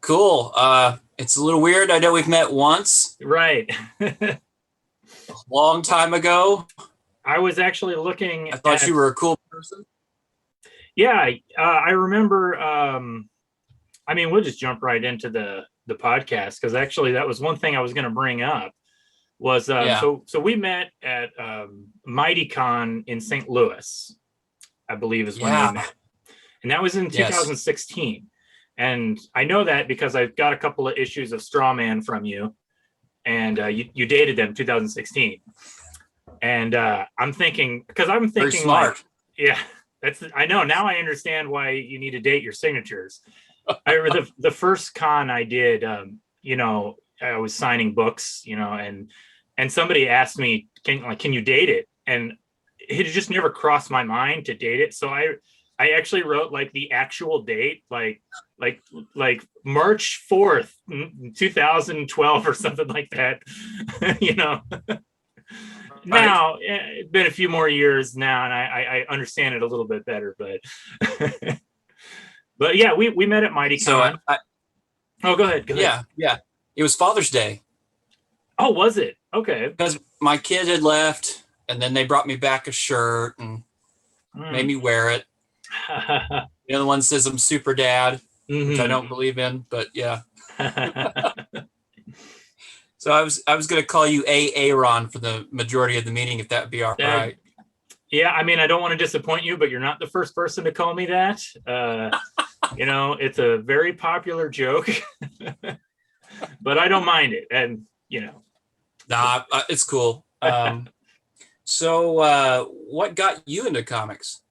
cool. It's a little weird. I know we've met once. Right. A long time ago. I was actually looking I thought you were a cool person. Yeah, I remember. We'll just jump right into the podcast, because actually that was one thing I was going to bring up was so we met at MightyCon in St. Louis, I believe is when we met, and that was in 2016. And I know that because I've got a couple of issues of Straw Man from you, and you dated them 2016. And I'm thinking very smart. like, yeah, I know now. I understand why you need to date your signatures. I remember the first con I did, I was signing books, and somebody asked me, can you date it? And it just never crossed my mind to date it. So I actually wrote like the actual date, like March 4th, 2012 or something like that, Now it's been a few more years now, and I understand it a little bit better, but but yeah, we met at MightyCon. So go ahead. Yeah. It was Father's Day. Oh, was it? Okay. Because my kid had left, and then they brought me back a shirt and made me wear it. The other one says I'm super dad, which I don't believe in, but yeah. So I was going to call you Aaron for the majority of the meeting, if that would be all right. Yeah, I don't want to disappoint you, but you're not the first person to call me that. It's a very popular joke, but I don't mind it. And, Nah, it's cool. So what got you into comics?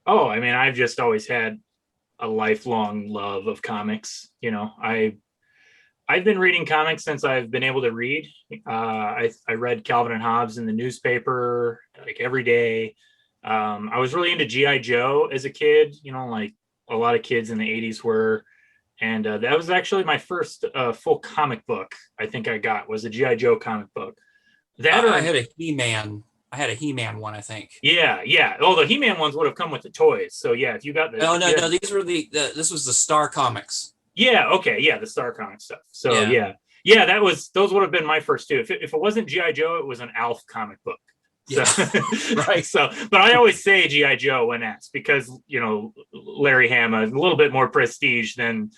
Oh, I've just always had a lifelong love of comics. I've been reading comics since I've been able to read. I read Calvin and Hobbes in the newspaper like every day. I was really into G.I. Joe as a kid, like a lot of kids in the 80s were. And that was actually my first full comic book I think I got, was a G.I. Joe comic book. I had a He-Man. I had a He-Man one, I think. Yeah. Oh, the He-Man ones would have come with the toys. So yeah, if you got the no, these were this was the Star Comics. Yeah, okay, yeah, the Star Comics stuff. So yeah, those would have been my first two. If it wasn't G.I. Joe, it was an Alf comic book. So, right. So, but I always say G.I. Joe when asked, because Larry Hama is a little bit more prestige than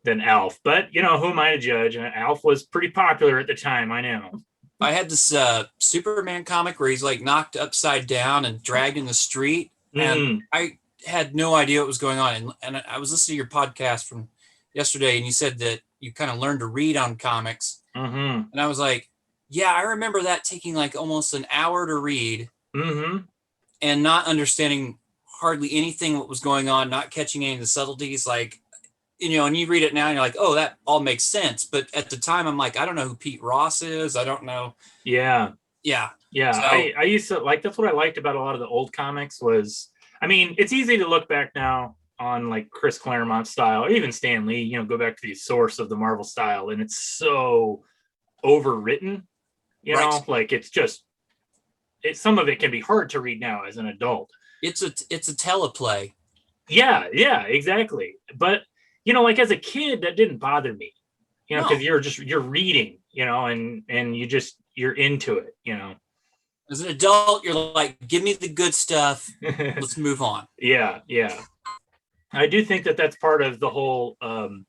Alf. But who am I to judge? Alf was pretty popular at the time. I know. I had this Superman comic where he's like knocked upside down and dragged in the street, and I had no idea what was going on. And I was listening to your podcast from yesterday, and you said that you kind of learned to read on comics. And I was like, yeah, I remember that taking like almost an hour to read, and not understanding hardly anything what was going on, not catching any of the subtleties. Like, and you read it now and you're like, oh, that all makes sense. But at the time, I'm like, I don't know who Pete Ross is. I don't know. Yeah. So, I used to like, that's what I liked about a lot of the old comics was, it's easy to look back now on like Chris Claremont style, or even Stan Lee, go back to the source of the Marvel style, and it's so overwritten, like some of it can be hard to read now as an adult. It's a teleplay. Yeah, exactly. But like as a kid, that didn't bother me, because you're reading, and you're into it, As an adult, you're like, give me the good stuff. Let's move on. Yeah. I do think that that's part of the whole, the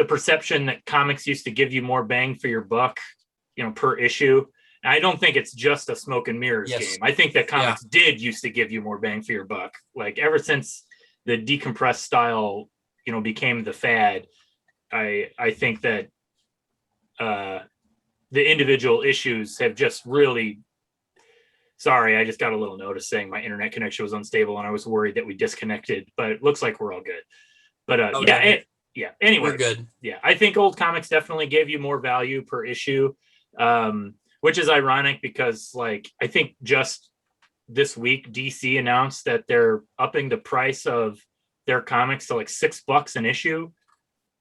perception that comics used to give you more bang for your buck, per issue. And I don't think it's just a smoke and mirrors game. I think that comics did used to give you more bang for your buck. Like ever since the decompressed style, became the fad, I think that the individual issues have just really. Sorry, I just got a little notice saying my internet connection was unstable, and I was worried that we disconnected, but it looks like we're all good. But anyway, we're good. Yeah, I think old comics definitely gave you more value per issue, which is ironic because, like, I think just this week DC announced that they're upping the price of their comics to like $6 an issue.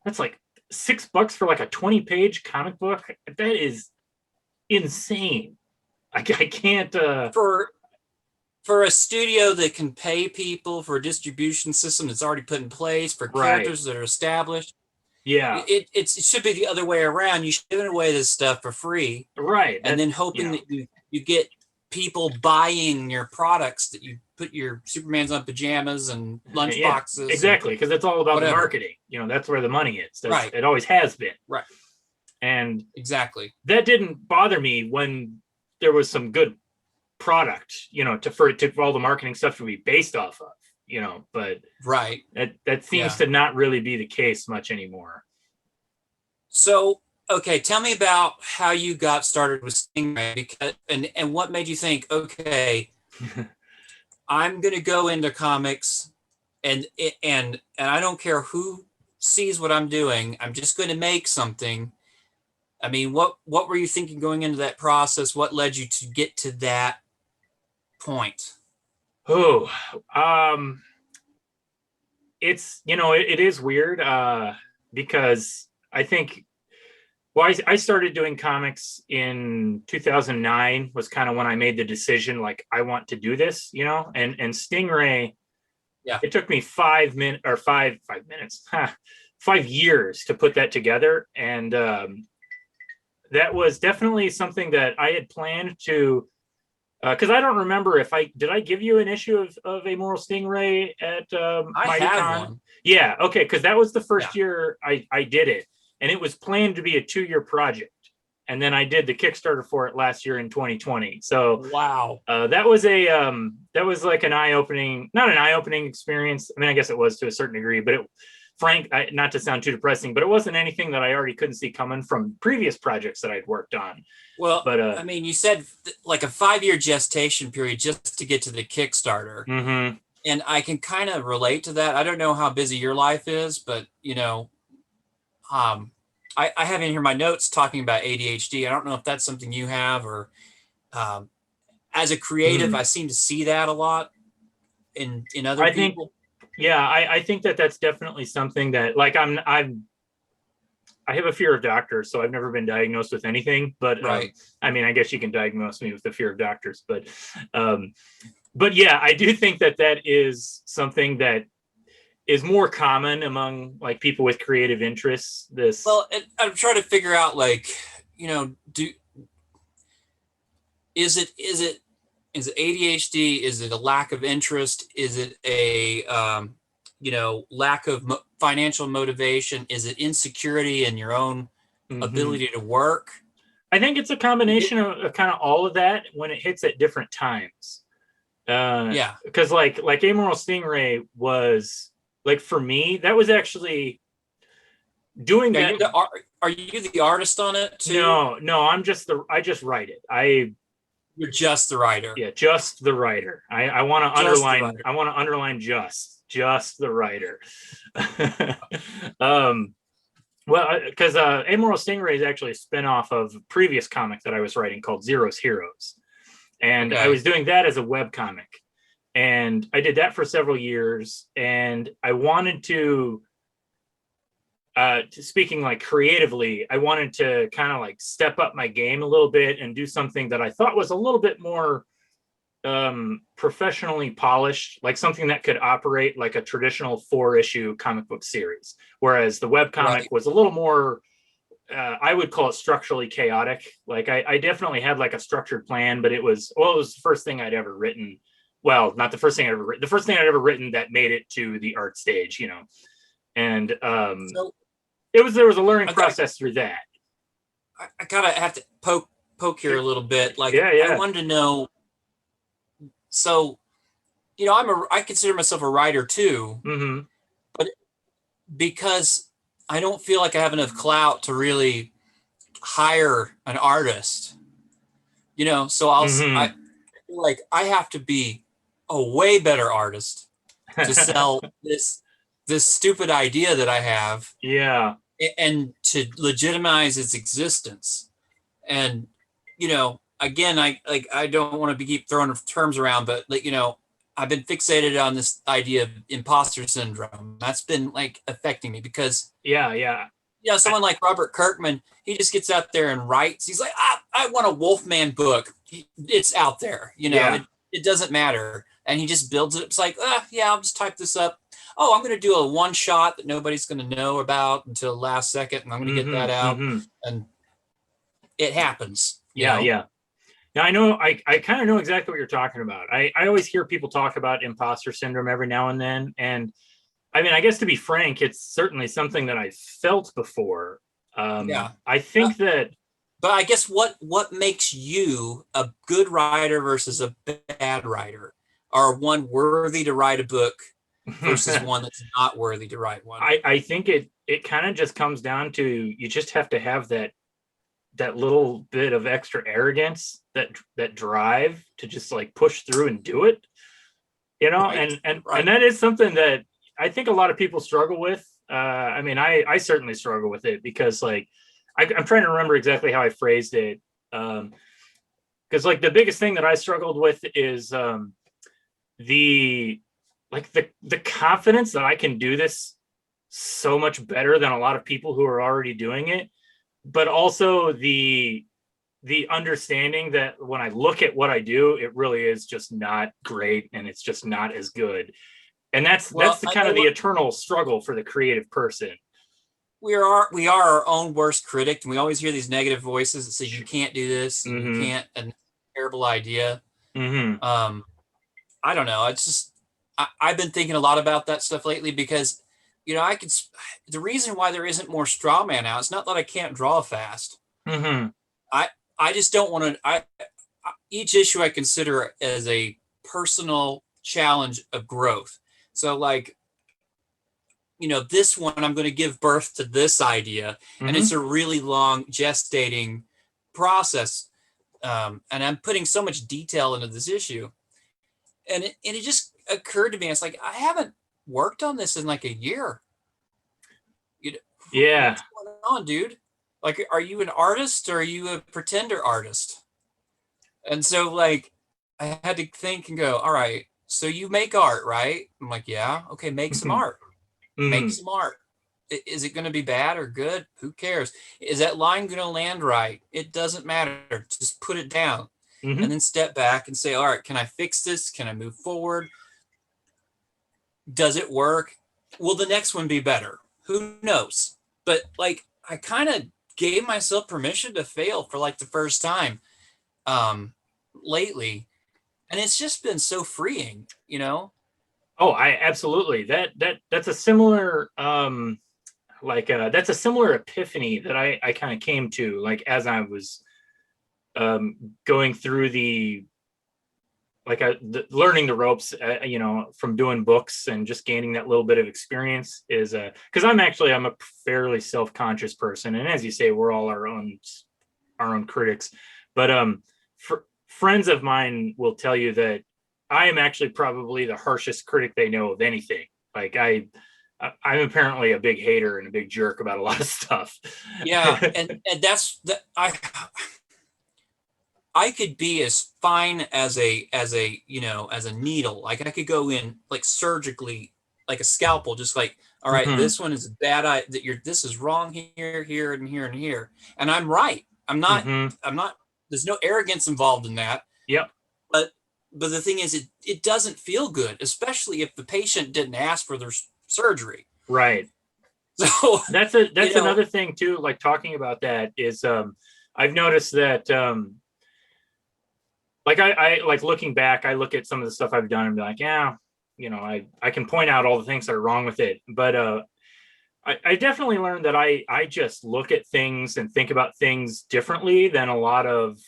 That's like $6 for like a 20-page comic book. That is insane. I can't for a studio that can pay people, for a distribution system that's already put in place, for characters that are established. Yeah. It should be the other way around. You should give away this stuff for free. Right. And then hoping that you get people buying your products, that you put your Supermans on pajamas and lunch boxes. Exactly. Because it's all about the marketing. You know, that's where the money is. Right. It always has been. Right. And exactly. That didn't bother me when there was some good product, you know, for all the marketing stuff to be based off of, you know, but right. That seems to not really be the case much anymore. So, okay, tell me about how you got started with Stingray, because and what made you think, okay, I'm going to go into comics and I don't care who sees what I'm doing. I'm just going to make something. I mean, what were you thinking going into that process? What led you to get to that point? Oh, it's, you know, it is weird because I think, well, I started doing comics in 2009 was kind of when I made the decision, like, I want to do this, you know, and Stingray, it took me 5 minutes or 5 minutes, 5 years to put that together. And that was definitely something that I had planned to, because I don't remember if did I give you an issue of Amoral Stingray at I have one. Yeah, okay, because that was the first year I did it, and it was planned to be a 2-year project, and then I did the Kickstarter for it last year in 2020. So wow, that was like not an eye-opening experience. I mean, I guess it was to a certain degree, but not to sound too depressing, but it wasn't anything that I already couldn't see coming from previous projects that I'd worked on. Well, but I mean, you said like a 5-year gestation period just to get to the Kickstarter. Mm-hmm. And I can kind of relate to that. I don't know how busy your life is, but you know, I have in here my notes talking about ADHD. I don't know if that's something you have, or as a creative, I seem to see that a lot in other people. I think that's definitely something that, like, I have a fear of doctors, so I've never been diagnosed with anything, but right. I mean, I guess you can diagnose me with the fear of doctors, but yeah, I do think that is something that is more common among like people with creative interests. I'm trying to figure out, like, you know, is it ADHD? Is it a lack of interest? Is it a you know, lack of financial motivation? Is it insecurity in your own ability to work? I think it's a combination of kind of all of that when it hits at different times. Because like Amoral Stingray was, like, for me, that was actually doing that. Are you the artist on it too? No, I just write it. You're just the writer. Yeah, just the writer. I want to underline. I want to underline just the writer. Well, because Amoral Stingray is actually a spinoff of a previous comic that I was writing called Zero's Heroes, and I was doing that as a web comic, and I did that for several years, and I wanted to. Speaking like creatively, I wanted to kind of like step up my game a little bit and do something that I thought was a little bit more professionally polished, like something that could operate like a traditional 4-issue comic book series. Whereas the webcomic was a little more, I would call it structurally chaotic. Like I definitely had like a structured plan, but it was the first thing I'd ever written. Well, not the first thing I'd ever written, the first thing I'd ever written that made it to the art stage, you know. And there was a learning process through that. I gotta have to poke here a little bit. Like, I wanted to know. So, you know, I consider myself a writer too, but because I don't feel like I have enough clout to really hire an artist, you know, so I feel like I have to be a way better artist to sell this stupid idea that I have. Yeah. And to legitimize its existence. And, you know, again, I don't want to keep throwing terms around, but, like, you know, I've been fixated on this idea of imposter syndrome. That's been like affecting me because you know, someone like Robert Kirkman, he just gets out there and writes. He's like, I want a Wolfman book. It's out there, you know. it doesn't matter. And he just builds it. It's like, yeah, I'll just type this up. Oh, I'm going to do a one shot that nobody's going to know about until the last second, and I'm going to get that out. And it happens. Yeah. Now, I know, I kind of know exactly what you're talking about. I always hear people talk about imposter syndrome every now and then. And I mean, I guess to be frank, it's certainly something that I felt before. I think that. But I guess what makes you a good writer versus a bad writer, or one worthy to write a book versus one that's not worthy to write one? I think it kind of just comes down to, you just have to have that little bit of extra arrogance, that drive to just like push through and do it, right. And that is something that I think a lot of people struggle with. I mean, I certainly struggle with it, because like, I'm trying to remember exactly how I phrased it. Because like the biggest thing that I struggled with is the confidence that I can do this so much better than a lot of people who are already doing it, but also the understanding that when I look at what I do, it really is just not great, and it's just not as good. And that's the kind of the eternal struggle for the creative person. We are our own worst critic, and we always hear these negative voices that say you can't do this, and you can't, and terrible idea. I don't know. It's just I've been thinking a lot about that stuff lately, because the reason why there isn't more straw man out, it's not that I can't draw fast. I just don't want to. Each issue I consider as a personal challenge of growth. So like, this one, I'm going to give birth to this idea, and it's a really long gestating process. And I'm putting so much detail into this issue, and it just occurred to me. It's like, I haven't worked on this in like a year. Yeah. What's going on, dude? Like, are you an artist, or are you a pretender artist? And so like, I had to think and go, all right, so you make art, right? I'm like, yeah. Okay, make some art. Make some art. Is it going to be bad or good? Who cares? Is that line going to land right? It doesn't matter. Just put it down and then step back and say, all right, can I fix this? Can I move forward? Does it work? Will the next one be better? Who knows? But like, I kind of gave myself permission to fail for like the first time lately. And it's just been so freeing, Oh, I absolutely. That's a similar that's a similar epiphany that I kind of came to, like, as I was going through learning the ropes, from doing books and just gaining that little bit of experience, is because I'm a fairly self-conscious person, and as you say, we're all our own critics. But friends of mine will tell you that I am actually probably the harshest critic they know of anything. Like I'm apparently a big hater and a big jerk about a lot of stuff. Yeah, and that's that. I could be as fine as a needle. Like I could go in like surgically, like a scalpel, just like, all right, this one is bad. This is wrong here, here, and here, and here, and I'm right. I'm not. There's no arrogance involved in that. Yep. But the thing is, it doesn't feel good, especially if the patient didn't ask for their surgery. Right. So that's another thing too. Like, talking about that is, I've noticed that, like I like looking back, I look at some of the stuff I've done and be like, yeah, I can point out all the things that are wrong with it. But I definitely learned that I just look at things and think about things differently than a lot of,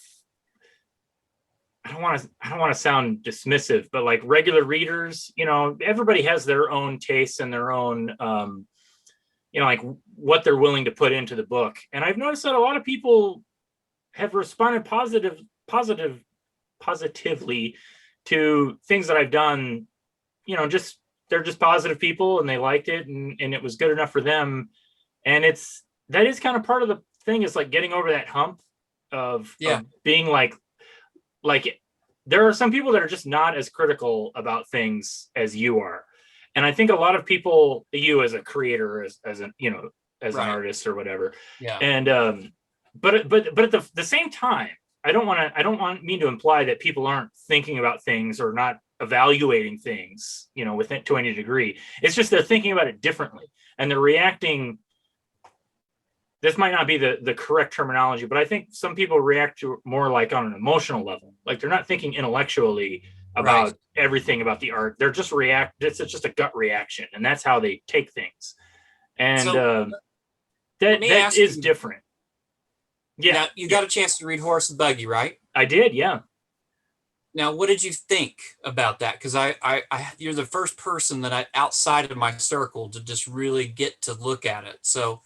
I don't want to sound dismissive, but like regular readers, everybody has their own tastes and their own, like what they're willing to put into the book. And I've noticed that a lot of people have responded positively to things that I've done. They're just positive people, and they liked it, and it was good enough for them. And that is kind of part of the thing, is like getting over that hump of being like there are some people that are just not as critical about things as you are. And I think a lot of people, you as a creator, as an an artist or whatever. Yeah. And but at the same time, I don't mean to imply that people aren't thinking about things or not evaluating things, you know, within to any degree. It's just they're thinking about it differently and they're reacting. This might not be the correct terminology, but I think some people react to more like on an emotional level. Like they're not thinking intellectually about everything about the art. They're just it's just a gut reaction, and that's how they take things. And so, that is different. Yeah. Now, you got a chance to read Horace and Buggie, right? I did, yeah. Now, what did you think about that? Because you're the first person that outside of my circle to just really get to look at it. So,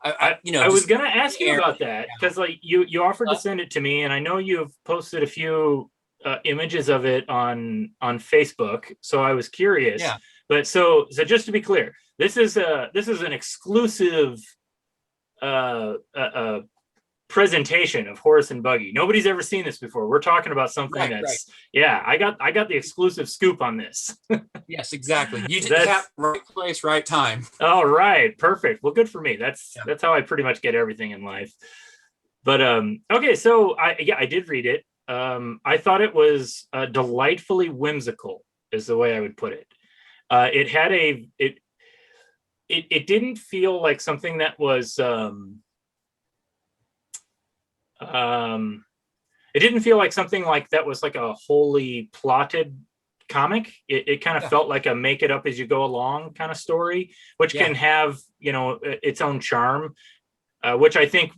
I was gonna ask you about that because like you offered to send it to me, and I know you've posted a few images of it on Facebook. So I was curious. Yeah. But so just to be clear, this is an exclusive presentation of Horace and Buggie. Nobody's ever seen this before. We're talking about something yeah, I got the exclusive scoop on this. Yes, exactly. You did have right place, right time. All right, perfect. Well, good for me. That's how I pretty much get everything in life. But okay, so I did read it. I thought it was delightfully whimsical, is the way I would put it. It had it didn't feel like something that was it didn't feel like something like that was like a wholly plotted comic. It kind of felt like a make it up as you go along kind of story, which can have, you know, its own charm, which I think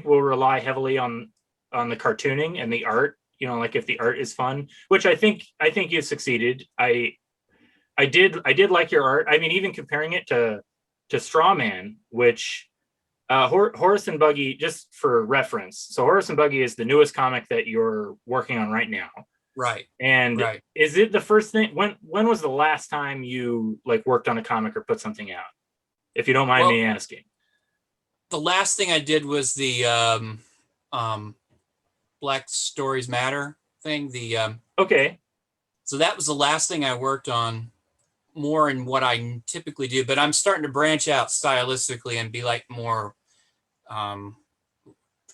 will rely heavily on the cartooning and the art, you know, like if the art is fun, which I think you succeeded. I did like your art. I mean, even comparing it to Straw Man, which Horace and Buggie, just for reference. So Horace and Buggie is the newest comic that you're working on right now. Right. And is it the first thing? When was the last time you like worked on a comic or put something out? If you don't mind me asking. The last thing I did was the Black Stories Matter thing. Okay. So that was the last thing I worked on, more in what I typically do, but I'm starting to branch out stylistically and be like more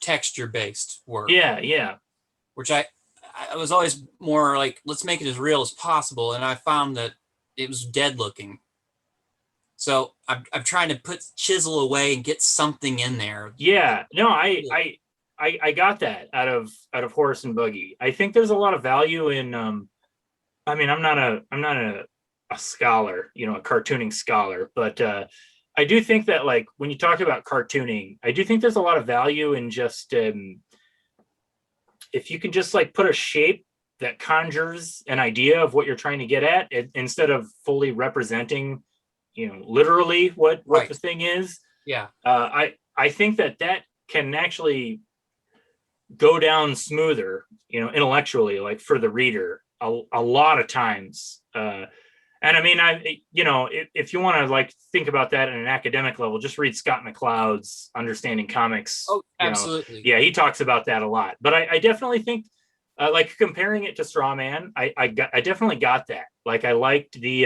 texture based work. Yeah. Which I was always more like, let's make it as real as possible, and I found that it was dead looking. So I'm trying to chisel away and get something in there. Yeah, no, I got that out of Horace and Buggie. I think there's a lot of value in. I mean, I'm not a scholar, you know, a cartooning scholar, but I do think that like when you talk about cartooning, I do think there's a lot of value in just if you can just like put a shape that conjures an idea of what you're trying to get at, instead of fully representing, you know, literally what the thing is. Yeah. I think that can actually go down smoother, you know, intellectually, like for the reader a lot of times. And I mean, you know, if you want to like think about that at an academic level, just read Scott McCloud's Understanding Comics. Oh, absolutely. Yeah, he talks about that a lot. But I definitely think, like comparing it to Straw Man, I definitely got that. Like I liked the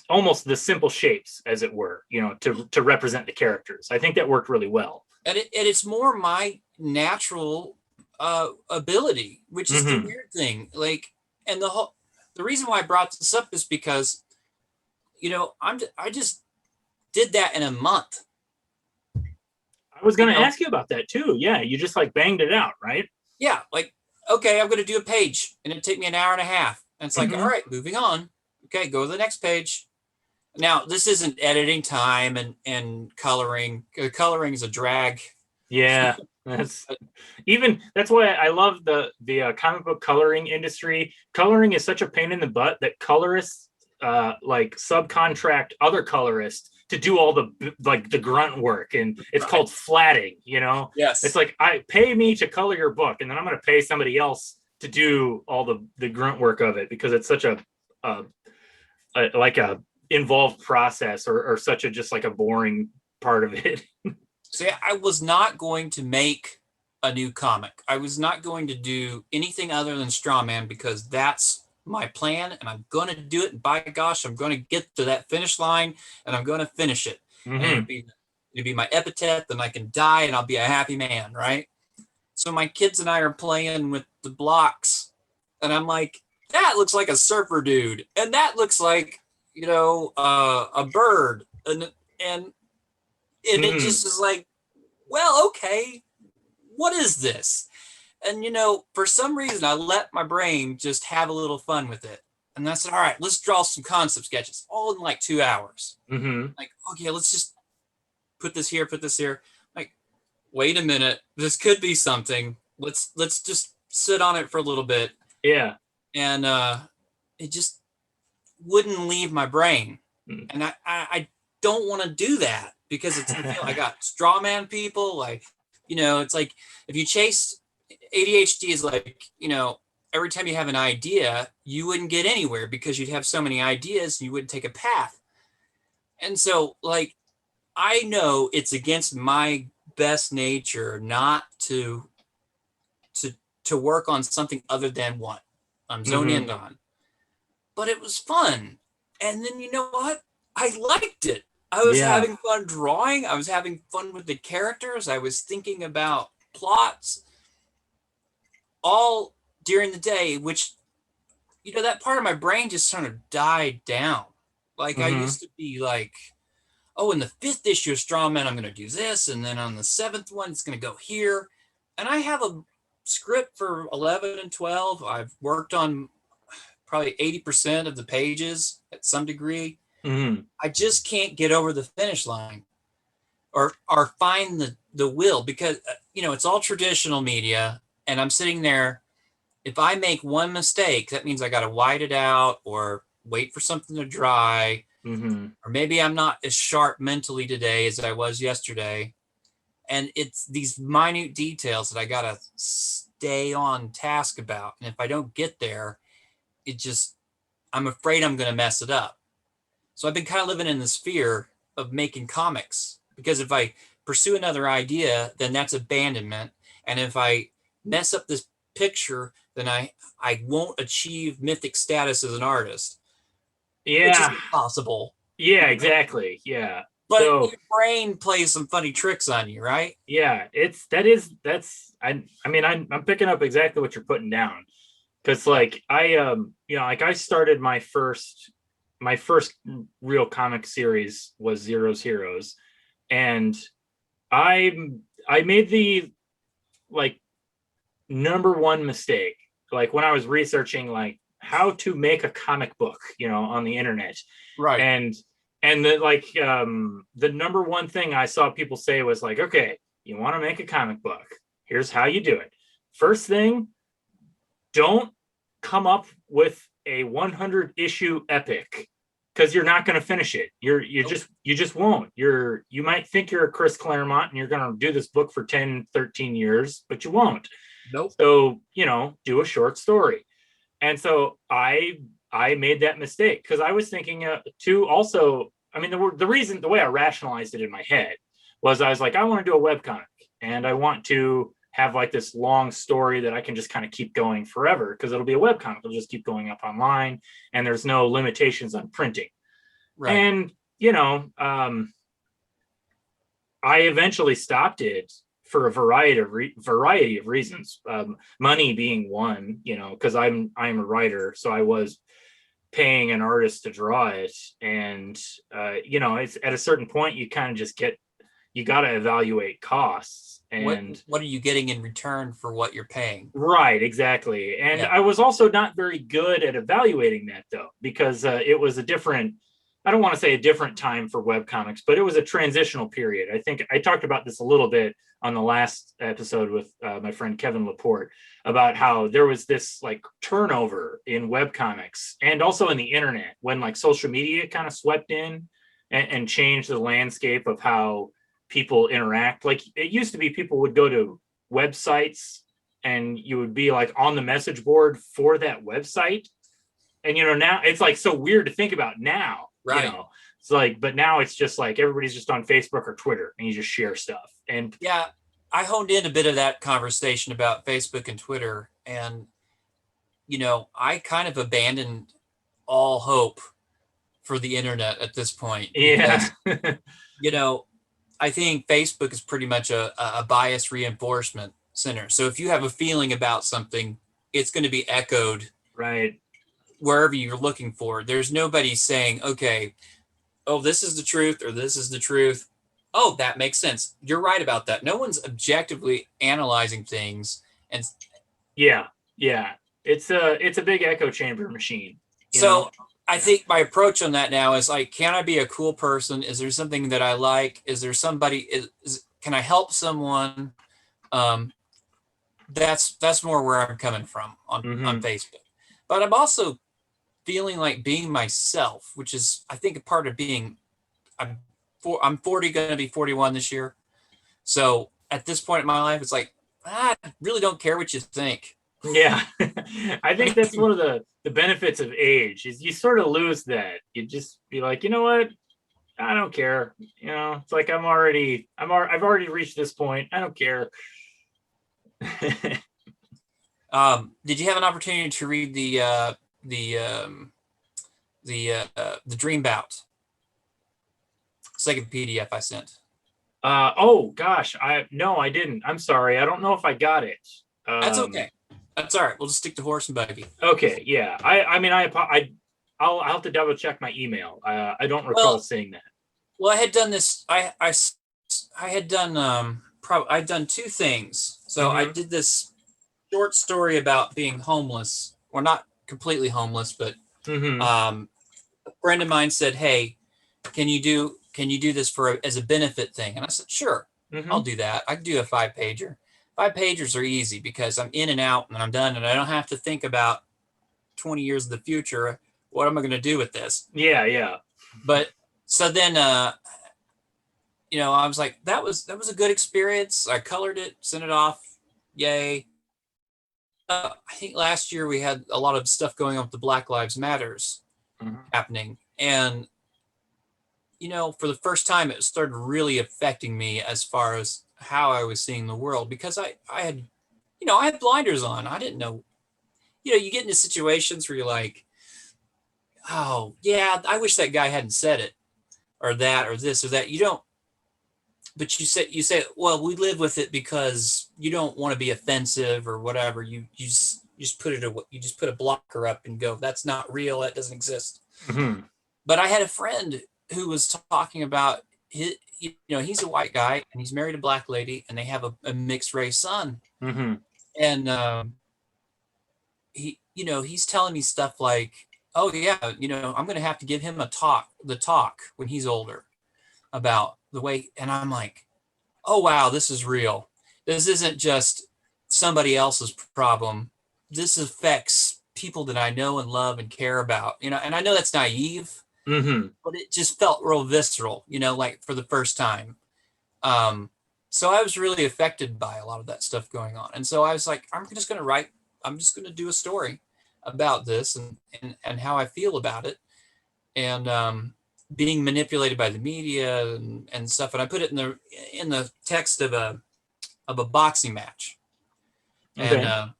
almost the simple shapes, as it were, you know, to represent the characters. I think that worked really well. And it's more my natural ability, which is the weird thing. Like, and the reason why I brought this up is because, you know, I just did that in a month. I was going to ask you about that too. Yeah, you just like banged it out, right? Yeah, like, okay, I'm going to do a page, and it'd take me an hour and a half, and it's like, all right, moving on. Okay, go to the next page. Now, this isn't editing time and coloring. Coloring is a drag. Yeah. That's why I love the comic book coloring industry. Coloring is such a pain in the butt that colorists like subcontract other colorists to do all the grunt work, and it's called flatting, you know. Yes, it's like, I pay me to color your book, and then I'm going to pay somebody else to do all the grunt work of it, because it's such a involved process, or such a just like a boring part of it. So I was not going to make a new comic. I was not going to do anything other than Straw Man, because that's my plan, and I'm going to do it. And by gosh, I'm going to get to that finish line, and I'm going to finish it. And it'd be It'll be my epitaph, then I can die and I'll be a happy man, right? So my kids and I are playing with the blocks, and I'm like, that looks like a surfer dude, and that looks like, a bird, and it just is like, well, okay, what is this? And for some reason, I let my brain just have a little fun with it, and I said, all right, let's draw some concept sketches, all in like 2 hours. Like, okay, let's just put this here, put this here. Like, wait a minute, this could be something. Let's just sit on it for a little bit. Yeah. And it just wouldn't leave my brain. And I don't want to do that because I got straw man people. Like, it's like if you chase ADHD is like, every time you have an idea, you wouldn't get anywhere because you'd have so many ideas and you wouldn't take a path. And so, like, I know it's against my best nature not to work on something other than what I'm zoned in on. But it was fun. And then you know what? I liked it. I was having fun drawing. I was having fun with the characters. I was thinking about plots all during the day, which, that part of my brain just sort of died down. Like I used to be like, oh, in the 5th issue of Strawman, I'm going to do this. And then on the 7th one, it's going to go here. And I have a script for 11 and 12. I've worked on probably 80% of the pages at some degree. I just can't get over the finish line or find the will because, it's all traditional media. And I'm sitting there. If I make one mistake, that means I got to white it out or wait for something to dry. Or maybe I'm not as sharp mentally today as I was yesterday. And it's these minute details that I got to stay on task about. And if I don't get there, I'm afraid I'm going to mess it up. So I've been kind of living in this fear of making comics because if I pursue another idea, then that's abandonment. And if I mess up this picture, then I won't achieve mythic status as an artist. Yeah. Which is impossible. Yeah, exactly. Yeah. But your brain plays some funny tricks on you, right? Yeah, I'm picking up exactly what you're putting down. Cause like I started my first real comic series was Zero's Heroes. And I made the like number one mistake. Like when I was researching like how to make a comic book, on the internet. Right. And the number one thing I saw people say was like, okay, you want to make a comic book. Here's how you do it. First thing, don't come up with a 100 issue epic because you're not going to finish it. You just won't. You might think you're a Chris Claremont and you're going to do this book for 10, 13 years, but you won't. Nope. So, do a short story. And so I made that mistake because I was thinking to also, the way I rationalized it in my head was I was like, I want to do a webcomic and I want to have like this long story that I can just kind of keep going forever because it'll be a webcomic. It'll just keep going up online and there's no limitations on printing. Right. And, I eventually stopped it for a variety of reasons. Money being one, because I'm a writer, so I was paying an artist to draw it, and it's at a certain point you kind of just you got to evaluate costs and what are you getting in return for what you're paying. Right, exactly. And I was also not very good at evaluating that though, because it was I don't want to say a different time for webcomics, but it was a transitional period. I think I talked about this a little bit on the last episode with my friend Kevin Laporte about how there was this like turnover in webcomics and also in the internet when like social media kind of swept in and changed the landscape of how people interact. Like it used to be people would go to websites and you would be like on the message board for that website. And, now it's like so weird to think about now. Right. It's like, but now it's just like everybody's just on Facebook or Twitter and you just share stuff. And yeah, I honed in a bit of that conversation about Facebook and Twitter. And, I kind of abandoned all hope for the internet at this point. Yeah. Because, I think Facebook is pretty much a bias reinforcement center. So if you have a feeling about something, it's going to be echoed right wherever you're looking for. There's nobody saying, okay, oh, this is the truth or this is the truth. Oh, that makes sense. You're right about that. No one's objectively analyzing things. And yeah, it's a big echo chamber machine. So I think my approach on that now is like, can I be a cool person? Is there something that I like? Is there somebody, can I help someone? That's more where I'm coming from on Facebook. But I'm also feeling like being myself, which is, I think, a part of being, I'm 40, going to be 41 this year. So at this point in my life, it's like, I really don't care what you think. Yeah. I think that's one of the benefits of age is you sort of lose that. You just be like, you know what? I don't care. You know, it's like I've already reached this point. I don't care. Did you have an opportunity to read the Dream Bout? Second PDF I sent. Oh gosh, I didn't. I'm sorry. I don't know if I got it. That's okay. That's all right. We'll just stick to Horace and Buggie. Okay, yeah. I'll have to double check my email. I don't recall seeing that. Well, I had done this. I had done I'd done two things. So I did this short story about being homeless, or not completely homeless, but a friend of mine said, "Hey, can you do this as a benefit thing?" And I said, "Sure, I'll do that. I can do a 5-pager. 5-pagers are easy because I'm in and out and I'm done, and I don't have to think about 20 years of the future. What am I going to do with this?" Yeah. But so then, you know, I was like, that was a good experience. I colored it, sent it off. Yay. I think last year we had a lot of stuff going on with the Black Lives Matters happening. And, you know, for the first time, it started really affecting me as far as how I was seeing the world, because I had blinders on. I didn't know, you know, you get into situations where you're like, oh yeah, I wish that guy hadn't said it, or that, or this, or that. You don't, but you say, well, we live with it because you don't want to be offensive or whatever. You just put a blocker up and go, that's not real. That doesn't exist. But I had a friend who was talking about his, you know, he's a white guy and he's married a black lady and they have a mixed race son. And he, you know, he's telling me stuff like, oh yeah, you know, I'm going to have to give him the talk when he's older about the way. And I'm like, oh wow, this is real. This isn't just somebody else's problem. This affects people that I know and love and care about, you know. And I know that's naive, but it just felt real visceral, you know, like for the first time. So I was really affected by a lot of that stuff going on. And so I was like, I'm just going to do a story about this and how I feel about it. And being manipulated by the media and stuff. And I put it in the text of a boxing match. Okay. And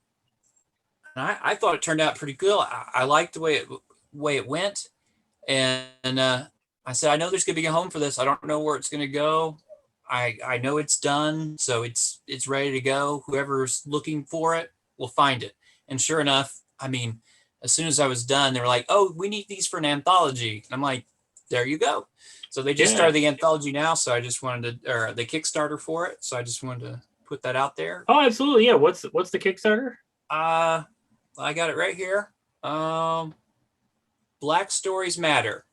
I thought it turned out pretty good. I liked the way it went. And I said, I know there's going to be a home for this. I don't know where it's going to go. I know it's done. So it's ready to go. Whoever's looking for it will find it. And sure enough, I mean, as soon as I was done, they were like, oh, we need these for an anthology. And I'm like, there you go. So they just started the anthology now. So I just wanted to, or the Kickstarter for it. So I just wanted to put that out there. Oh, absolutely. Yeah. What's the Kickstarter? I got it right here. Black Stories Matter.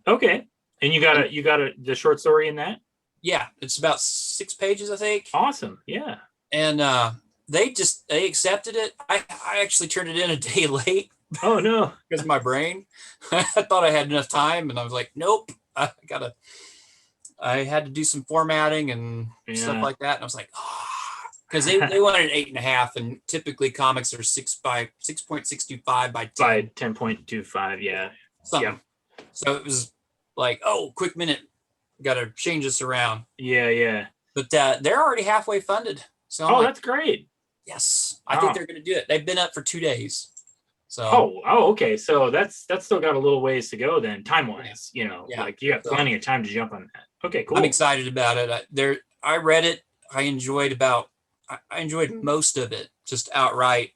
Okay. And you got the short story in that? Yeah. It's about 6 pages, I think. Awesome. Yeah. And they accepted it. I actually turned it in a day late. Oh no. Because my brain, I thought I had enough time and I was like, nope, I had to do some formatting and stuff like that. And I was like, because they wanted 8.5, and typically comics are 6.625 by 10. By 10.25. Yeah. Something. Yeah. So it was like, oh, quick minute. Got to change this around. Yeah. But they're already halfway funded. So that's great. Yes. I think they're going to do it. They've been up for 2 days. So okay. So that's still got a little ways to go then, time wise. Like you got plenty of time to jump on that. Okay, cool. I'm excited about it. I read it. I enjoyed most of it, just outright.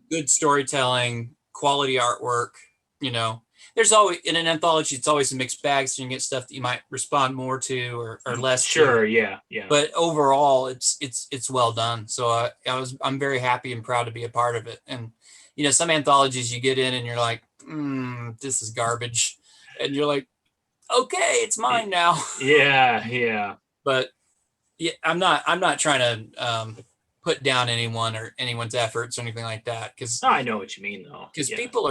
Good storytelling, quality artwork. There's always, in an anthology, it's always a mixed bag, so you get stuff that you might respond more to or less. Sure, to. Yeah. But overall, it's well done. So I'm very happy and proud to be a part of it. And some anthologies you get in and you're like, this is garbage, and you're like, okay, it's mine now. Yeah. But yeah, I'm not trying to put down anyone or anyone's efforts or anything like that, because I know what you mean, though. Because people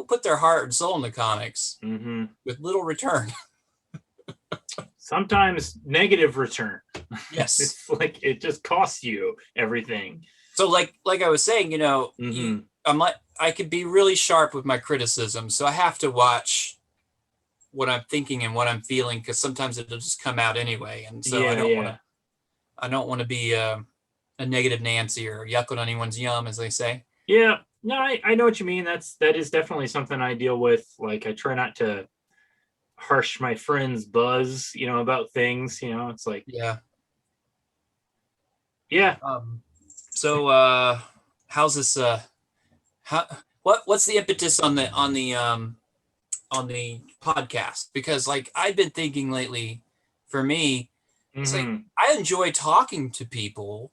put their heart and soul in the comics with little return. Sometimes negative return. Yes. It's like it just costs you everything. So like I was saying, I could be really sharp with my criticism, so I have to watch what I'm thinking and what I'm feeling, because sometimes it'll just come out anyway. And so I don't want to be a negative Nancy or yuck on anyone's yum, as they say. Yeah, no, I know what you mean. That is definitely something I deal with. Like, I try not to harsh my friends' buzz, about things. It's like, yeah. So how's this? What's the impetus on the podcast? Because like I've been thinking lately, for me, it's like I enjoy talking to people.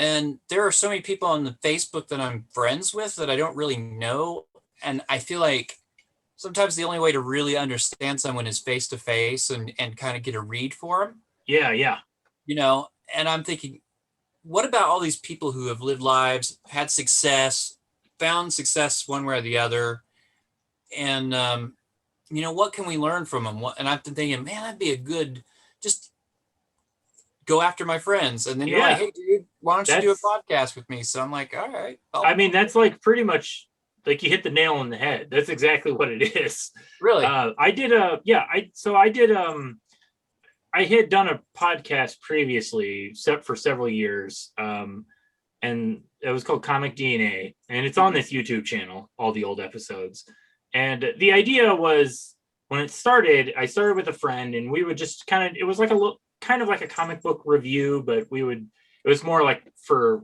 And there are so many people on the Facebook that I'm friends with that I don't really know. And I feel like sometimes the only way to really understand someone is face to face and kind of get a read for them. Yeah. And I'm thinking, what about all these people who have lived lives, had success, found success one way or the other? And, what can we learn from them? And I've been thinking, man, that'd be a good, just go after my friends. And then you're like, hey, dude, why don't you do a podcast with me? So I'm like, all right. That's like pretty much like you hit the nail on the head. That's exactly what it is. Really? I had done a podcast previously for several years. And it was called Comic DNA, and it's on this YouTube channel, all the old episodes. And the idea was, when it started, I started with a friend, and we would just it was like kind of like a comic book review, but it was more like for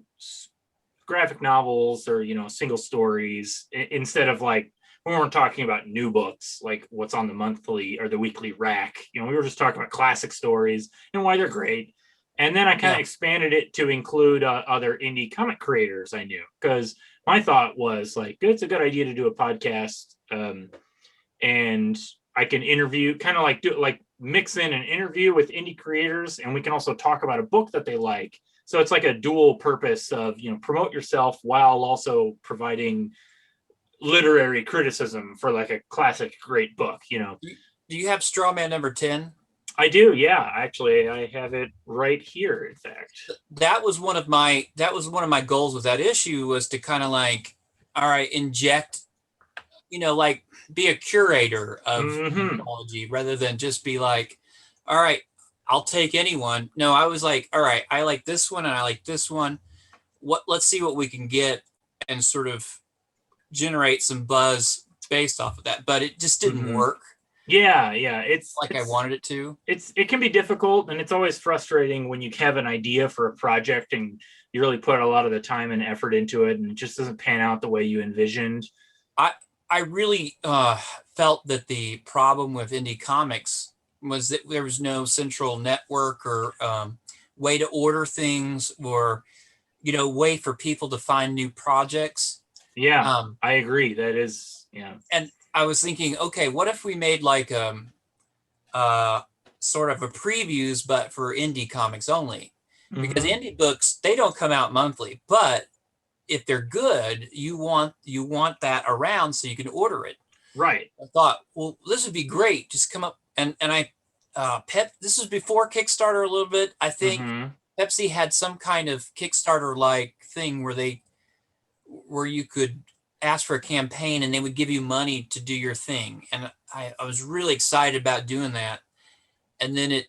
graphic novels or, single stories, instead of like, we weren't talking about new books, like what's on the monthly or the weekly rack. We were just talking about classic stories and why they're great. And then I kind of expanded it to include other indie comic creators I knew, because my thought was like, it's a good idea to do a podcast, and I can interview, kind of like mix in an interview with indie creators, and we can also talk about a book that they like. So it's like a dual purpose of, promote yourself while also providing literary criticism for like a classic great book. Do you have Strawman number 10? I do, yeah. Actually, I have it right here, in fact. That was one of my goals with that issue, was to kind of like, all right, inject, like be a curator of mythology, rather than just be like, all right, I'll take anyone. No, I was like, all right, I like this one and I like this one. Let's see what we can get and sort of generate some buzz based off of that. But it just didn't work. Yeah. It's I wanted it to. It can be difficult, and it's always frustrating when you have an idea for a project and you really put a lot of the time and effort into it, and it just doesn't pan out the way you envisioned. I really felt that the problem with indie comics was that there was no central network or way to order things, or way for people to find new projects. Yeah, I agree. That is, yeah. And I was thinking, okay, what if we made like sort of a previews, but for indie comics only? Because indie books, they don't come out monthly, but if they're good, you want that around so you can order it. Right. I thought, well, this would be great. Just come up and I this was before Kickstarter a little bit. I think Pepsi had some kind of Kickstarter like thing where you could ask for a campaign and they would give you money to do your thing. And I was really excited about doing that. And then it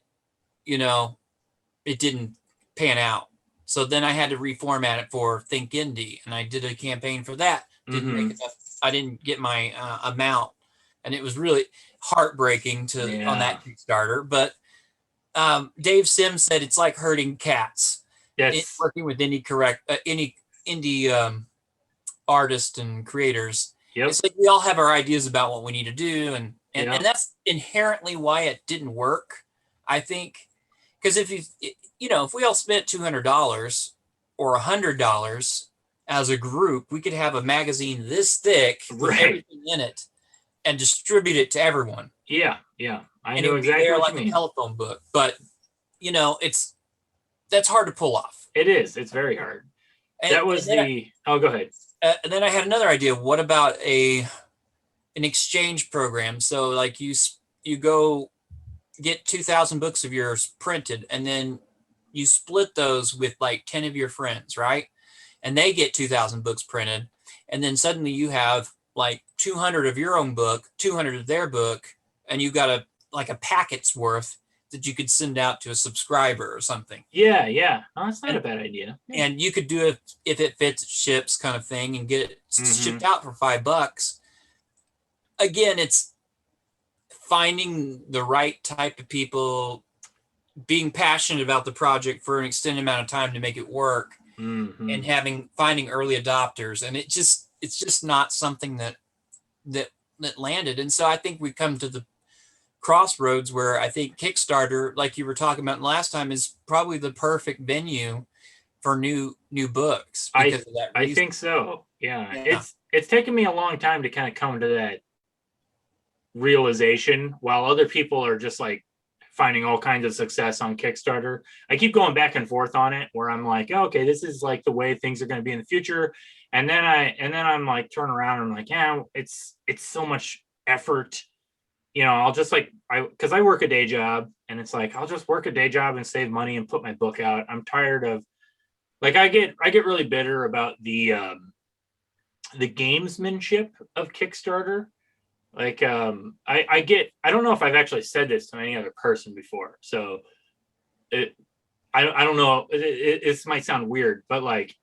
didn't pan out. So then I had to reformat it for Think Indie, and I did a campaign for that. didn't make enough. I didn't get my amount, and it was really heartbreaking on that Kickstarter. But Dave Sims said it's like herding cats. Yes. Working with any indie artists and creators. Yep. It's like we all have our ideas about what we need to do, and that's inherently why it didn't work, I think. Because if if we all spent $200 or $100 as a group, we could have a magazine this thick with everything in it and distribute it to everyone. Yeah, I know exactly what you mean. A telephone book, but that's hard to pull off. It is. It's very hard. Go ahead. And then I had another idea. What about an exchange program? So like you go get 2,000 books of yours printed, and then you split those with like 10 of your friends, right? And they get 2,000 books printed, and then suddenly you have like 200 of your own book, 200 of their book, and you got a packet's worth that you could send out to a subscriber or something. Yeah. Oh, that's not a bad idea. And you could do it if it fits, it ships kind of thing, and get it shipped out for $5. Again, it's finding the right type of people, being passionate about the project for an extended amount of time to make it work, and finding early adopters. And it's just not something that landed. And so I think we come to the crossroads where I think Kickstarter, like you were talking about last time, is probably the perfect venue for new books. I think so. Yeah. It's taken me a long time to kind of come to that realization, while other people are just like finding all kinds of success on Kickstarter. I keep going back and forth on it, where I'm like, okay, this is like the way things are going to be in the future. And then I'm like, turn around and I'm like, yeah, it's so much effort. I'll just because I work a day job, and it's like, I'll just work a day job and save money and put my book out. I'm tired of, like, I get really bitter about the gamesmanship of Kickstarter. Like, I don't know if I've actually said this to any other person before, so I don't know. It might sound weird, but like,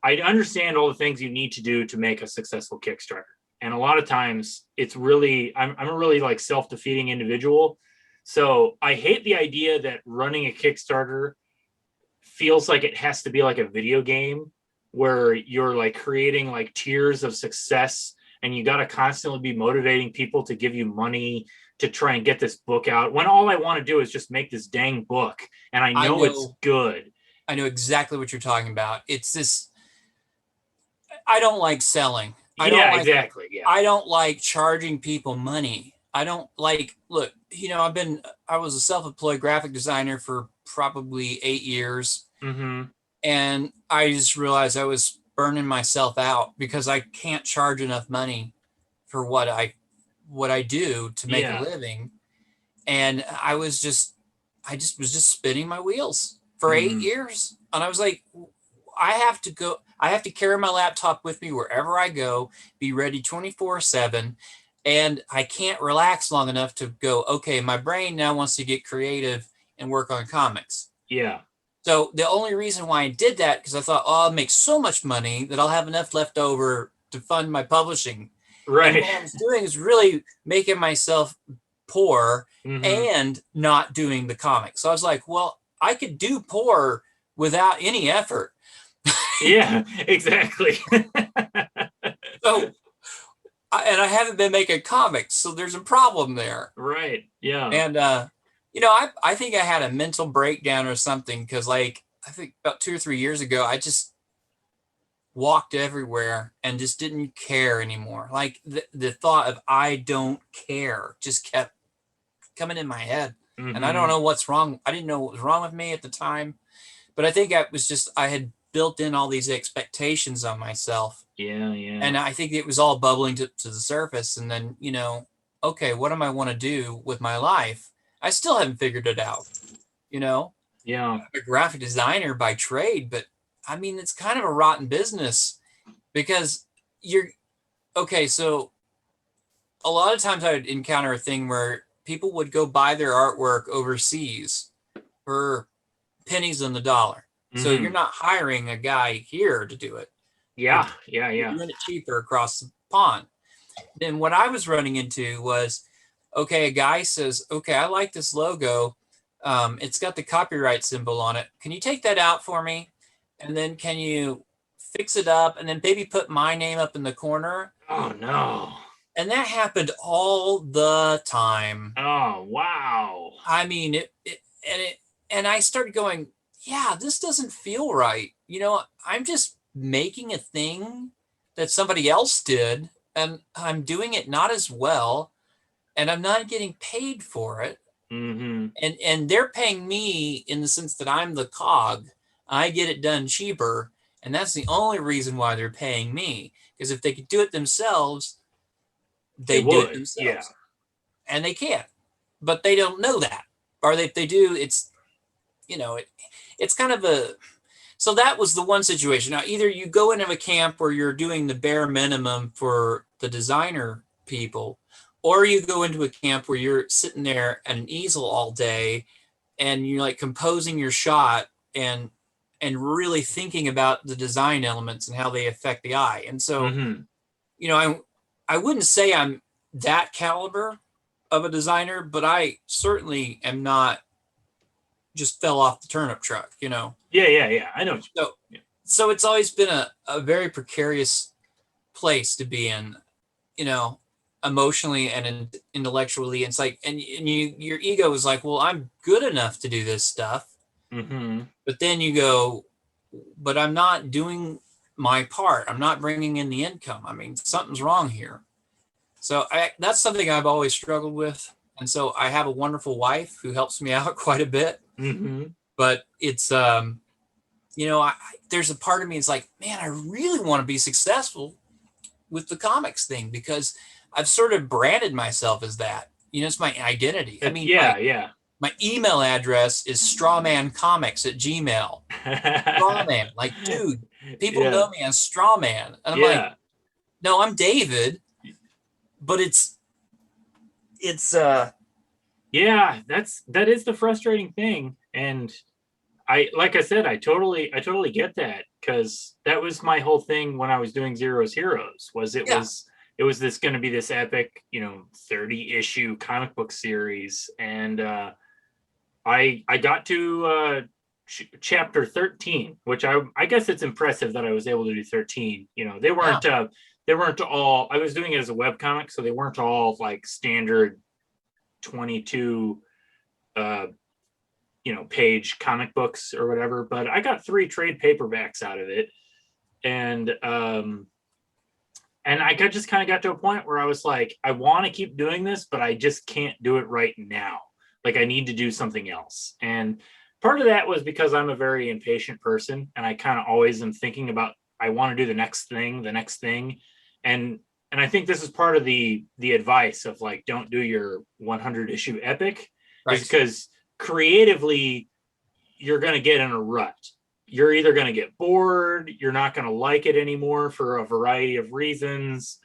I understand all the things you need to do to make a successful Kickstarter. And a lot of times it's really, I'm a really like self-defeating individual. So I hate the idea that running a Kickstarter feels like it has to be like a video game, where you're like creating like tiers of success, and you got to constantly be motivating people to give you money to try and get this book out, when all I want to do is just make this dang book. And I know it's good. I know exactly what you're talking about. It's this, I don't like selling. Exactly. Yeah. I don't like charging people money. I don't like, look, I was a self-employed graphic designer for probably 8 years. And I just realized I was burning myself out because I can't charge enough money for what I do to make a living. And I just was spinning my wheels for 8 years. And I was like, I have to carry my laptop with me wherever I go, be ready 24/7. And I can't relax long enough to go, okay, my brain now wants to get creative and work on comics. Yeah. So the only reason why I did that, because I thought, I'll make so much money that I'll have enough left over to fund my publishing. Right. And what I was doing is really making myself poor and not doing the comics. So I was like, well, I could do poor without any effort. Yeah, exactly. So, I haven't been making comics, so there's a problem there. Right. Yeah. And I think I had a mental breakdown or something, because like I think about 2 or 3 years ago, I just walked everywhere and just didn't care anymore. Like the thought of I don't care just kept coming in my head, and I don't know what's wrong. I didn't know what was wrong with me at the time, but I think I had built in all these expectations on myself. Yeah. And I think it was all bubbling to the surface. And then, okay, what do I want to do with my life? I still haven't figured it out, Yeah. I'm a graphic designer by trade, but I mean, it's kind of a rotten business, because so a lot of times I would encounter a thing where people would go buy their artwork overseas for pennies on the dollar. So you're not hiring a guy here to do it. Yeah. You're doing it cheaper across the pond. Then what I was running into was, okay, a guy says, okay, I like this logo. It's got the copyright symbol on it. Can you take that out for me? And then can you fix it up and then maybe put my name up in the corner? Oh no. And that happened all the time. Oh, wow. I mean, and I started going, yeah, this doesn't feel right. I'm just making a thing that somebody else did, and I'm doing it not as well, and I'm not getting paid for it. Mm-hmm. And they're paying me in the sense that I'm the cog. I get it done cheaper, and that's the only reason why they're paying me. Because if they could do it themselves, they do it themselves. Yeah. And they can't, but they don't know that. Or if they do, it's, it's kind of so that was the one situation. Now, either you go into a camp where you're doing the bare minimum for the designer people, or you go into a camp where you're sitting there at an easel all day and you're like composing your shot and really thinking about the design elements and how they affect the eye. And so, I wouldn't say I'm that caliber of a designer, but I certainly am not just fell off the turnip truck, Yeah. I know. So it's always been a very precarious place to be in, emotionally and intellectually. It's like, and your ego is like, well, I'm good enough to do this stuff. Mm-hmm. But then you go, but I'm not doing my part. I'm not bringing in the income. I mean, something's wrong here. So that's something I've always struggled with. And so I have a wonderful wife who helps me out quite a bit. Mm-hmm. But it's, there's a part of me that's like, man, I really want to be successful with the comics thing because I've sort of branded myself as that. It's my identity. I mean, my email address is strawmancomics@gmail. Strawman, like, dude, people know me as Strawman. And I'm like, no, I'm David. But that is the frustrating thing. And like I said, I totally get that, because that was my whole thing when I was doing Zero's Heroes. Was this going to be this epic, 30 issue comic book series, and I got to chapter 13, which I guess it's impressive that I was able to do 13. They weren't all, I was doing it as a webcomic, so they weren't all like standard 22 page comic books or whatever, but I got 3 trade paperbacks out of it. And I just kind of got to a point where I was like, I want to keep doing this, but I just can't do it right now. Like, I need to do something else. And part of that was because I'm a very impatient person, and I kind of always am thinking about, I want to do the next thing. And I think this is part of the advice of like, don't do your 100 issue epic, right? Because creatively, you're going to get in a rut. You're either going to get bored, you're not going to like it anymore for a variety of reasons,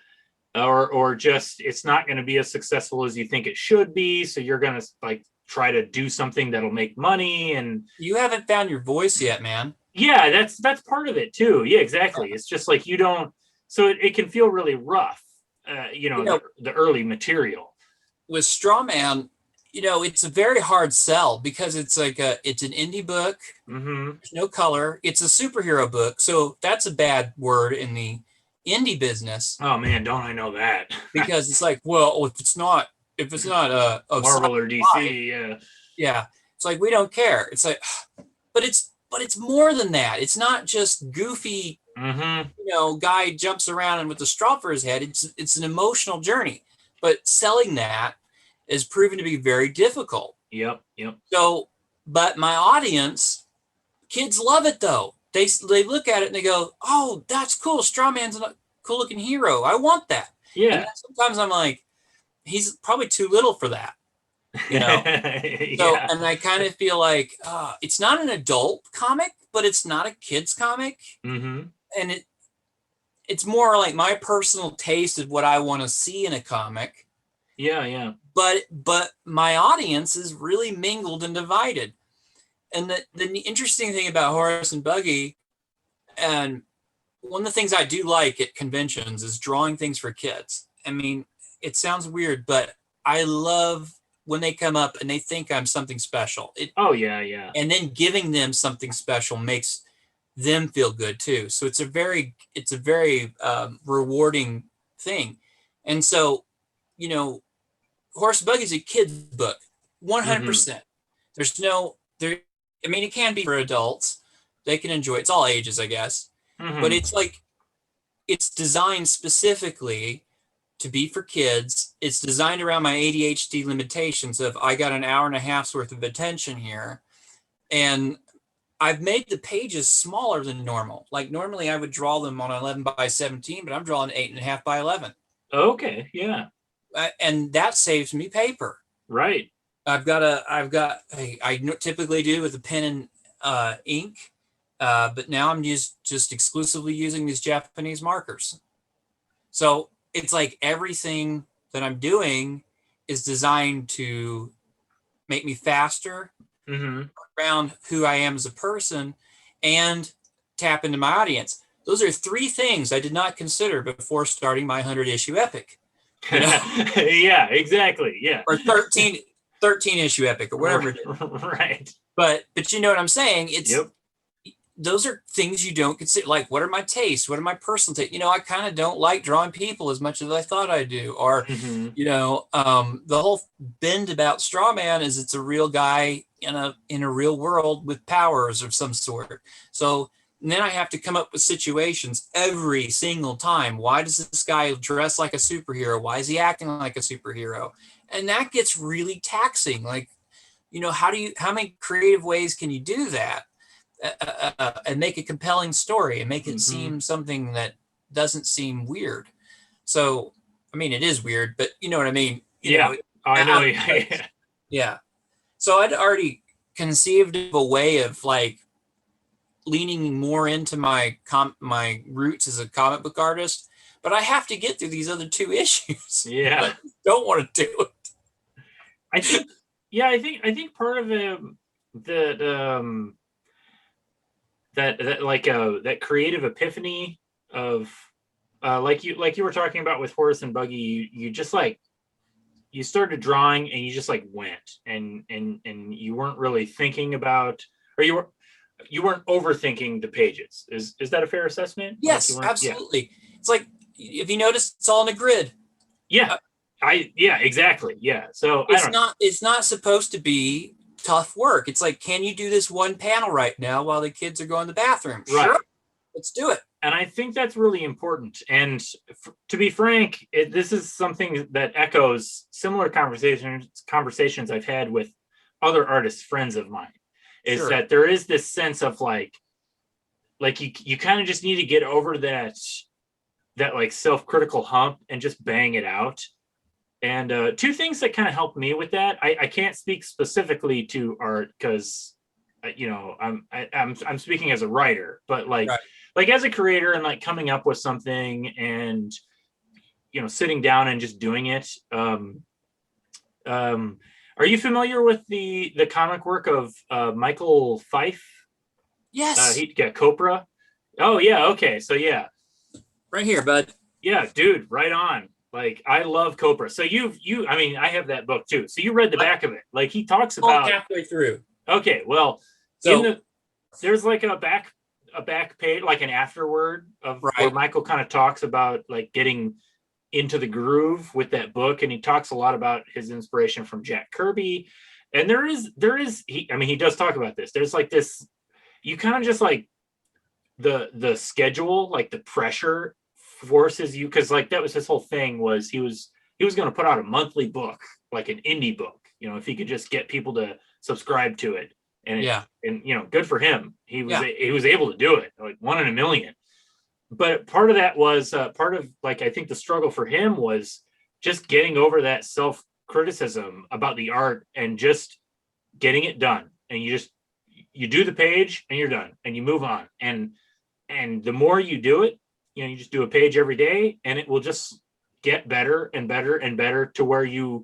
or just it's not going to be as successful as you think it should be. So you're going to like try to do something that'll make money, and you haven't found your voice yet, man. Yeah, that's part of it too. Yeah, exactly. It's just like you don't. So it can feel really rough, the early material. With Strawman, it's a very hard sell because it's like it's an indie book. Mm-hmm. There's no color. It's a superhero book. So that's a bad word in the indie business. Oh man, don't I know that? Because it's like, well, if it's not a Marvel or DC, yeah. It's like, we don't care. It's like, but it's more than that. It's not just goofy, guy jumps around and with a straw for his head. It's an emotional journey. But selling that is proven to be very difficult. Yep. So, but my audience, kids love it though. They look at it and they go, "Oh, that's cool. Strawman's a cool looking hero. I want that." Yeah. And sometimes I'm like, he's probably too little for that. So, and I kind of feel like it's not an adult comic, but it's not a kid's comic. Mm-hmm. And it's more like my personal taste of what I want to see in a comic. Yeah. But my audience is really mingled and divided. And the interesting thing about Horace and Buggie, and one of the things I do like at conventions is drawing things for kids. I mean, it sounds weird, but I love when they come up and they think I'm something special. Oh yeah. And then giving them something special makes them feel good too. So it's a very rewarding thing. And so, Horace Buggie is a kid's book, 100%. There's no there. I mean, it can be for adults; they can enjoy it. It's all ages, I guess. But it's designed specifically to be for kids. It's designed around my ADHD limitations of I got an hour and a half's worth of attention here, and I've made the pages smaller than normal. Like normally I would draw them on 11 by 17, but I'm drawing 8.5 by 11. Okay, yeah. And that saves me paper. Right. I typically do with a pen and ink, but now I'm just exclusively using these Japanese markers. So it's like everything that I'm doing is designed to make me faster, around who I am as a person, and tap into my audience. Those are three things I did not consider before starting my 100-issue epic. Yeah, exactly. Yeah. Or 13 issue epic or whatever it is. Right. But you know what I'm saying? Those are things you don't consider. Like, what are my tastes? What are my personal tastes? I kind of don't like drawing people as much as I thought I do. Or, the whole bend about Straw Man is it's a real guy in a real world with powers of some sort. So then I have to come up with situations every single time. Why does this guy dress like a superhero? Why is he acting like a superhero? And that gets really taxing. Like, how many creative ways can you do that? And make a compelling story and make it seem something that doesn't seem weird. So, I mean, it is weird, but you know what I mean? I know. Yeah. So I'd already conceived of a way of like leaning more into my roots as a comic book artist, but I have to get through these other two issues. Yeah. I don't want to do it. I think part of that creative epiphany of like you were talking about with Horace and Buggie, you just like you started drawing and you just like went and you weren't really thinking about, or you weren't overthinking the pages. Is that a fair assessment? Yes, absolutely. Yeah. It's like, if you notice, it's all in a grid. Yeah. Exactly. Yeah. So it's not supposed to be tough work. It's like, can you do this one panel right now while the kids are going to the bathroom? Right. Sure. Let's do it. And I think that's really important. And to be frank, this is something that echoes similar conversations I've had with other artists, friends of mine, is that there is this sense of like you kind of just need to get over that like self-critical hump and just bang it out. And two things that kind of helped me with that. I can't speak specifically to art because I'm speaking as a writer, but like as a creator and like coming up with something and sitting down and just doing it. Are you familiar with the comic work of Michael Fife? Yes. He got Copra. Oh yeah. Okay. So yeah. Right here, bud. Yeah, dude. Right on. Like, I love Copra. So I mean, I have that book too. So you read the back of it. Like, he talks about halfway through. Okay, well, so there's like a back page, like an afterword of where Michael kind of talks about like getting into the groove with that book, and he talks a lot about his inspiration from Jack Kirby. And there is he does talk about this. There's like this, you kind of just like the schedule, like the pressure forces you, because like that was his whole thing, was he was going to put out a monthly book, like an indie book, if he could just get people to subscribe to it. And good for him. He was able to do it, like 1 in a million. But part of that was part of like, I think the struggle for him was just getting over that self-criticism about the art and just getting it done. And you do the page and you're done and you move on. And the more you do it, you just do a page every day and it will just get better and better and better to where you're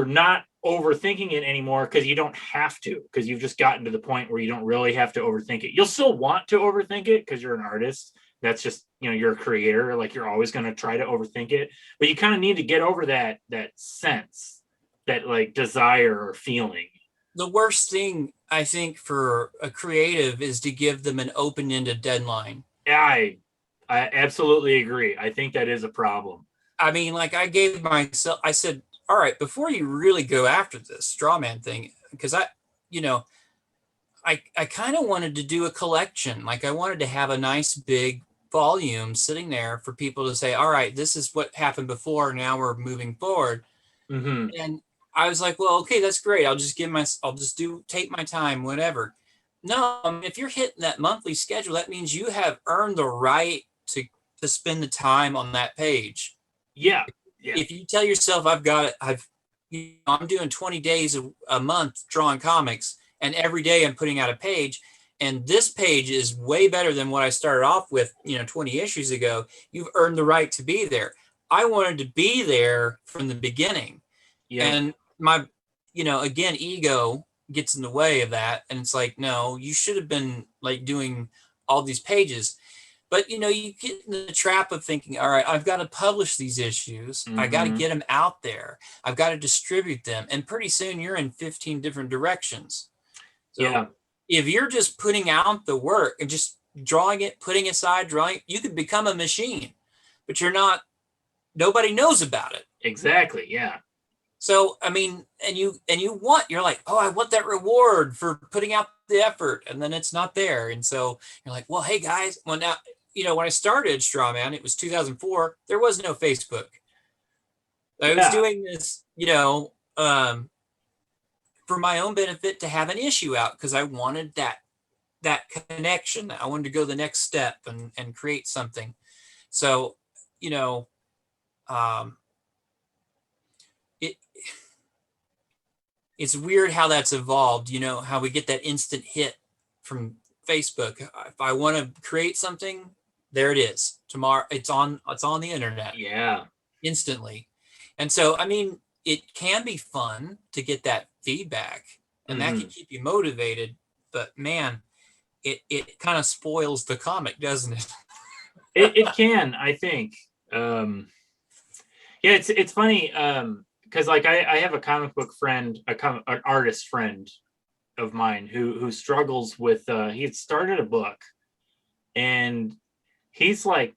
not overthinking it anymore because you don't have to, because you've just gotten to the point where you don't really have to overthink it. You'll still want to overthink it because you're an artist. That's just, you're a creator. Like, you're always going to try to overthink it, but you kind of need to get over that sense, that like desire or feeling. The worst thing, I think, for a creative is to give them an open-ended deadline. I absolutely agree. I think that is a problem. I mean, like, I said, all right, before you really go after this straw man thing, because I kind of wanted to do a collection. Like, I wanted to have a nice big volume sitting there for people to say, all right, this is what happened before. Now we're moving forward. Mm-hmm. And I was like, well, okay, that's great. I'll just take my time, whatever. No, I mean, if you're hitting that monthly schedule, that means you have earned the right to spend the time on that page. Yeah. If you tell yourself, I'm doing 20 days a month drawing comics, and every day I'm putting out a page, and this page is way better than what I started off with, 20 issues ago, you've earned the right to be there. I wanted to be there from the beginning. Yeah. And my, again, ego gets in the way of that. And it's like, no, you should have been like doing all these pages. But, you get in the trap of thinking, all right, I've got to publish these issues. Mm-hmm. I got to get them out there. I've got to distribute them. And pretty soon you're in 15 different directions. So if you're just putting out the work and just drawing it, putting aside, drawing, you could become a machine, but you're not, nobody knows about it. Exactly. Yeah. So, I mean, you're like, oh, I want that reward for putting out the effort, and then it's not there. And so you're like, well, hey guys, well now, when I started Strawman, it was 2004. There was no Facebook. I was doing this, for my own benefit, to have an issue out, because I wanted that connection. I wanted to go the next step and create something. So, it's weird how that's evolved, how we get that instant hit from Facebook. If I want to create something, there it is. Tomorrow it's on the internet. Yeah. Instantly. And so, I mean, it can be fun to get that feedback, and that can keep you motivated, but man, it kind of spoils the comic, doesn't it? It can, I think. It's funny. Because like I have a comic book friend, an artist friend of mine who struggles with, he had started a book, and he's like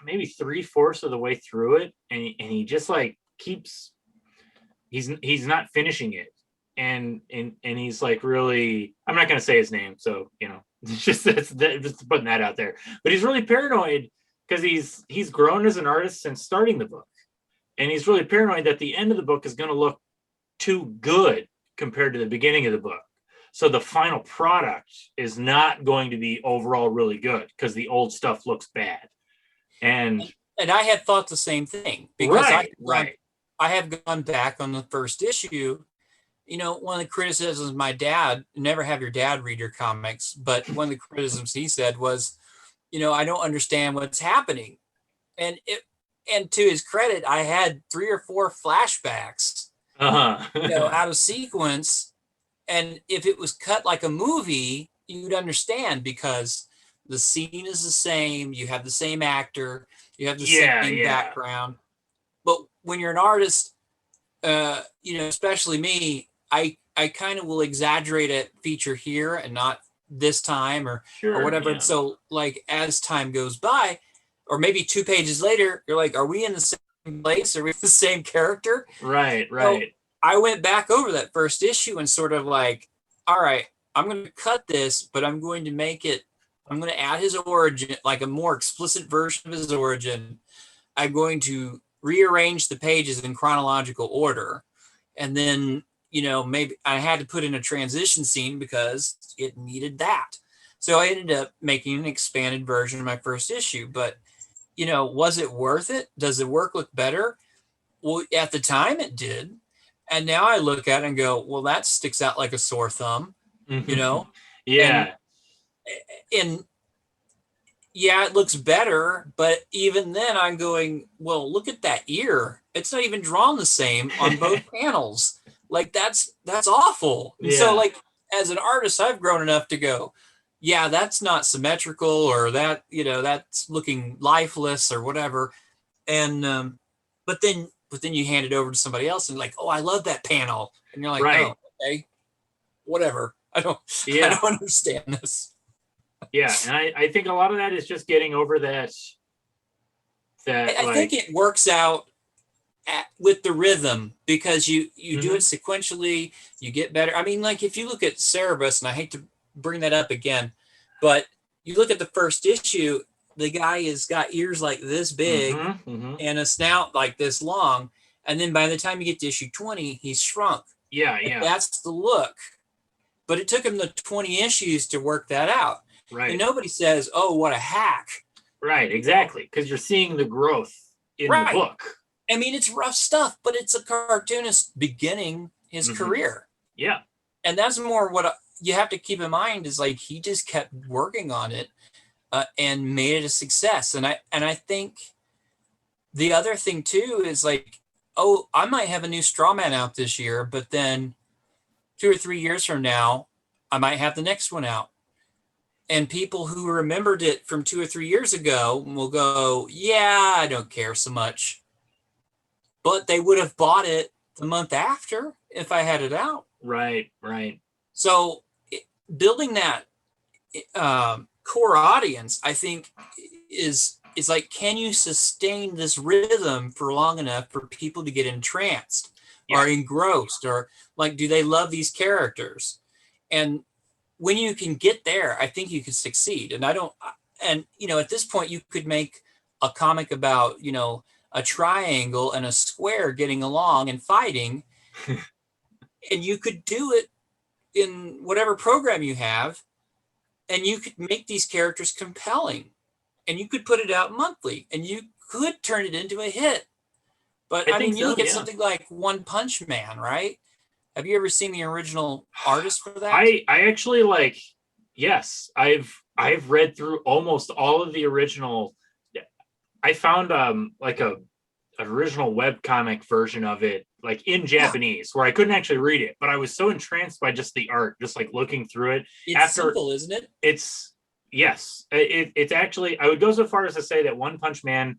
maybe 3/4 of the way through it, and he just like he's not finishing it, and he's like, really, I'm not going to say his name, so just putting that out there, but he's really paranoid because he's grown as an artist since starting the book. And he's really paranoid that the end of the book is going to look too good compared to the beginning of the book. So the final product is not going to be overall really good because the old stuff looks bad. And I had thought the same thing, because I have gone back on the first issue. One of the criticisms of my dad, never have your dad read your comics, but one of the criticisms he said was, I don't understand what's happening. And to his credit, I had 3 or 4 flashbacks, out of sequence. And if it was cut like a movie, you'd understand, because the scene is the same. You have the same actor. You have the same background. But when you're an artist, especially me, I kind of will exaggerate a feature here and not this time or whatever. Yeah. So like, as time goes by, or maybe 2 pages later, you're like, are we in the same place? Are we the same character? Right. So I went back over that first issue and sort of like, all right, I'm going to cut this, but I'm going to add his origin, like a more explicit version of his origin. I'm going to rearrange the pages in chronological order. And then, maybe I had to put in a transition scene because it needed that. So I ended up making an expanded version of my first issue, but was it worth it? Does the work look better? Well, at the time it did. And now I look at it and go, well, that sticks out like a sore thumb, Yeah. And yeah, it looks better. But even then I'm going, well, look at that ear. It's not even drawn the same on both panels. Like that's awful. And so like as an artist, I've grown enough to go, yeah, that's not symmetrical, or that, that's looking lifeless or whatever. And but then you hand it over to somebody else and like, oh, I love that panel. And you're like, oh, okay, whatever. I don't understand this. Yeah. And I think a lot of that is just getting over that. I think it works out with the rhythm, because you do it sequentially, you get better. I mean, like if you look at Cerebus, and I hate to bring that up again, but you look at the first issue, the guy has got ears like this big and a snout like this long. And then by the time you get to issue 20, he's shrunk. Yeah. That's the look. But it took him the 20 issues to work that out. Right. And nobody says, oh, what a hack. Right, exactly. Because you're seeing the growth in the book. I mean, it's rough stuff, but it's a cartoonist beginning his career. Yeah. And that's more what you have to keep in mind, is like he just kept working on it and made it a success. And I think the other thing too is like, oh, I might have a new Strawman out this year, but then 2 or 3 years from now, I might have the next one out. And people who remembered it from 2 or 3 years ago will go, yeah, I don't care so much. But they would have bought it the month after if I had it out. Right. So building that core audience, I think, is like, can you sustain this rhythm for long enough for people to get entranced or engrossed, or like, do they love these characters? And when you can get there, I think you can succeed. And at this point you could make a comic about, a triangle and a square getting along and fighting. And you could do it in whatever program you have, and you could make these characters compelling, and you could put it out monthly, and you could turn it into a hit. But I mean, you look at something like One Punch Man, right? Have you ever seen the original artist for that? I actually yes, I've read through almost all of the original. I found like a original webcomic version of it, like in Japanese, where I couldn't actually read it, but I was so entranced by just the art, just like looking through it. It's simple, isn't it? It's actually, I would go so far as to say that One Punch Man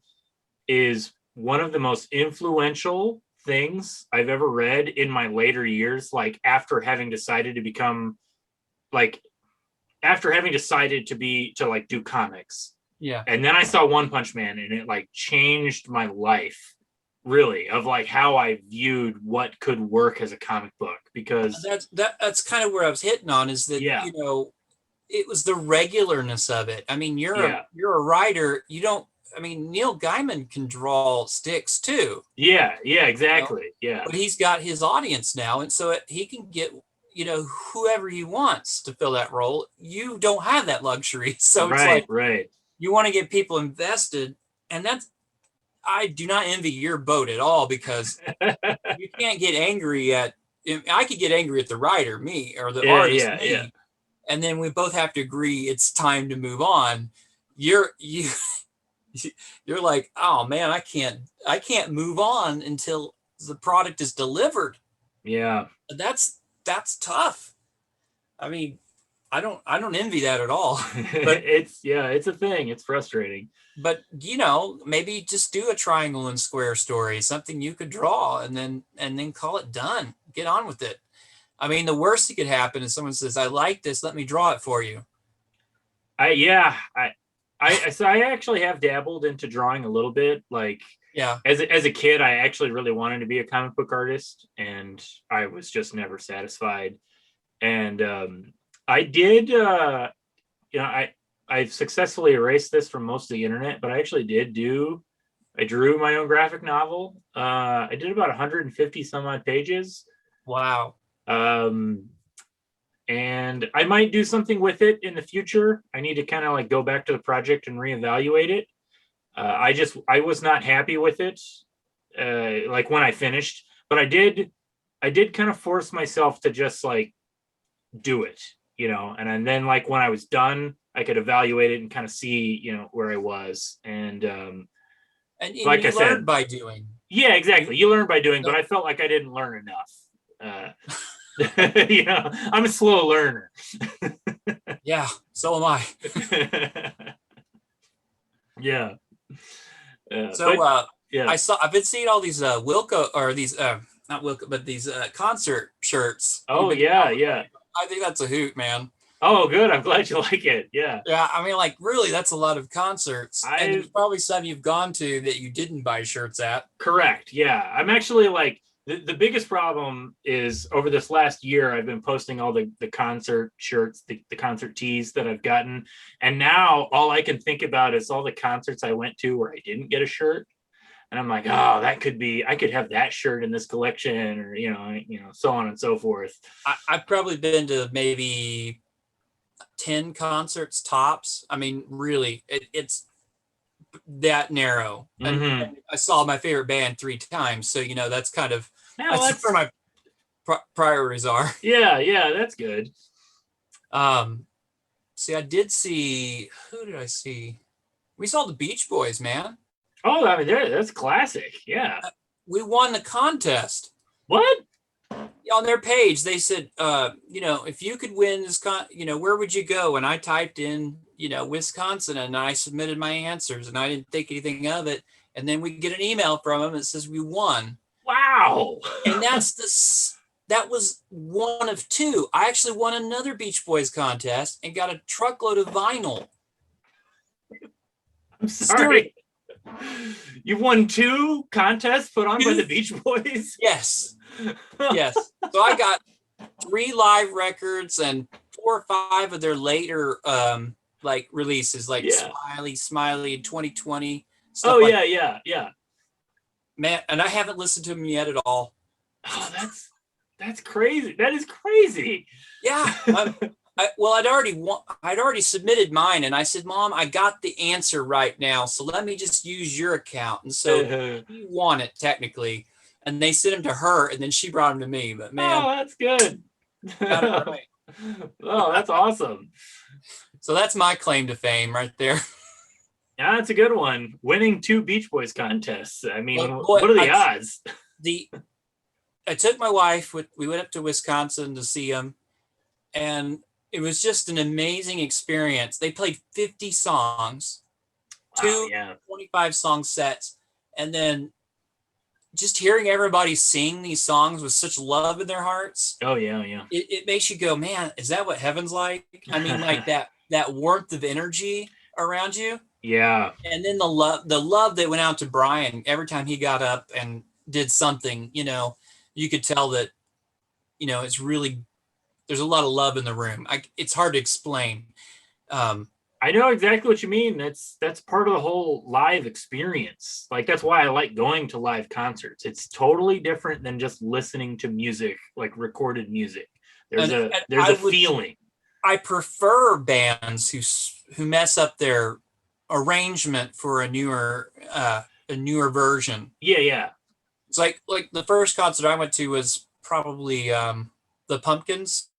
is one of the most influential things I've ever read in my later years, like after having decided to do comics. Yeah. And then I saw One Punch Man, and it like changed my life, really, of like how I viewed what could work as a comic book. Because that's kind of where I was hitting on, is that it was the regularness of it. I mean, you're a writer. Neil Gaiman can draw sticks too. Yeah, exactly. Yeah. But he's got his audience now, and so he can get whoever he wants to fill that role. You don't have that luxury, so it's right. You want to get people invested, and I do not envy your boat at all, because you can't get angry at. I could get angry at the writer, me, or the artist, me, and then we both have to agree it's time to move on. You're like, oh man, I can't move on until the product is delivered. Yeah, that's tough. I mean, I don't envy that at all. But it's a thing. It's frustrating. But maybe just do a triangle and square story, something you could draw, and then call it done. Get on with it. I mean, the worst that could happen is someone says, I like this, let me draw it for you. I actually have dabbled into drawing a little bit. Like, as a kid, I actually really wanted to be a comic book artist, and I was just never satisfied. And I did, I've successfully erased this from most of the internet, but I actually I drew my own graphic novel. I did about 150 some odd pages. Wow. And I might do something with it in the future. I need to kind of like go back to the project and reevaluate it. I was not happy with it, like when I finished, but I did kind of force myself to just like do it, and then like when I was done, I could evaluate it and kind of see, where I was. And like I said, by doing. Yeah, exactly. You learn by doing, but I felt like I didn't learn enough. I'm a slow learner. Yeah, so am I. Yeah. So I've been seeing all these Wilco, or these not Wilco, but these concert shirts. Oh yeah. I think that's a hoot, man. Oh, good. I'm glad you like it. Yeah. Yeah, I mean, like, really, that's a lot of concerts, and there's probably some you've gone to that you didn't buy shirts at. Correct. Yeah, I'm actually like the biggest problem is over this last year, I've been posting all the concert shirts, the concert tees that I've gotten, and now all I can think about is all the concerts I went to where I didn't get a shirt. And I'm like, oh, I could have that shirt in this collection, or so on and so forth. I've probably been to maybe 10 concerts tops. I mean, really, it's that narrow. And I saw my favorite band 3 times, so that's kind of that's where my priorities are. Yeah, that's good. See, I did see, who did I see? We saw the Beach Boys, man. Oh, I mean, that's classic. Yeah. We won the contest. What? On their page, they said, if you could win this, where would you go? And I typed in, Wisconsin, and I submitted my answers, and I didn't think anything of it. And then we get an email from them that says we won. Wow. And that was one of 2. I actually won another Beach Boys contest and got a truckload of vinyl. I'm sorry. You've won 2 contests put on by the Beach Boys? Yes. Yes. So I got 3 live records and 4 or 5 of their later releases, like Smiley in 2020. Oh, yeah. Man, and I haven't listened to them yet at all. Oh, that's crazy. That is crazy. Yeah. I'd already submitted mine, and I said, Mom, I got the answer right now, so let me just use your account. And so you won it technically, and they sent them to her, and then she brought them to me. But man, oh, that's good. Got it right. Oh, that's awesome. So that's my claim to fame right there. Yeah, that's a good one. Winning 2 Beach Boys contests. I mean, what are the odds? I took my wife. We went up to Wisconsin to see them, and it was just an amazing experience. They played 50 songs, 25 song sets, and then just hearing everybody sing these songs with such love in their hearts. Oh yeah. It makes you go, man, is that what heaven's like? I mean, like that warmth of energy around you. Yeah. And then the love that went out to Brian every time he got up and did something, you could tell that, it's really, there's a lot of love in the room. It's hard to explain. I know exactly what you mean. That's part of the whole live experience. Like, that's why I like going to live concerts. It's totally different than just listening to music, like recorded music. There's a feeling. I prefer bands who mess up their arrangement for a newer version. Yeah. It's like the first concert I went to was probably the Pumpkins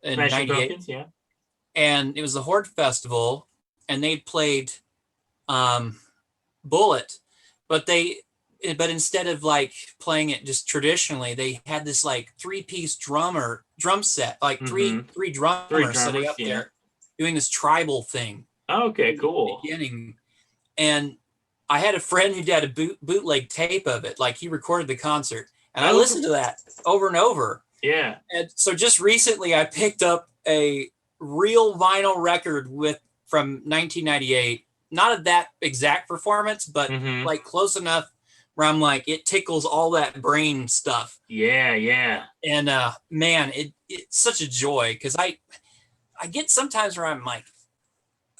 in '98. Yeah. And it was the Horde Festival, and they played Bullet, but instead of like playing it just traditionally, they had this like 3-piece drum set, like three drummers sitting up there doing this tribal thing. Okay, cool. Beginning, and I had a friend who had a bootleg tape of it, like he recorded the concert, and I listened to that over and over. Yeah. And so just recently, I picked up a real vinyl record from 1998. Not of that exact performance, but like close enough where I'm like, it tickles all that brain stuff. Yeah. And man, it's such a joy, because I get sometimes where I'm like,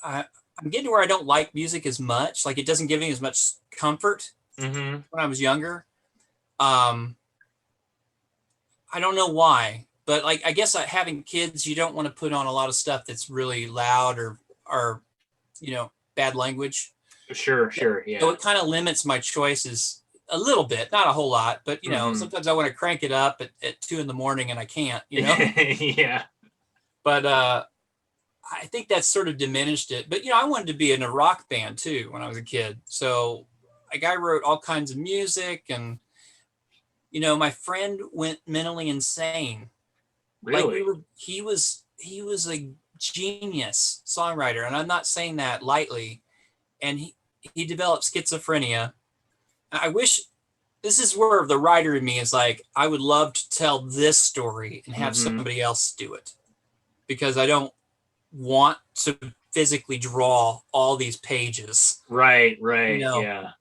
I'm getting to where I don't like music as much. Like, it doesn't give me as much comfort when I was younger. I don't know why, but like, I guess having kids, you don't want to put on a lot of stuff that's really loud or bad language. Sure. Yeah. So it kind of limits my choices a little bit, not a whole lot, but sometimes I want to crank it up at 2 a.m. and I can't, Yeah. But I think that's sort of diminished it. But I wanted to be in a rock band too when I was a kid. So like, I wrote all kinds of music, and You know, my friend went mentally insane. Really? Like he was a genius songwriter, and I'm not saying that lightly. And he developed schizophrenia. I wish, this is where the writer in me is like, I would love to tell this story and have somebody else do it, because I don't want to physically draw all these pages. Right, yeah.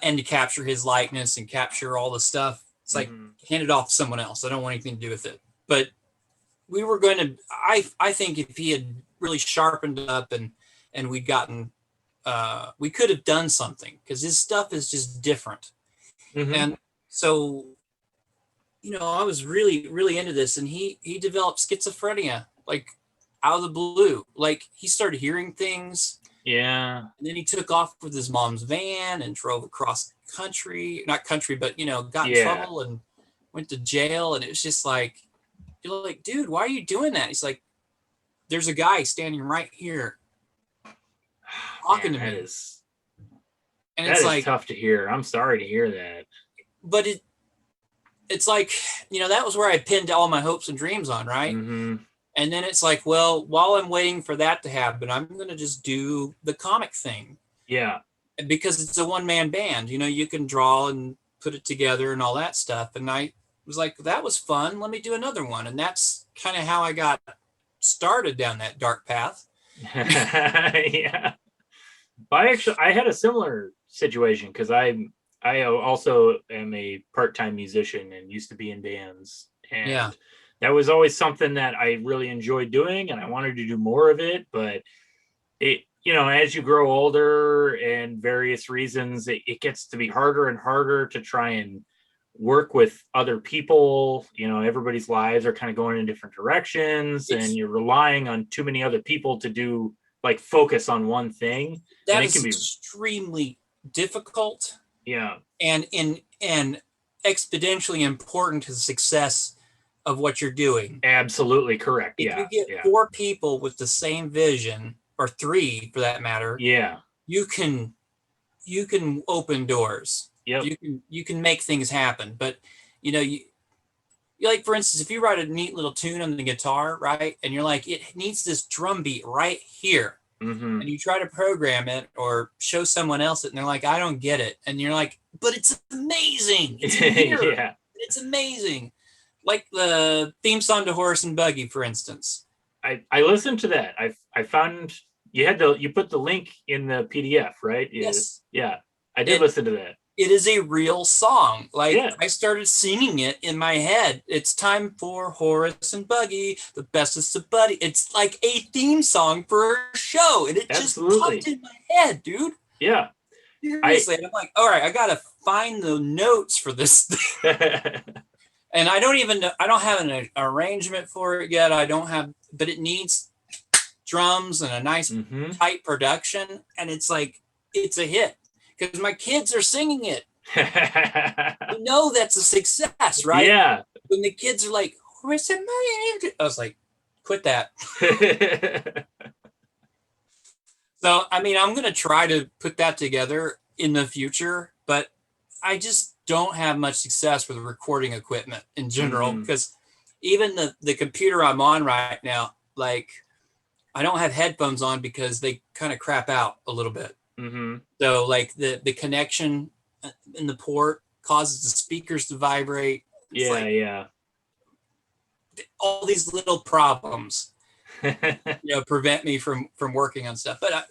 And to capture his likeness and capture all the stuff. It's like, hand it off to someone else. I don't want anything to do with it. But we were going to, I think if he had really sharpened up and we'd gotten, we could have done something, because his stuff is just different. And so, you know, I was really, really into this, and he developed schizophrenia, like out of the blue. Like he started hearing things. Yeah. And then he took off with his mom's van and drove across country, not country, but, you know, got in trouble and went to jail. And it was just like, you're like, dude, why are you doing that? He's like, there's a guy standing right here talking to me. And it's like tough to hear. I'm sorry to hear that. But it's like, you know, that was where I pinned all my hopes and dreams on, right? And then it's like, well, while I'm waiting for that to happen, I'm going to just do the comic thing. Yeah. Because it's a one-man band, you know, you can draw and put it together and all that stuff. And I was like, that was fun. Let me do another one. And that's kind of how I got started down that dark path. Yeah. I had a similar situation, because I also am a part-time musician and used to be in bands. And that was always something that I really enjoyed doing, and I wanted to do more of it. But it, you know, as you grow older and various reasons, it gets to be harder and harder to try and work with other people. You know, everybody's lives are kind of going in different directions, and you're relying on too many other people to do, like, focus on one thing. That is extremely difficult. Yeah. And exponentially important to the success of what you're doing. Absolutely correct. If you get 4 people with the same vision, or 3 for that matter, you can open doors. You can make things happen. But, you know, you like, for instance, if you write a neat little tune on the guitar, right, and you're like, it needs this drum beat right here, and you try to program it or show someone else it, and they're like, I don't get it, and you're like, but it's amazing. It's here. It's amazing. Like the theme song to Horace and Buggie, for instance. I listened to that. I found you put the link in the PDF, right? Yes. Yeah. I did listen to that. It is a real song. Like, I started singing it in my head. It's time for Horace and Buggie, the bestest of buddy. It's like a theme song for a show, and it just popped in my head, dude. Yeah. Seriously. And I'm like, all right, I got to find the notes for this thing. And I don't have an arrangement for it yet. But it needs drums and a nice tight production. And it's like, it's a hit, because my kids are singing it. You know, that's a success, right? Yeah. When the kids are like, Horace and Buggie, I was like, quit that. So, I mean, I'm going to try to put that together in the future, but I just don't have much success with recording equipment in general, because even the computer I'm on right now, like, I don't have headphones on because they kind of crap out a little bit. So, like, the connection in the port causes the speakers to vibrate. It's all these little problems, you know, prevent me from working on stuff. But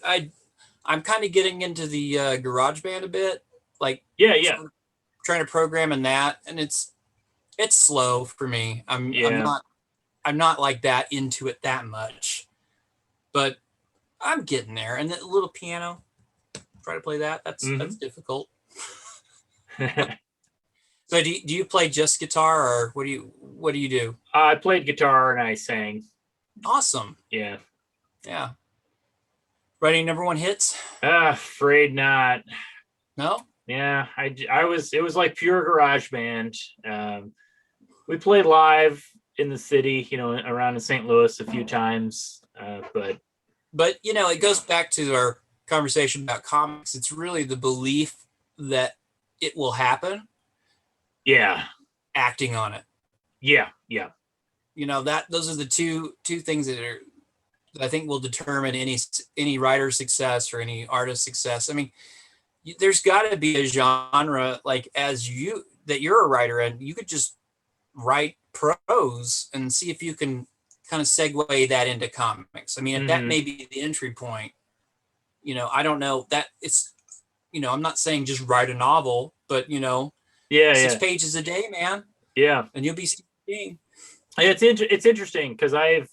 I'm kind of getting into the GarageBand a bit, like trying to program in that, and it's slow for me. I'm not like that into it that much, but I'm getting there. And the little piano, try to play that. That's difficult. So do you play just guitar, or what do you do? I played guitar and I sang. Awesome. Yeah. Writing #1 hits? Afraid not. No? Yeah, it was like pure garage band. We played live in the city, you know, around in St. Louis a few times. But you know, it goes back to our conversation about comics. It's really the belief that it will happen. Yeah. acting on it. Yeah. Those are the two things that I think will determine any writer's success or any artist's success. I mean, there's got to be a genre like that you're a writer and you could just write prose and see if you can kind of segue that into comics. I mean, if that may be the entry point, I don't know that it's, I'm not saying just write a novel, but 6 pages a day, man. Yeah. And you'll be seeing. It's interesting because I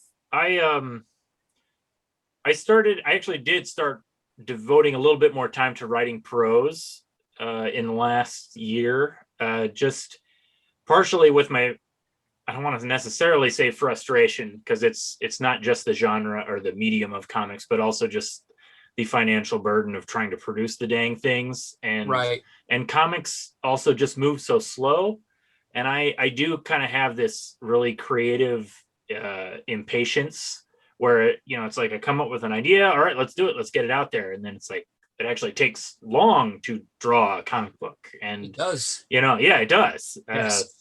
actually did start devoting a little bit more time to writing prose in the last year, just partially with I don't want to necessarily say frustration, because it's not just the genre or the medium of comics, but also just the financial burden of trying to produce the dang things. And comics also just move so slow. And I do kind of have this really creative impatience where, it's like I come up with an idea. All right, let's do it. Let's get it out there. And then it's like, it actually takes long to draw a comic book. And it does. It does. Yes.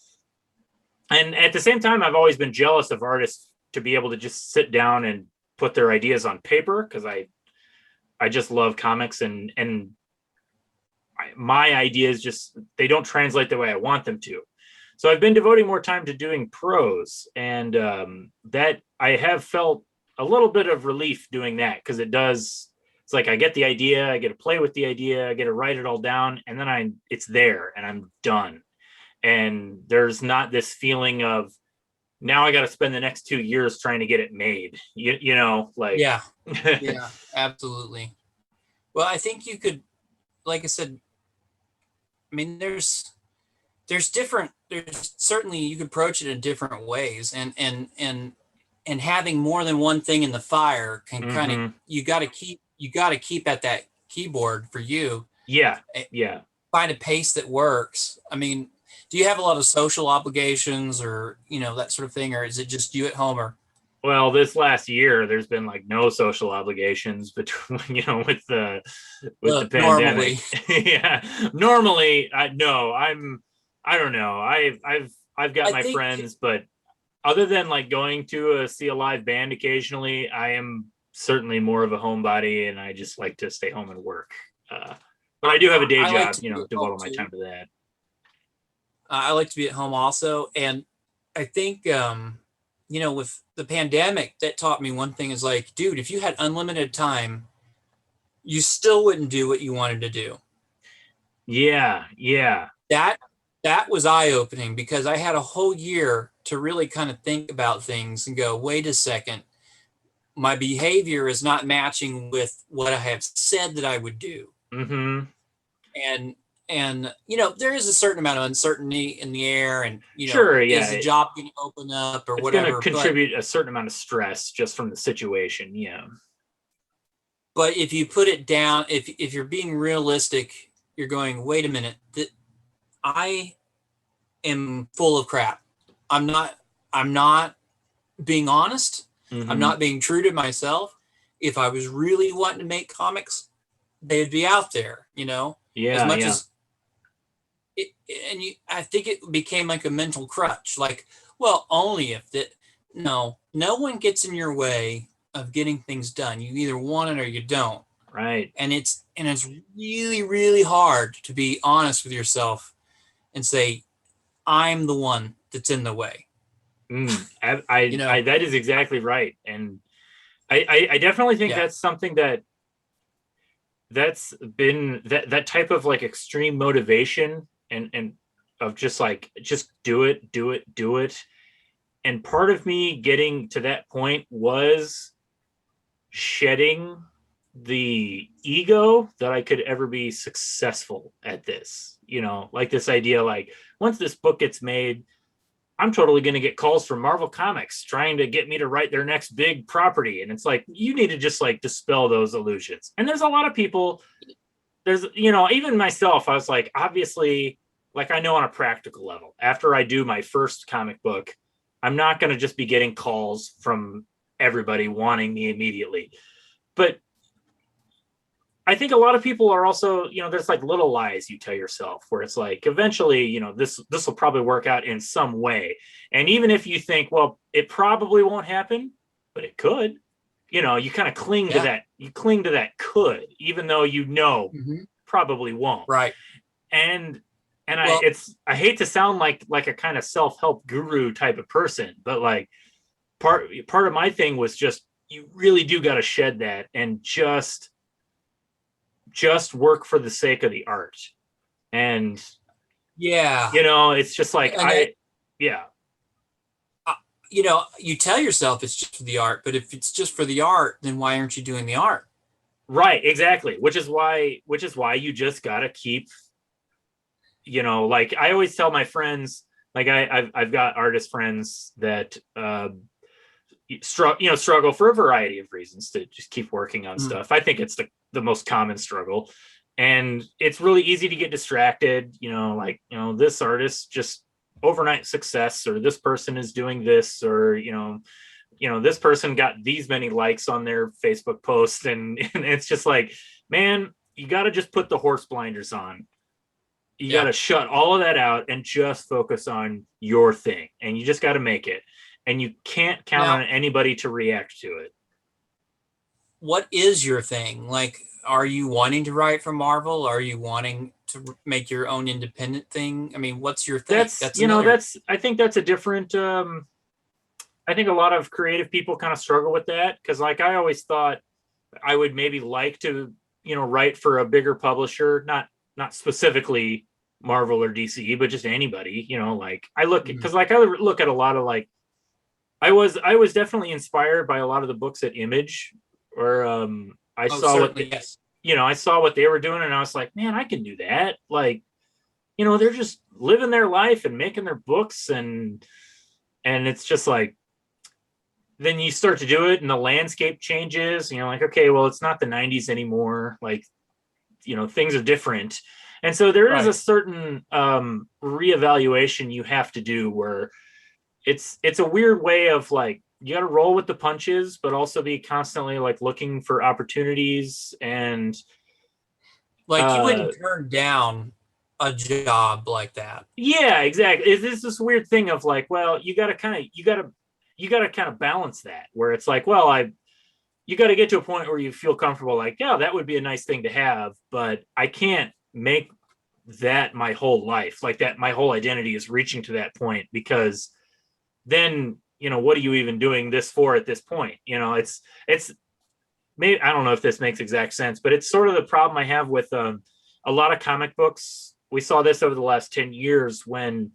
And at the same time, I've always been jealous of artists to be able to just sit down and put their ideas on paper, because I just love comics, and my ideas just, they don't translate the way I want them to. So I've been devoting more time to doing prose, and that I have felt a little bit of relief doing that, because it's like I get the idea, I get to play with the idea, I get to write it all down, and then it's there and I'm done. And there's not this feeling of, now I got to spend the next 2 years trying to get it made. Yeah, absolutely. Well, I think you could, like I said, I mean, there's certainly you could approach it in different ways, and having more than one thing in the fire can kind of, you got to keep at that keyboard for you. Yeah. Find a pace that works. I mean, do you have a lot of social obligations or, that sort of thing? Or is it just you at home? Or, well, this last year, there's been like no social obligations between, with the pandemic. Normally. Yeah. Normally, I don't know. I've got my friends, but other than like going to see a live band occasionally, I am certainly more of a homebody, and I just like to stay home and work. But I do have a day job, devote all my time to that. I like to be at home also. And I think, with the pandemic, that taught me one thing is like, dude, if you had unlimited time, you still wouldn't do what you wanted to do. Yeah. That was eye-opening, because I had a whole year to really kind of think about things and go, wait a second, my behavior is not matching with what I have said that I would do. And there is a certain amount of uncertainty in the air, and sure, yeah, is the job going to open up or it's whatever? Going to contribute a certain amount of stress just from the situation, yeah. But if you put it down, if you're being realistic, you're going, wait a minute, I am full of crap. I'm not being honest. I'm not being true to myself. If I was really wanting to make comics, they'd be out there, Yeah, as much as it, and I think it became like a mental crutch. Like, well, only if that. No one gets in your way of getting things done. You either want it or you don't. Right. And it's really, really hard to be honest with yourself and say, I'm the one that's in the way. That is exactly right. And I definitely think that's something that's been that type of like extreme motivation and of just like, just do it. And part of me getting to that point was shedding the ego that I could ever be successful at this, like this idea, like once this book gets made, I'm totally going to get calls from Marvel Comics trying to get me to write their next big property. And it's like, you need to just like dispel those illusions. And there's a lot of people, there's, even myself, I was like, obviously, like I know on a practical level, after I do my first comic book, I'm not going to just be getting calls from everybody wanting me immediately. But I think a lot of people are also, there's like little lies you tell yourself where it's like, eventually, this will probably work out in some way. And even if you think, well, it probably won't happen, but it could, you kind of cling to that. You cling to that could, even though probably won't. Right. And I hate to sound like a kind of self-help guru type of person, but like part of my thing was just, you really do got to shed that and just work for the sake of the art. And it's just like, you tell yourself it's just for the art, but if it's just for the art, then why aren't you doing the art? Right, exactly. Which is why you just gotta keep, like I always tell my friends, like I've got artist friends that struggle for a variety of reasons to just keep working on stuff. I think it's the most common struggle, and it's really easy to get distracted. This artist just overnight success, or this person is doing this, or this person got these many likes on their Facebook post, and it's just like, man, you got to just put the horse blinders on. You got to shut all of that out and just focus on your thing, and you just got to make it. And you can't count on anybody to react to it. What is your thing? Like, are you wanting to write for Marvel? Are you wanting to make your own independent thing? I mean, what's your thing? I think that's a different, I think a lot of creative people kind of struggle with that. Cause like, I always thought I would maybe like to, write for a bigger publisher, not specifically Marvel or DC, but just anybody, like I look, cause like I look at a lot of like, I was definitely inspired by a lot of the books at Image, where I saw what they were doing, and I was like, man, I can do that. Like, they're just living their life and making their books, and it's just like, then you start to do it, and the landscape changes, and you're like, okay, well, it's not the 90s anymore. Like, things are different, and so there is a certain reevaluation you have to do where. It's a weird way of like, you got to roll with the punches, but also be constantly like looking for opportunities. And like, you wouldn't turn down a job like that. Yeah, exactly. It's this weird thing of like, well, you got to kind of balance that, where it's like, well, you got to get to a point where you feel comfortable, like, yeah, that would be a nice thing to have, but I can't make that my whole life. Like that, my whole identity is reaching to that point, because then, what are you even doing this for at this point? It's maybe, I don't know if this makes exact sense, but it's sort of the problem I have with a lot of comic books. We saw this over the last 10 years when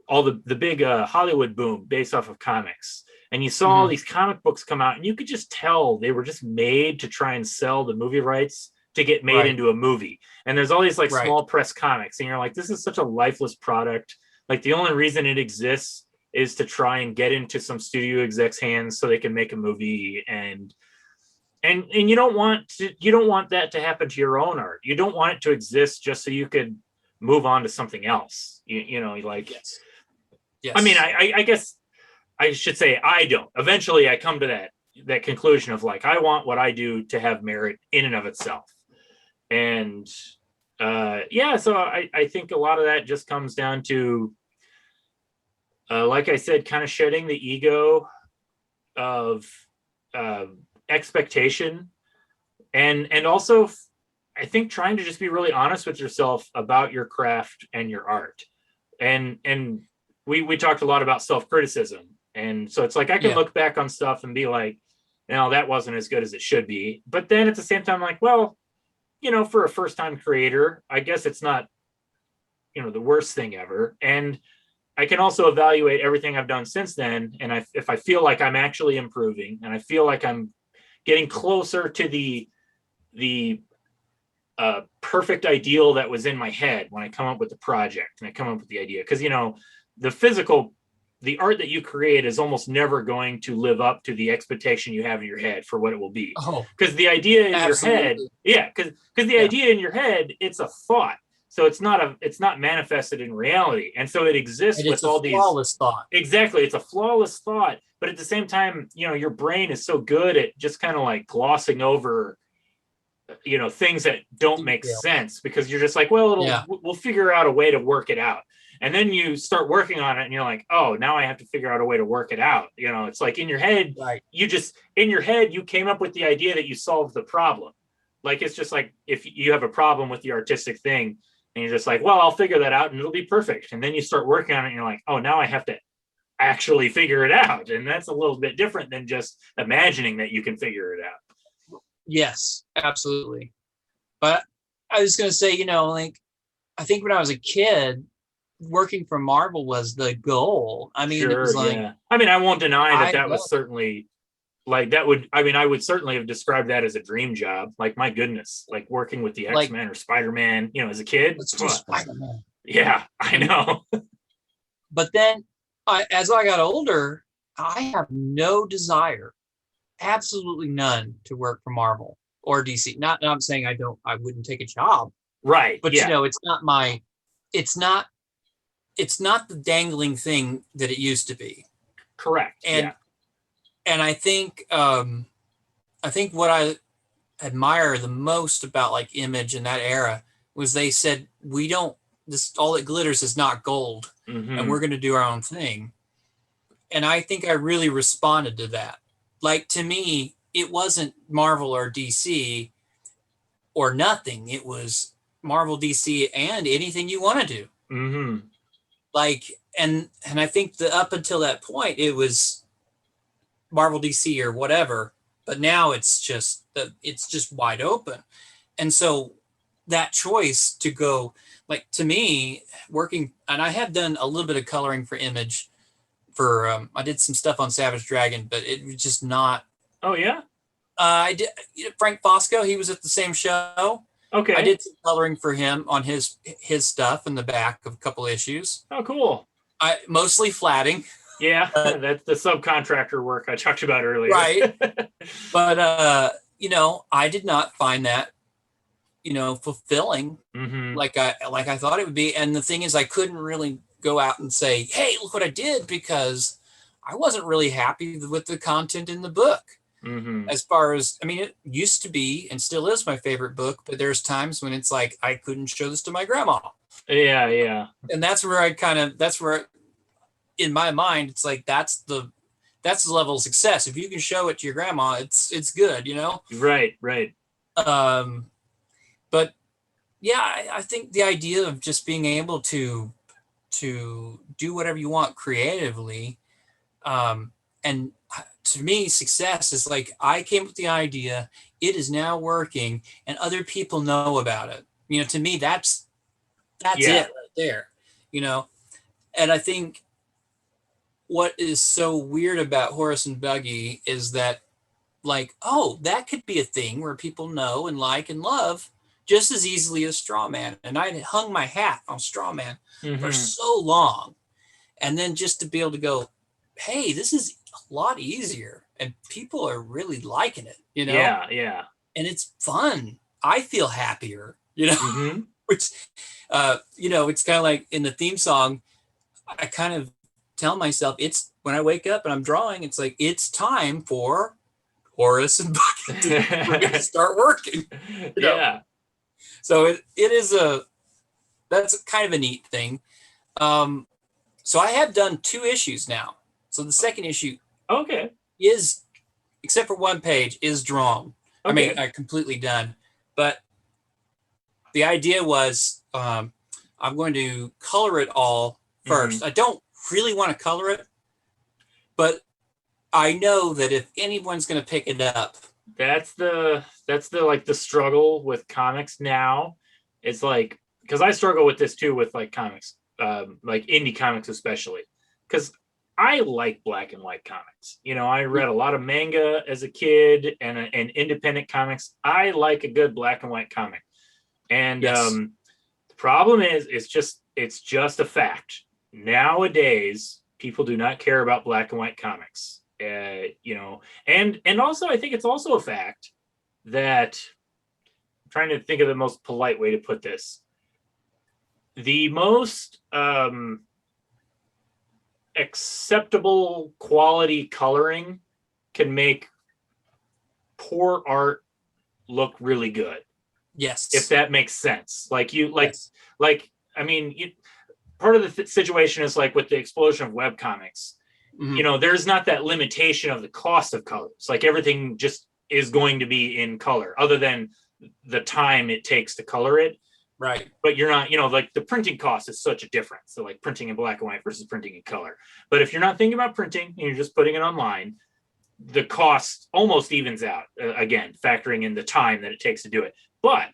all the big Hollywood boom based off of comics. And you saw all these comic books come out, and you could just tell they were just made to try and sell the movie rights to get made into a movie. And there's all these like small press comics, and you're like, this is such a lifeless product. Like the only reason it exists is to try and get into some studio execs' hands so they can make a movie, and you don't want that to happen to your own art. You don't want it to exist just so you could move on to something else. Like, yes. I mean, I guess I should say I don't. Eventually, I come to that conclusion of like, I want what I do to have merit in and of itself, and so I think a lot of that just comes down to. Like I said, kind of shedding the ego of expectation, and also I think trying to just be really honest with yourself about your craft and your art. And we talked a lot about self-criticism, and so it's like I can look back on stuff and be like, that wasn't as good as it should be. But then at the same time, like, well, for a first-time creator, I guess it's not the worst thing ever. And I can also evaluate everything I've done since then. And if I feel like I'm actually improving, and I feel like I'm getting closer to the perfect ideal that was in my head when I come up with the project and I come up with the idea. Because, the art that you create is almost never going to live up to the expectation you have in your head for what it will be. Because the idea in your head, because the idea in your head, it's a thought. So it's not manifested in reality. And so it exists with all these flawless thought. Exactly. It's a flawless thought. But at the same time, your brain is so good at just kind of like glossing over things that don't make sense, because you're just like, well, we'll figure out a way to work it out. And then you start working on it and you're like, oh, now I have to figure out a way to work it out. It's like in your head, you came up with the idea that you solved the problem. Like, it's just like if you have a problem with the artistic thing and you're just like, well, I'll figure that out and it'll be perfect. And then you start working on it and you're like, oh, now I have to actually figure it out. And that's a little bit different than just imagining that you can figure it out. Yes, absolutely. But I was going to say, like, I think when I was a kid, working for Marvel was the goal. I mean, it was like, I mean, I won't deny that was certainly like, I would certainly have described that as a dream job. Like, my goodness, like working with the X-Men or Spider-Man, as a kid. Let's do Spider-Man. Yeah, I know. But then as I got older, I have no desire, absolutely none, to work for Marvel or DC. Not I'm saying I wouldn't take a job. Right. But it's not the dangling thing that it used to be. Correct. And I think what I admire the most about like Image in that era was they said, all that glitters is not gold, and we're going to do our own thing. And I think I really responded to that. Like, to me, it wasn't Marvel or DC or nothing. It was Marvel, DC, and anything you want to do. Mm-hmm. Like, and I think that up until that point, it was Marvel, DC, or whatever. But now it's just wide open. And so that choice to go, like, to me, working, and I have done a little bit of coloring for Image. I did some stuff on Savage Dragon, but it was just not. Oh yeah. I did. Frank Fosco, he was at the same show. Okay. I did some coloring for him on his stuff in the back of a couple issues. Oh, cool. I mostly flatting. Yeah, that's the subcontractor work I talked about earlier. Right. But I did not find that fulfilling like I thought it would be. And the thing is, I couldn't really go out and say, hey, look what I did, because I wasn't really happy with the content in the book. As far as, I mean, it used to be and still is my favorite book, but there's times when it's like, I couldn't show this to my grandma. Yeah. And that's where in my mind, it's like, that's the level of success. If you can show it to your grandma, it's good, Right. But yeah, I think the idea of just being able to do whatever you want creatively, and to me, success is like, I came up with the idea, it is now working, and other people know about it. To me, that's it right there. And I think what is so weird about Horace and Buggie is that, like, oh, that could be a thing where people know and like and love just as easily as Strawman. And I hung my hat on Strawman for so long. And then just to be able to go, hey, this is a lot easier and people are really liking it, Yeah. And it's fun. I feel happier, which, it's kind of like in the theme song, I kind of tell myself, it's when I wake up and I'm drawing, it's like, it's time for Horace and Buggie. We're going to start working. Yeah. So it is that's kind of a neat thing. So I have done 2 issues now. So the second issue, is, except for one page, is drawn. Okay. I mean, completely done. But the idea was, I'm going to color it all first. I don't really want to color it, but I know that if anyone's going to pick it up, that's the like the struggle with comics now. It's like, because I struggle with this too with like comics, like indie comics especially, because I like black and white comics. I read a lot of manga as a kid and independent comics. I like a good black and white comic. And the problem is, it's just a fact. Nowadays, people do not care about black and white comics. And also, I think it's also a fact that, I'm trying to think of the most polite way to put this. The most acceptable quality coloring can make poor art look really good. Yes. If that makes sense. Like Yes. I mean, part of the situation is like with the explosion of webcomics, Mm-hmm. There's not that limitation of the cost of colors. Like everything just is going to be in color, other than the time it takes to color it. Right. But you're not, like the printing cost is such a difference. So like printing in black and white versus printing in color. But if you're not thinking about printing and you're just putting it online, the cost almost evens out, again, factoring in the time that it takes to do it. But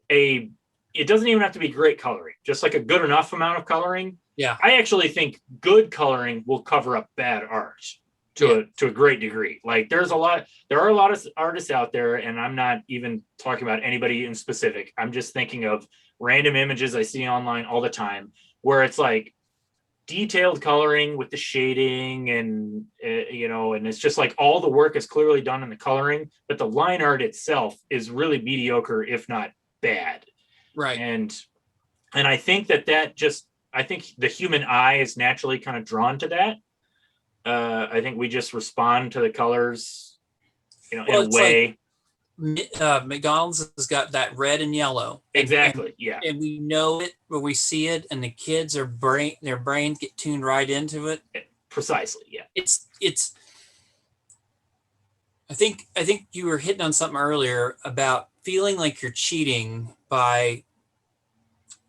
it doesn't even have to be great coloring, just like a good enough amount of coloring. Yeah. I actually think good coloring will cover up bad art to a great degree. Like there are a lot of artists out there, and I'm not even talking about anybody in specific. I'm just thinking of random images I see online all the time where it's like detailed coloring with the shading and and it's just like all the work is clearly done in the coloring, but the line art itself is really mediocre, if not bad. Right. And I think I think the human eye is naturally kind of drawn to that. I think we just respond to the colors, in a way. Like, McDonald's has got that red and yellow. Exactly. Yeah. And we know it where we see it, and the kids their brains get tuned right into it. Precisely. Yeah. It's. I think you were hitting on something earlier about feeling like you're cheating by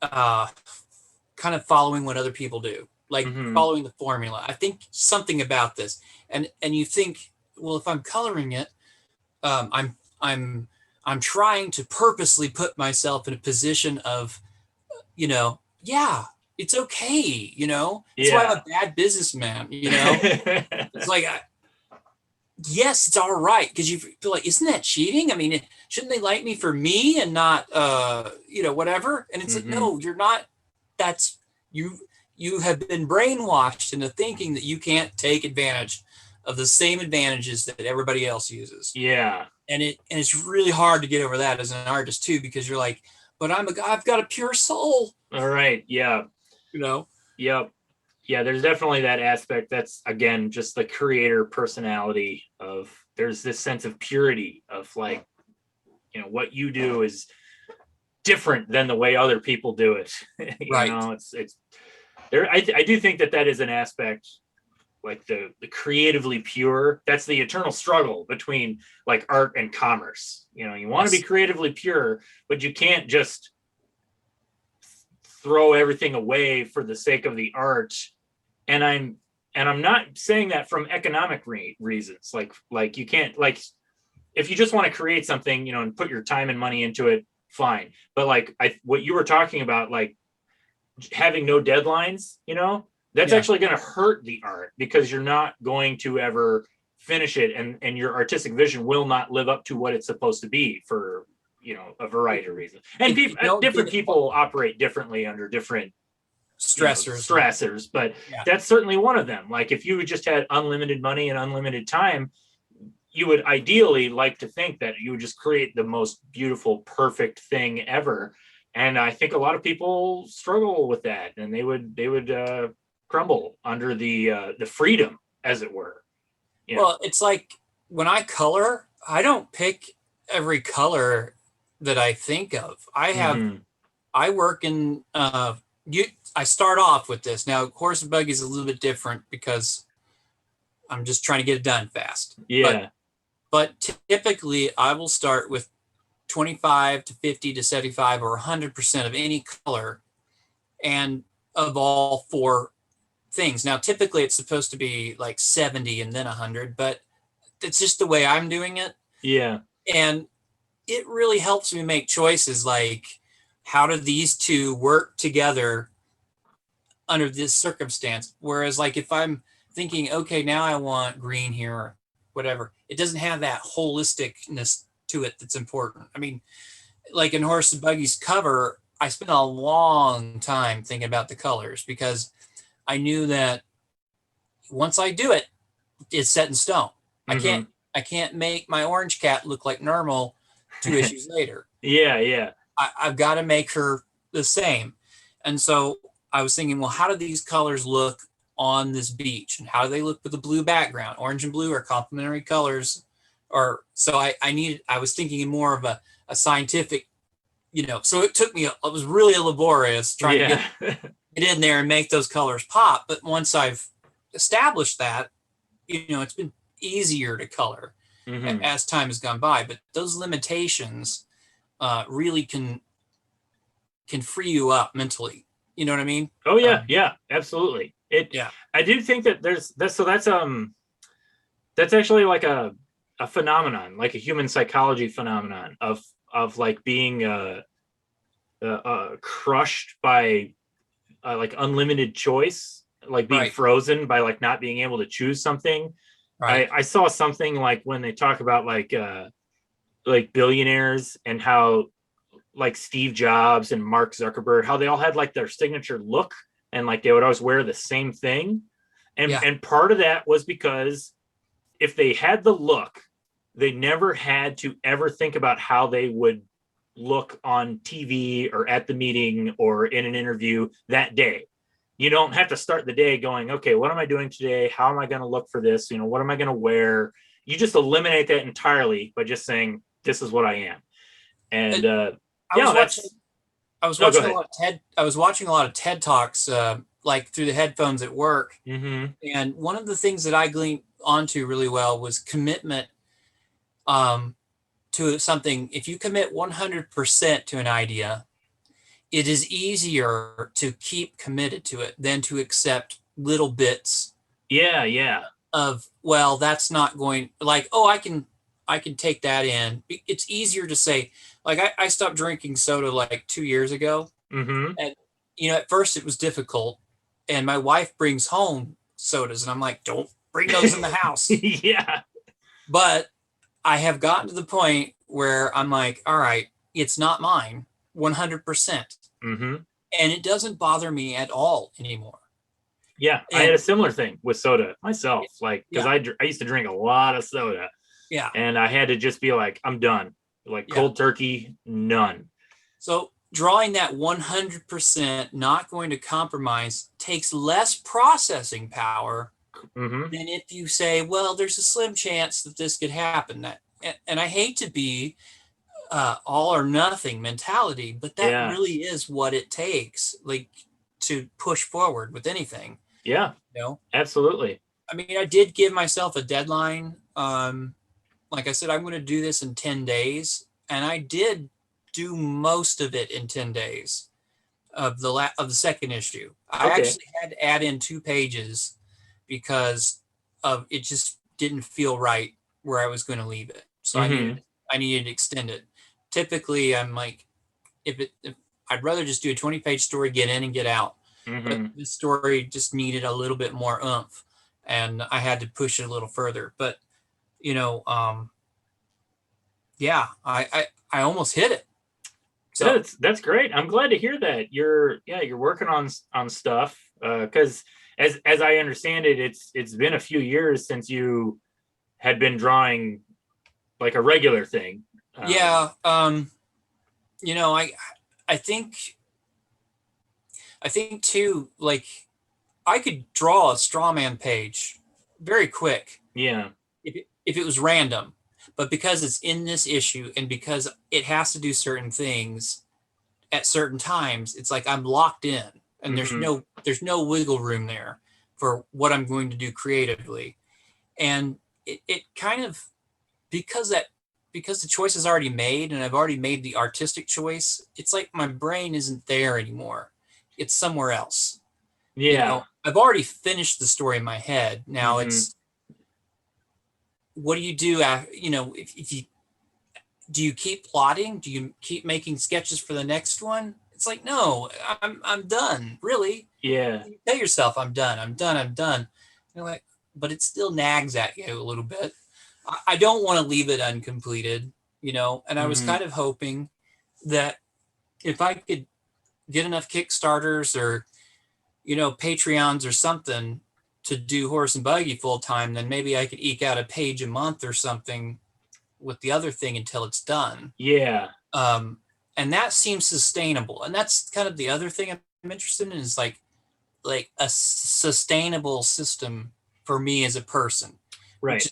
kind of following what other people do, like following the formula. I think something about this, and you think, well, if I'm coloring it, I'm trying to purposely put myself in a position of, yeah, it's okay, That's why I'm a bad businessman, It's like, yes, it's all right, because you feel like, isn't that cheating? I mean, shouldn't they like me for me and not, whatever? And it's like, no, you're not. That's you have been brainwashed into thinking that you can't take advantage of the same advantages that everybody else uses. Yeah. And it's really hard to get over that as an artist too, because you're like, but I've got a pure soul. All right. Yeah. Yep. Yeah, there's definitely that aspect. That's, again, just the creator personality of, there's this sense of purity of like, what you do is different than the way other people do it. Right. It's there. I do think that is an aspect, like the creatively pure. That's the eternal struggle between like art and commerce. You want to be creatively pure, but you can't just throw everything away for the sake of the art. And I'm not saying that from economic reasons. Like you can't, like, if you just want to create something, and put your time and money into it, fine. But like what you were talking about, like having no deadlines, that's actually going to hurt the art, because you're not going to ever finish it, and your artistic vision will not live up to what it's supposed to be for, a variety of reasons. And different people operate differently under different stressors, but that's certainly one of them. Like if you just had unlimited money and unlimited time, you would ideally like to think that you would just create the most beautiful, perfect thing ever. And I think a lot of people struggle with that, and they would crumble under the freedom, as it were. Well, it's like when I color, I don't pick every color that I think of. I work in I start off with this. Now, Horace and Buggie is a little bit different because I'm just trying to get it done fast. Yeah. But typically, I will start with 25 to 50 to 75 or 100% of any color, and of all four things. Now, typically, it's supposed to be like 70 and then 100, but it's just the way I'm doing it. Yeah. And it really helps me make choices like, how do these two work together under this circumstance? Whereas like if I'm thinking, okay, now I want green here or whatever, it doesn't have that holisticness to it that's important. I mean, like in Horace and Buggie's cover, I spent a long time thinking about the colors, because I knew that once I do it, it's set in stone. I can't make my orange cat look like normal 2 issues later. Yeah. I've got to make her the same. And so I was thinking, well, how do these colors look on this beach, and how do they look with the blue background? Orange and blue are complementary colors. Or so I was thinking more of a scientific so it took me, it was really laborious trying to get in there and make those colors pop. But once I've established that, it's been easier to color as time has gone by. But those limitations really can free you up mentally. You know what I mean? Oh yeah, yeah, absolutely. I do think that that's actually like a phenomenon, like a human psychology phenomenon of like being crushed by like unlimited choice, like being frozen by like not being able to choose something. I saw something like when they talk about like billionaires and how like Steve Jobs and Mark Zuckerberg, how they all had like their signature look and like they would always wear the same thing. And part of that was because if they had the look, they never had to ever think about how they would look on TV or at the meeting or in an interview that day. You don't have to start the day going, okay, what am I doing today? How am I going to look for this? What am I going to wear? You just eliminate that entirely by just saying, this is what I am. And I was watching a lot of TED Talks, like through the headphones at work. And one of the things that I gleaned onto really well was commitment to something. If you commit 100% to an idea, it is easier to keep committed to it than to accept little bits. Of, well, that's not going, like, oh, I can take that in. It's easier to say, like, I stopped drinking soda like 2 years ago. And, at first it was difficult. And my wife brings home sodas and I'm like, don't bring those in the house. But I have gotten to the point where I'm like, all right, it's not mine 100%. And it doesn't bother me at all anymore. I had a similar thing with soda myself, like, because I used to drink a lot of soda. And I had to just be like, I'm done. Like cold turkey, none. So drawing that 100%, not going to compromise, takes less processing power than if you say, well, there's a slim chance that this could happen. And I hate to be all or nothing mentality, but that really is what it takes, like, to push forward with anything. Absolutely. I mean, I did give myself a deadline. Like I said, I'm going to do this in 10 days. And I did do most of it in 10 days of the second issue. I actually had to add in 2 pages because of it just didn't feel right where I was going to leave it. So I needed to extend it. Typically, I'm like, if I'd rather just do a 20-page story, get in and get out. But this story just needed a little bit more oomph, and I had to push it a little further. But I almost hit it. So that's great. I'm glad to hear that you're working on stuff, because as I understand it, it's been a few years since you had been drawing like a regular thing. I think too, like, I could draw a straw man page very quick. If it was random, but because it's in this issue and because it has to do certain things at certain times, it's like I'm locked in and there's no wiggle room there for what I'm going to do creatively. And it kind of, because the choice is already made and I've already made the artistic choice, it's like my brain isn't there anymore. It's somewhere else. I've already finished the story in my head. Now it's, what do you do? Do you keep plotting? Do you keep making sketches for the next one? It's like, no, I'm done. Really? You tell yourself, I'm done. You're like, but it still nags at you a little bit. I don't want to leave it uncompleted, and I was kind of hoping that if I could get enough Kickstarters or, Patreons or something to do Horace and Buggie full time, then maybe I could eke out a page a month or something with the other thing until it's done. And that seems sustainable. And that's kind of the other thing I'm interested in, is like a sustainable system for me as a person. Right.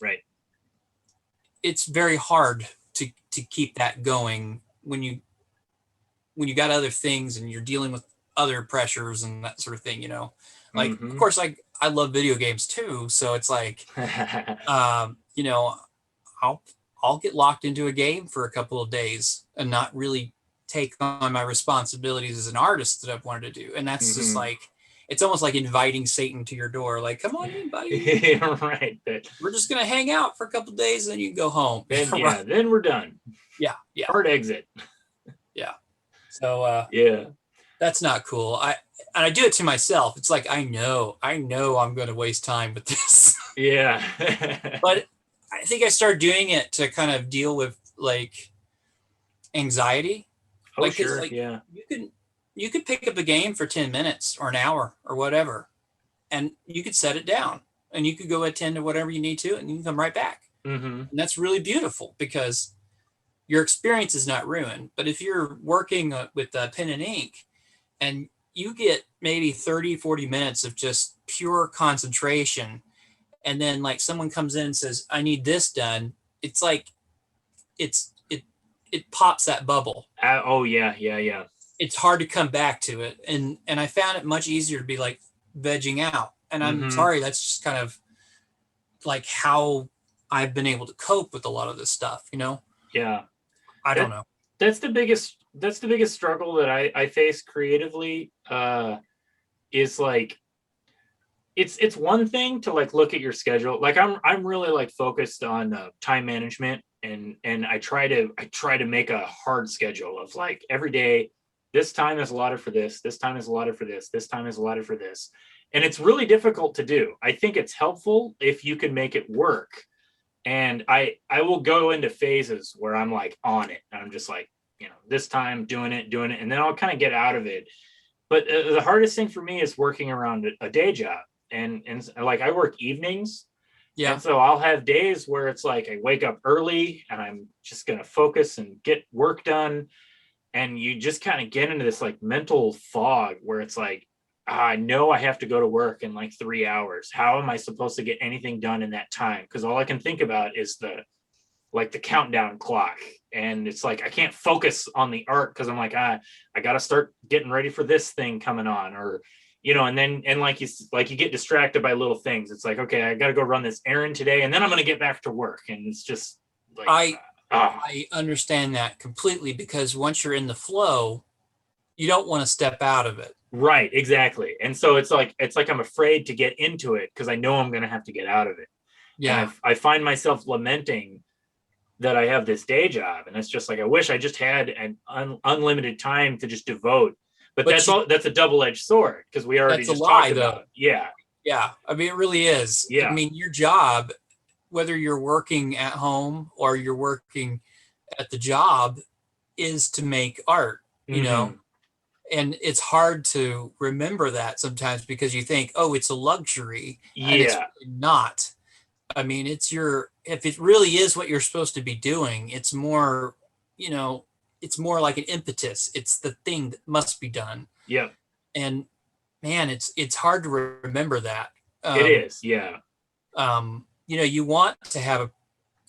It's very hard to keep that going when you when you got other things and you're dealing with other pressures and that sort of thing, like, of course, I love video games too. So it's like, I'll get locked into a game for a couple of days and not really take on my responsibilities as an artist that I've wanted to do. And that's just like, it's almost like inviting Satan to your door. Like, come on in, buddy. Right. We're just going to hang out for a couple of days and then you can go home. Then, right. Then we're done. Yeah. Hard exit. Yeah. So, yeah, that's not cool. I do it to myself. It's like, I know I'm going to waste time with this. Yeah. But I think I started doing it to kind of deal with like anxiety. Oh, like, sure. Like, yeah. You could pick up a game for 10 minutes or an hour or whatever, and you could set it down and you could go attend to whatever you need to, and you can come right back. And that's really beautiful because your experience is not ruined. But if you're working with pen and ink and you get maybe 30, 40 minutes of just pure concentration, and then like someone comes in and says, I need this done. It's like, it pops that bubble. Oh yeah. It's hard to come back to it. And I found it much easier to be like vegging out. And I'm sorry, that's just kind of like how I've been able to cope with a lot of this stuff, Yeah. I don't know. That's the biggest struggle that I face creatively, is like, it's one thing to like look at your schedule. Like I'm really like focused on time management, and I try to make a hard schedule of like every day, this time is allotted for this time is allotted for this time is allotted for this. And it's really difficult to do. I think it's helpful if you can make it work. And I will go into phases where I'm like on it. And I'm just like, this time doing it. And then I'll kind of get out of it. But the hardest thing for me is working around a day job. And like I work evenings. Yeah. And so I'll have days where it's like I wake up early and I'm just going to focus and get work done. And you just kind of get into this like mental fog where it's like, I know I have to go to work in like 3 hours. How am I supposed to get anything done in that time? Because all I can think about is the countdown clock. And it's like, I can't focus on the art because I'm like, I got to start getting ready for this thing coming on, or, and like you get distracted by little things. It's like, okay, I got to go run this errand today, and then I'm going to get back to work. And it's just like, I understand that completely, because once you're in the flow, you don't want to step out of it. Right, exactly. And so it's like I'm afraid to get into it because I know I'm going to have to get out of it. Yeah. And I find myself lamenting that I have this day job, and it's just like, I wish I just had an unlimited time to just devote. But that's a double-edged sword, because we already just talked about it. Yeah. Yeah. I mean, it really is. Yeah. I mean, your job, whether you're working at home or you're working at the job, is to make art, and it's hard to remember that sometimes because you think, oh, it's a luxury. Yeah. And it's not. I mean, if it really is what you're supposed to be doing, it's more, it's more like an impetus. It's the thing that must be done. Yeah. And man, it's hard to remember that. It is. Yeah. You want to have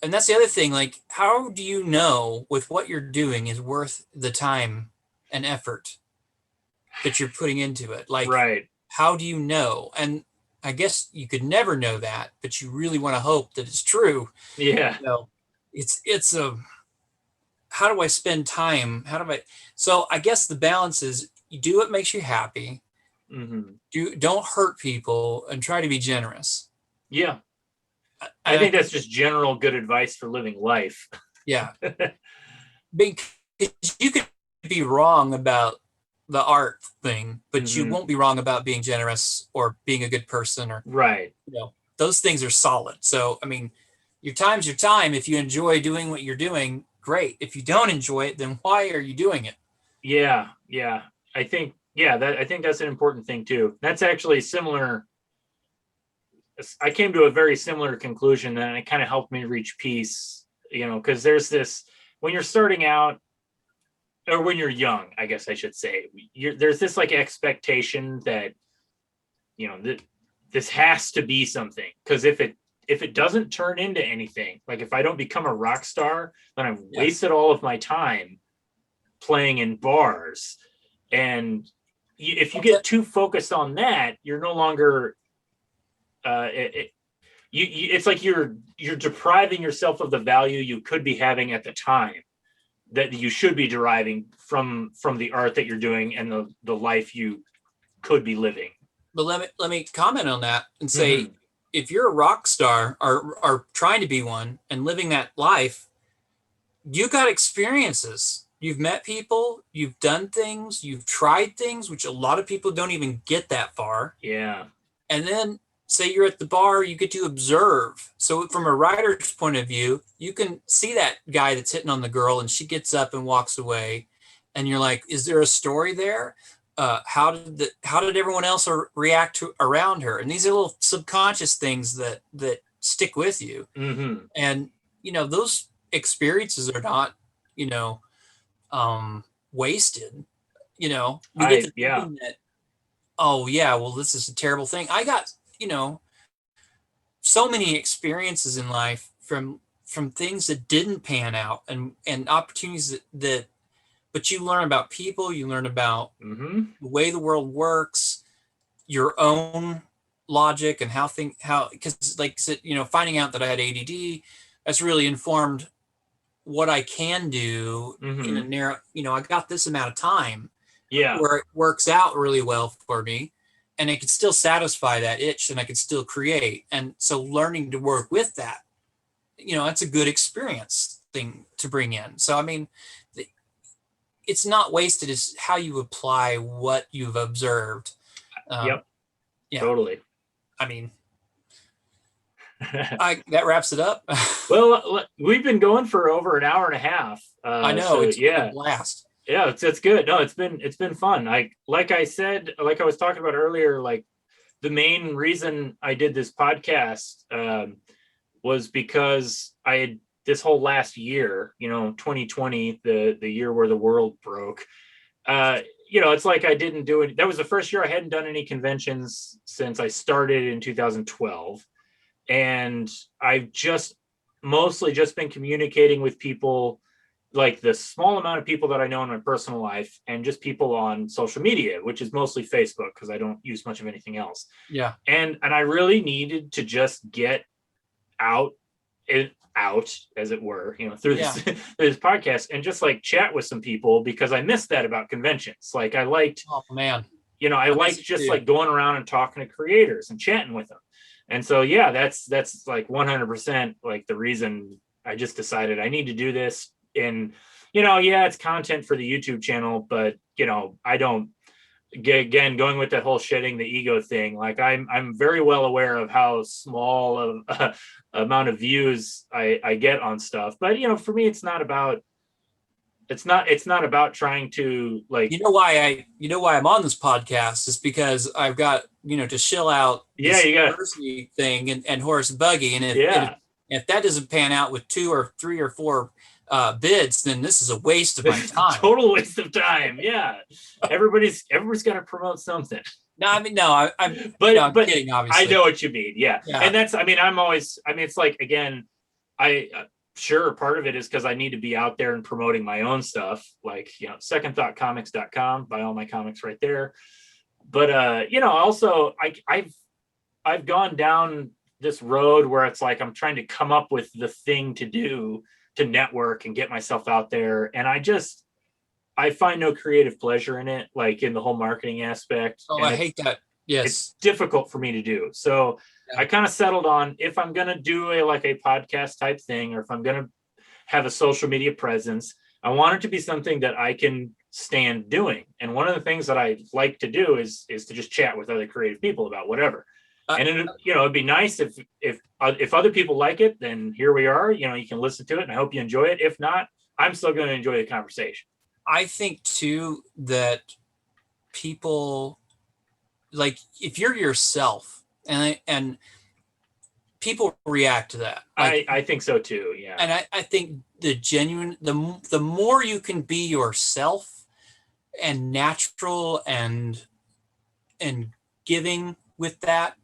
and that's the other thing. Like, how do you know with what you're doing is worth the time and effort that you're putting into it? Like, right. How do you know? And I guess you could never know that, but you really want to hope that it's true. Yeah. It's how do I spend time? So I guess the balance is you do what makes you happy. Don't hurt people, and try to be generous. Yeah. I think that's just general good advice for living life. Yeah. Because you could be wrong about the art thing, but you won't be wrong about being generous or being a good person, or right. Those things are solid. So, I mean, your time's your time. If you enjoy doing what you're doing, great. If you don't enjoy it, then why are you doing it? Yeah. Yeah. I think that's an important thing too. That's actually similar. I came to a very similar conclusion, and it kind of helped me reach peace, because there's this, when you're starting out, or when you're young, I guess I should say, there's this like expectation that, this has to be something. Because if it doesn't turn into anything, like if I don't become a rock star, then I've wasted all of my time. playing in bars. And if you get too focused on that, you're no longer, it's like you're depriving yourself of the value you could be having at the time that you should be deriving from the art that you're doing and the life you could be living. But let me comment on that and say, if you're a rock star or trying to be one and living that life, you got experiences. You've met people, you've done things, you've tried things, which a lot of people don't even get that far. Yeah. And then say you're at the bar, you get to observe. So from a writer's point of view, you can see that guy that's hitting on the girl and she gets up and walks away. And you're like, is there a story there? How did everyone else react to around her? And these are little subconscious things that stick with you. And, those experiences are not, wasted. You get to thinking that, oh yeah, well, this is a terrible thing. I got, so many experiences in life from things that didn't pan out and opportunities but you learn about people, you learn about the way the world works, your own logic and because like I said, finding out that I had ADD, that's really informed what I can do in a narrow, I got this amount of time where it works out really well for me and I can still satisfy that itch and I can still create. And so learning to work with that, that's a good experience thing to bring in. So, I mean, it's not wasted. It's how you apply what you've observed. Yeah, totally. I mean, that wraps it up. Well, we've been going for over an hour and a half. I know. So, it's been a blast. Yeah, it's good. No, it's been fun. Like I said, like I was talking about earlier, like the main reason I did this podcast was because I had this whole last year, 2020, the year where the world broke. It's like I didn't do it. That was the first year I hadn't done any conventions since I started in 2012. And I've mostly just been communicating with people, like the small amount of people that I know in my personal life and just people on social media, which is mostly Facebook because I don't use much of anything else. Yeah. And I really needed to just get out, as it were, through this podcast and just like chat with some people because I missed that about conventions. Like I liked, I liked just like going around and talking to creators and chatting with them. And so, that's like 100% like the reason I just decided I need to do this. And, it's content for the YouTube channel, but, I don't, again, going with that whole shedding the ego thing, like I'm very well aware of how small of amount of views I get on stuff. But, for me, it's not about trying to like, why I'm on this podcast is because I've got, to shill out this university thing and Horace and Buggie. And if that doesn't pan out with 2 or 3 or 4 bids, then this is a waste of my time. Total waste of time. Yeah. Everybody's got to promote something. No, I mean, no, I'm kidding, obviously. I know what you mean. Yeah. And that's, it's like, again, sure, part of it is because I need to be out there and promoting my own stuff, like, secondthoughtcomics.com, buy all my comics right there. But, also I've gone down this road where it's like, I'm trying to come up with the thing to do to network and get myself out there. And I find no creative pleasure in it, like in the whole marketing aspect. Oh, I hate that. Yes. It's difficult for me to do. So I kind of settled on, if I'm going to do a podcast type thing, or if I'm going to have a social media presence, I want it to be something that I can stand doing. And one of the things that I like to do is to just chat with other creative people about whatever. And it'd be nice if other people like it, then here we are, you can listen to it and I hope you enjoy it. If not, I'm still going to enjoy the conversation. I think too, that people, like, if you're yourself and people react to that. Like, I think so too. Yeah. And I think the more you can be yourself and natural and giving with that,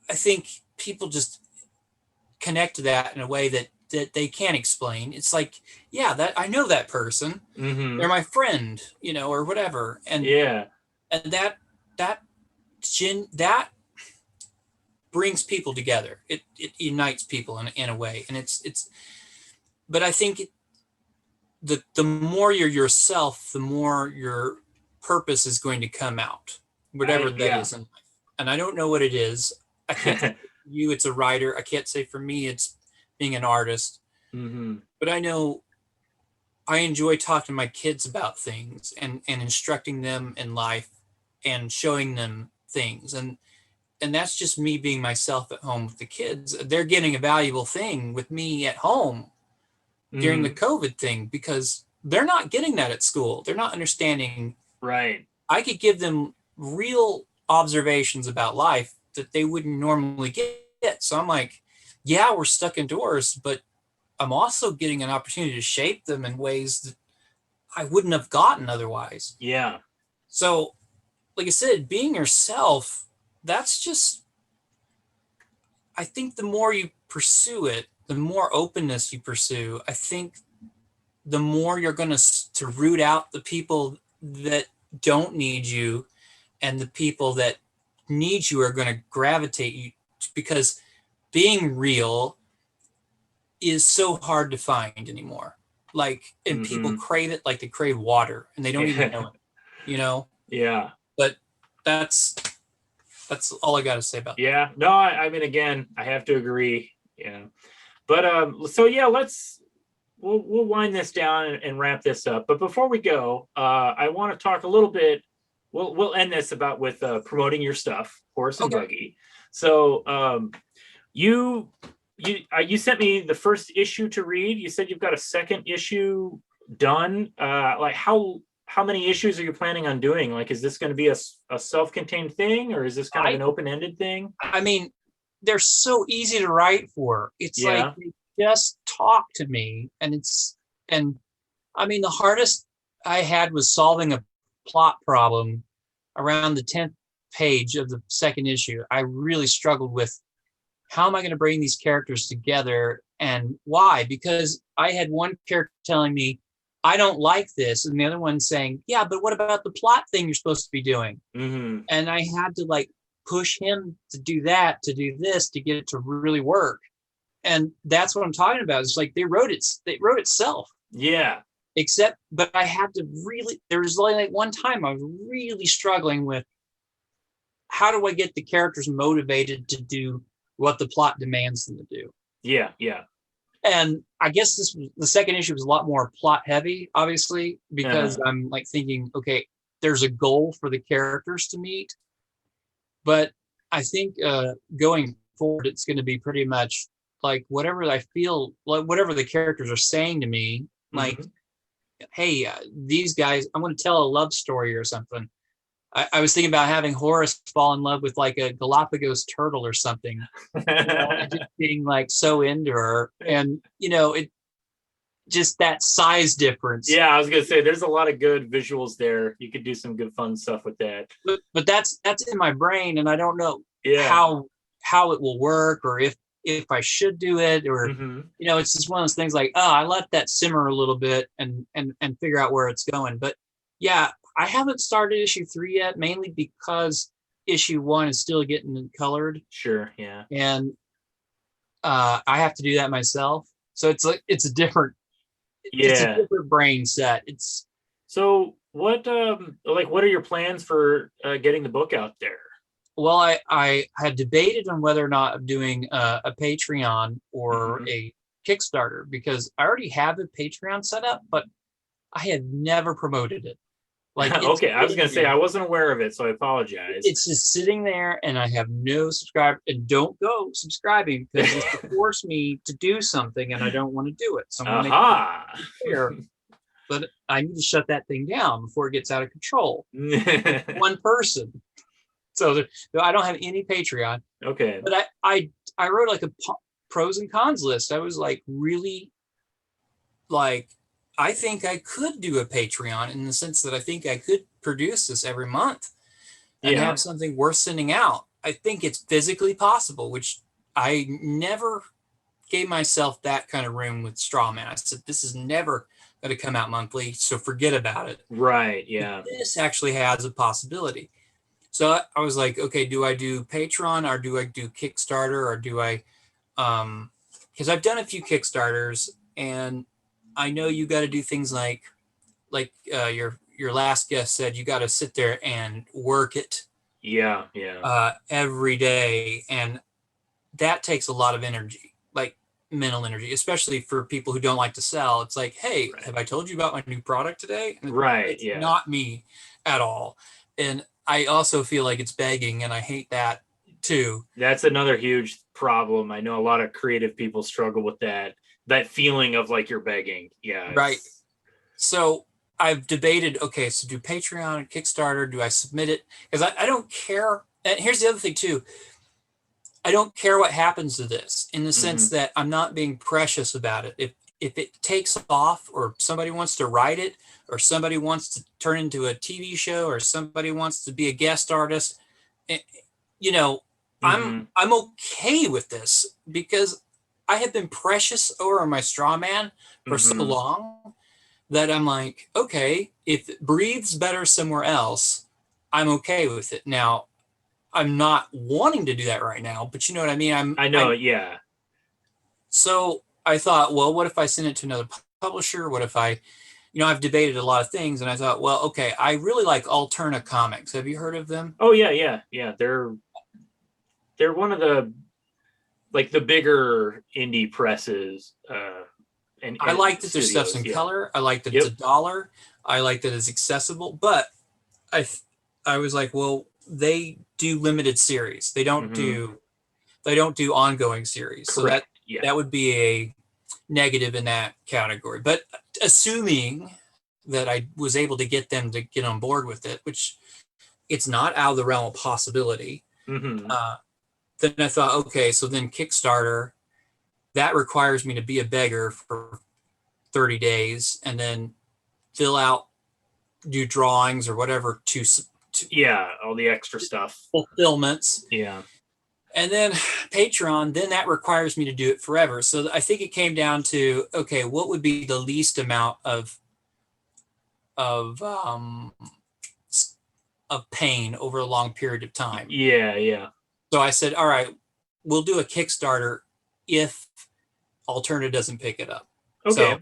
I think people just connect to that in a way that that they can't explain. It's like, yeah, that I know that person. Mm-hmm. They're my friend, you know, or whatever. And that brings people together. It unites people in a way. And it's but I think the more you're yourself, the more your purpose is going to come out, whatever that is in life. And I don't know what it is. I can't say for you it's a writer. I can't say for me it's being an artist. Mm-hmm. But I know I enjoy talking to my kids about things and instructing them in life and showing them things. And that's just me being myself at home with the kids. They're getting a valuable thing with me at home during the COVID thing, because they're not getting that at school. They're not understanding. Right. I could give them real observations about life that they wouldn't normally get. So I'm like, yeah, we're stuck indoors, but I'm also getting an opportunity to shape them in ways that I wouldn't have gotten otherwise. Yeah. So, like I said, being yourself, that's just, I think the more you pursue it, the more openness you pursue, I think the more you're going to root out the people that don't need you, and the people that need you are going to gravitate you, because being real is so hard to find anymore. Like, and people crave it like they crave water, and they don't even know it, you know? Yeah. But that's all I got to say about that. Yeah. No, I mean, again, I have to agree. Yeah. But so yeah, we'll wind this down and wrap this up. But before we go, I want to talk a little bit. We'll end this with promoting your stuff, Horace and Buggie. So you sent me the first issue to read. You said you've got a second issue done. Like how many issues are you planning on doing? Like, is this going to be a self-contained thing, or is this kind of an open-ended thing? I mean, they're so easy to write for. It's like they just talk to me, and I mean, the hardest I had was solving a plot problem around the 10th page of the second issue. I really struggled with, how am I going to bring these characters together, and why? Because I had one character telling me, I don't like this, and the other one saying, yeah, but what about the plot thing you're supposed to be doing? Mm-hmm. And I had to like push him to do that, to do this, to get it to really work. And that's what I'm talking about. It's like they wrote itself. Yeah. But I had to really, there was only like one time I was really struggling with, how do I get the characters motivated to do what the plot demands them to do? Yeah. Yeah. And I guess the second issue was a lot more plot heavy, obviously, because I'm like thinking, okay, there's a goal for the characters to meet. But I think going forward, it's going to be pretty much like whatever I feel, like whatever the characters are saying to me, like, hey, these guys, I'm going to tell a love story or something. I was thinking about having Horace fall in love with like a Galapagos turtle or something, and just being like so into her, and it just that size difference. Yeah, I was gonna say there's a lot of good visuals there. You could do some good fun stuff with that. But that's in my brain, and I don't know how it will work, or if I should do it, or it's just one of those things like, oh, I let that simmer a little bit and figure out where it's going. But yeah, I haven't started issue 3 yet, mainly because issue 1 is still getting colored. Sure, yeah. And I have to do that myself. So it's a different brain set. So what what are your plans for getting the book out there? Well, I had debated on whether or not I'm doing a Patreon or a Kickstarter, because I already have a Patreon set up, but I had never promoted it. Like, okay, I was gonna say I wasn't aware of it, so I apologize. It's just sitting there, and I have no subscribe. And don't go subscribing, because it's to force me to do something, and I don't want to do it. So I'm gonna make it clear. But I need to shut that thing down before it gets out of control. One person. So I don't have any Patreon. Okay. But I wrote like a pros and cons list. I was like, really, like, I think I could do a Patreon, in the sense that I think I could produce this every month and have something worth sending out. I think it's physically possible, which I never gave myself that kind of room with straw man. I said, this is never going to come out monthly, so forget about it. Right. Yeah. But this actually has a possibility. So I was like, okay, do I do Patreon or do I do Kickstarter or do I, because I've done a few Kickstarters and I know you got to do things like your last guest said, you got to sit there and work it. Yeah. Yeah. Every day. And that takes a lot of energy, like mental energy, especially for people who don't like to sell. It's like, hey, Right. have I told you about my new product today? And right. it's Yeah. not me at all. And I also feel like it's begging, and I hate that too. That's another huge problem. I know a lot of creative people struggle with that feeling of like you're begging. Yeah. Right. So I've debated, okay, so do Patreon and Kickstarter, do I submit it? Because I don't care. And here's the other thing too. I don't care what happens to this in the sense that I'm not being precious about it. If it takes off or somebody wants to write it or somebody wants to turn into a TV show or somebody wants to be a guest artist, you know, I'm okay with this because I have been precious over my straw man for so long that I'm like, okay, if it breathes better somewhere else, I'm okay with it. Now, I'm not wanting to do that right now, but you know what I mean? I know. Yeah. So I thought, well, what if I send it to another publisher? What if I've debated a lot of things and I thought, well, okay, I really like Alterna Comics. Have you heard of them? Oh yeah. They're one of the bigger indie presses. And I like that their studios, stuff's in color. I like that Yep. it's $1. I like that it's accessible, but I was like, well, they do limited series. They don't do ongoing series. Correct. So that would be a negative in that category. But assuming that I was able to get them to get on board with it, which it's not out of the realm of possibility, then I thought, okay, so then Kickstarter, that requires me to be a beggar for 30 days and then do drawings or whatever to all the extra stuff, fulfillments. Yeah. And then Patreon, then that requires me to do it forever. So I think it came down to, okay, what would be the least amount of pain over a long period of time? Yeah. So I said, all right, we'll do a Kickstarter if Alterna doesn't pick it up. Okay. So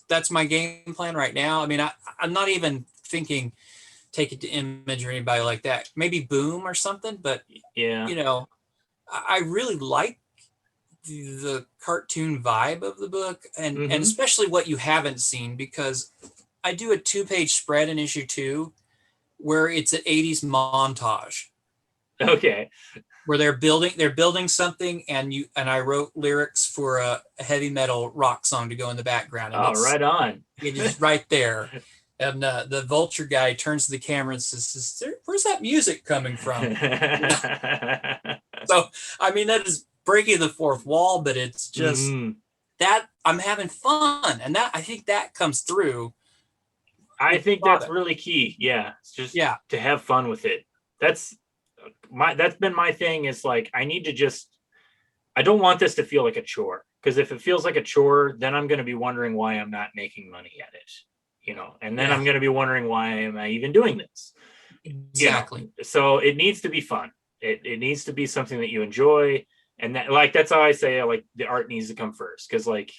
that's my game plan right now. I mean, I'm not even thinking take it to Image or anybody like that. Maybe Boom or something, but yeah, I really like the cartoon vibe of the book and especially what you haven't seen, because I do a 2-page spread in issue 2 where it's an 80s montage. Okay. Where they're building something and I wrote lyrics for a heavy metal rock song to go in the background. And right on. It is right there. And the vulture guy turns to the camera and says, where's that music coming from? So, I mean, that is breaking the fourth wall, but it's just that I'm having fun. And that I think that comes through. I think that's really key. Yeah. It's just to have fun with it. That's been my thing, is like, I don't want this to feel like a chore. Because if it feels like a chore, then I'm going to be wondering why I'm not making money at it. And then I'm going to be wondering, why am I even doing this? Exactly. So it needs to be fun. It needs to be something that you enjoy. And that's how I say, like, the art needs to come first. Because, like,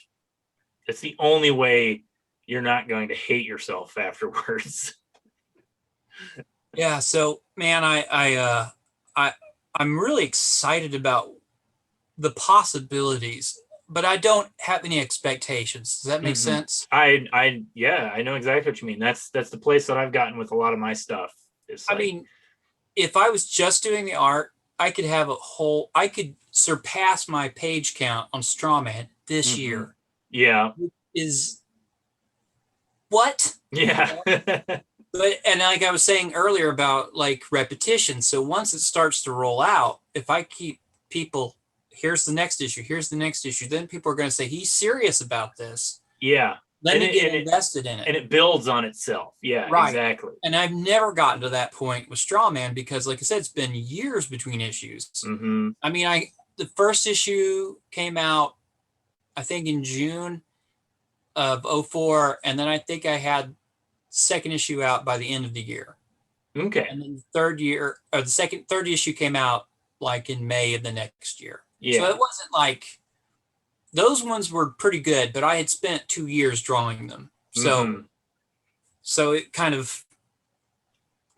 it's the only way you're not going to hate yourself afterwards. Yeah. So, man, I'm really excited about the possibilities, but I don't have any expectations. Does that make sense? I know exactly what you mean. That's the place that I've gotten with a lot of my stuff. I mean, if I was just doing the art, I could surpass my page count on Strawman this year. Yeah. Is what? Yeah. And like I was saying earlier about like repetition. So once it starts to roll out, if I keep people, here's the next issue, then people are going to say, he's serious about this. Yeah. Let me get invested in it. And it builds on itself. Yeah, right. Exactly. And I've never gotten to that point with Strawman because, like I said, it's been years between issues. I mean, the first issue came out I think in June of 04, and then I think I had second issue out by the end of the year. Okay. And then the third issue came out like in May of the next year. Yeah. So it wasn't like, those ones were pretty good, but I had spent 2 years drawing them. So, so it kind of,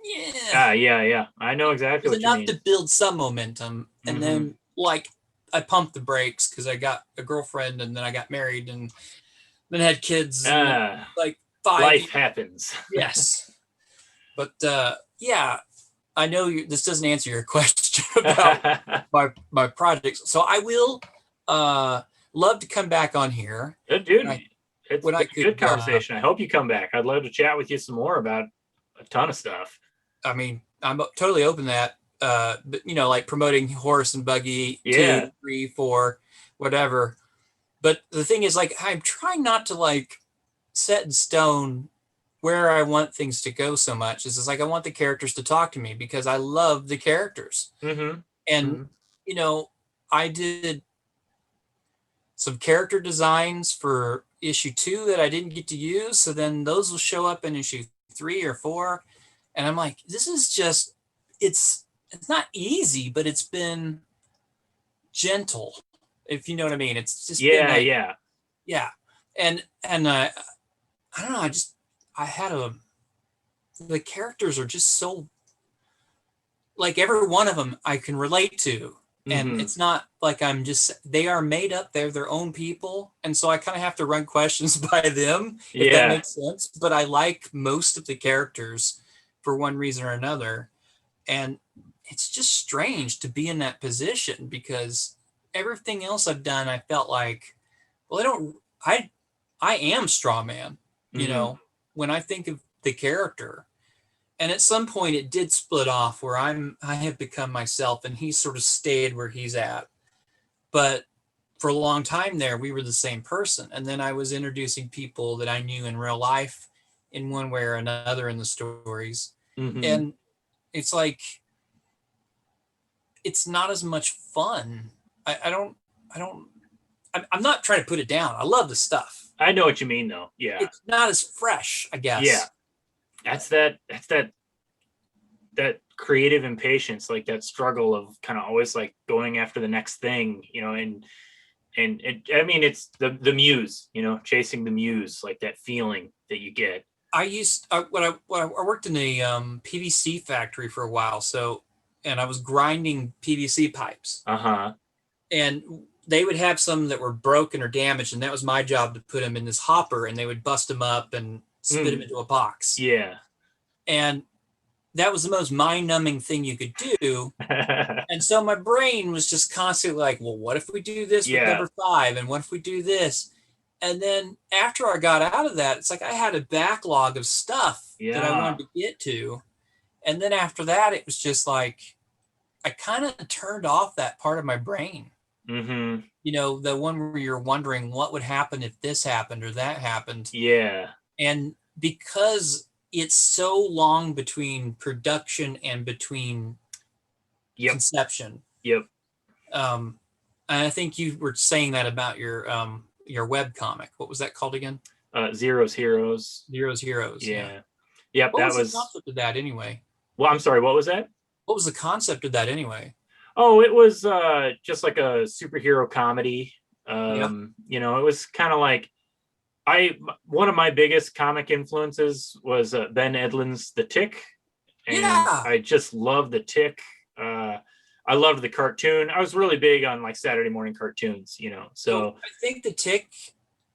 yeah. I know exactly what you mean. It was enough to build some momentum. And then like I pumped the brakes because I got a girlfriend and then I got married and then had kids. Like 5 life happens. Yes. But yeah, I know this doesn't answer your question about my projects. So I will love to come back on here. Dude, it's a good conversation. I hope you come back. I'd love to chat with you some more about a ton of stuff. I mean, I'm totally open to that. But, you know, like promoting Horace and Buggie, 2, 3, 4, whatever. But the thing is, like, I'm trying not to like set in stone where I want things to go so much. It's like I want the characters to talk to me because I love the characters. And you know, I did some character designs for issue 2 that I didn't get to use. So then those will show up in issue 3 or 4. And I'm like, this is just, it's not easy, but it's been gentle, if you know what I mean. It's just been like, yeah. And I don't know, the characters are just so, like, every one of them I can relate to. And it's not like they are made up. They're their own people. And so I kind of have to run questions by them, if that makes sense. But I like most of the characters for one reason or another. And it's just strange to be in that position because everything else I've done, I felt like, well, I am straw man, you know, when I think of the character. And at some point it did split off where I have become myself and he sort of stayed where he's at. But for a long time there, we were the same person. And then I was introducing people that I knew in real life in one way or another in the stories. And it's like, it's not as much fun. I'm not trying to put it down. I love the stuff. I know what you mean though. Yeah. It's not as fresh, I guess. Yeah. That's that creative impatience, like that struggle of kind of always like going after the next thing, you know, and I mean, it's the muse, you know, chasing the muse, like that feeling that you get. I worked in a PVC factory for a while. And I was grinding PVC pipes. And they would have some that were broken or damaged. And that was my job to put them in this hopper and they would bust them up and spit them into a box. Yeah. And that was the most mind-numbing thing you could do. And so my brain was just constantly like, well, what if we do this with number 5? And what if we do this? And then after I got out of that, it's like I had a backlog of stuff that I wanted to get to. And then after that, it was just like, I kind of turned off that part of my brain. You know, the one where you're wondering what would happen if this happened or that happened. Yeah. And because it's so long between production and between conception. And I think you were saying that about your web comic. What was that called again? Zero's Heroes. Zero's Heroes. Yeah. Yep. What was the concept of that anyway? Well, I'm sorry. What was that? What was the concept of that anyway? Oh, it was just like a superhero comedy. You know, it was kind of like one of my biggest comic influences was Ben Edlund's The Tick. And I just loved The Tick. I loved the cartoon. I was really big on like Saturday morning cartoons, you know. So I think The Tick,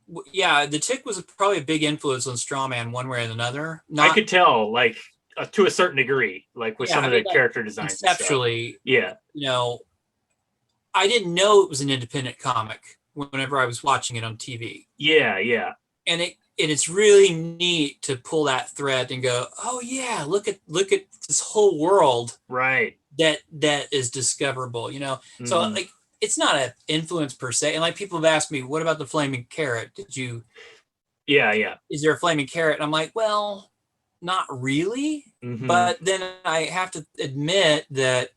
The Tick was probably a big influence on Strawman one way or another. I could tell, like, to a certain degree, like with some of the character designs. Conceptually, you know, I didn't know it was an independent comic whenever I was watching it on TV. Yeah. And it's really neat to pull that thread and go, oh yeah, look at this whole world, right? That is discoverable, you know. So like, it's not an influence per se. And like, people have asked me, what about the flaming carrot? Did you? Yeah. Is there a flaming carrot? And I'm like, well, not really. But then I have to admit that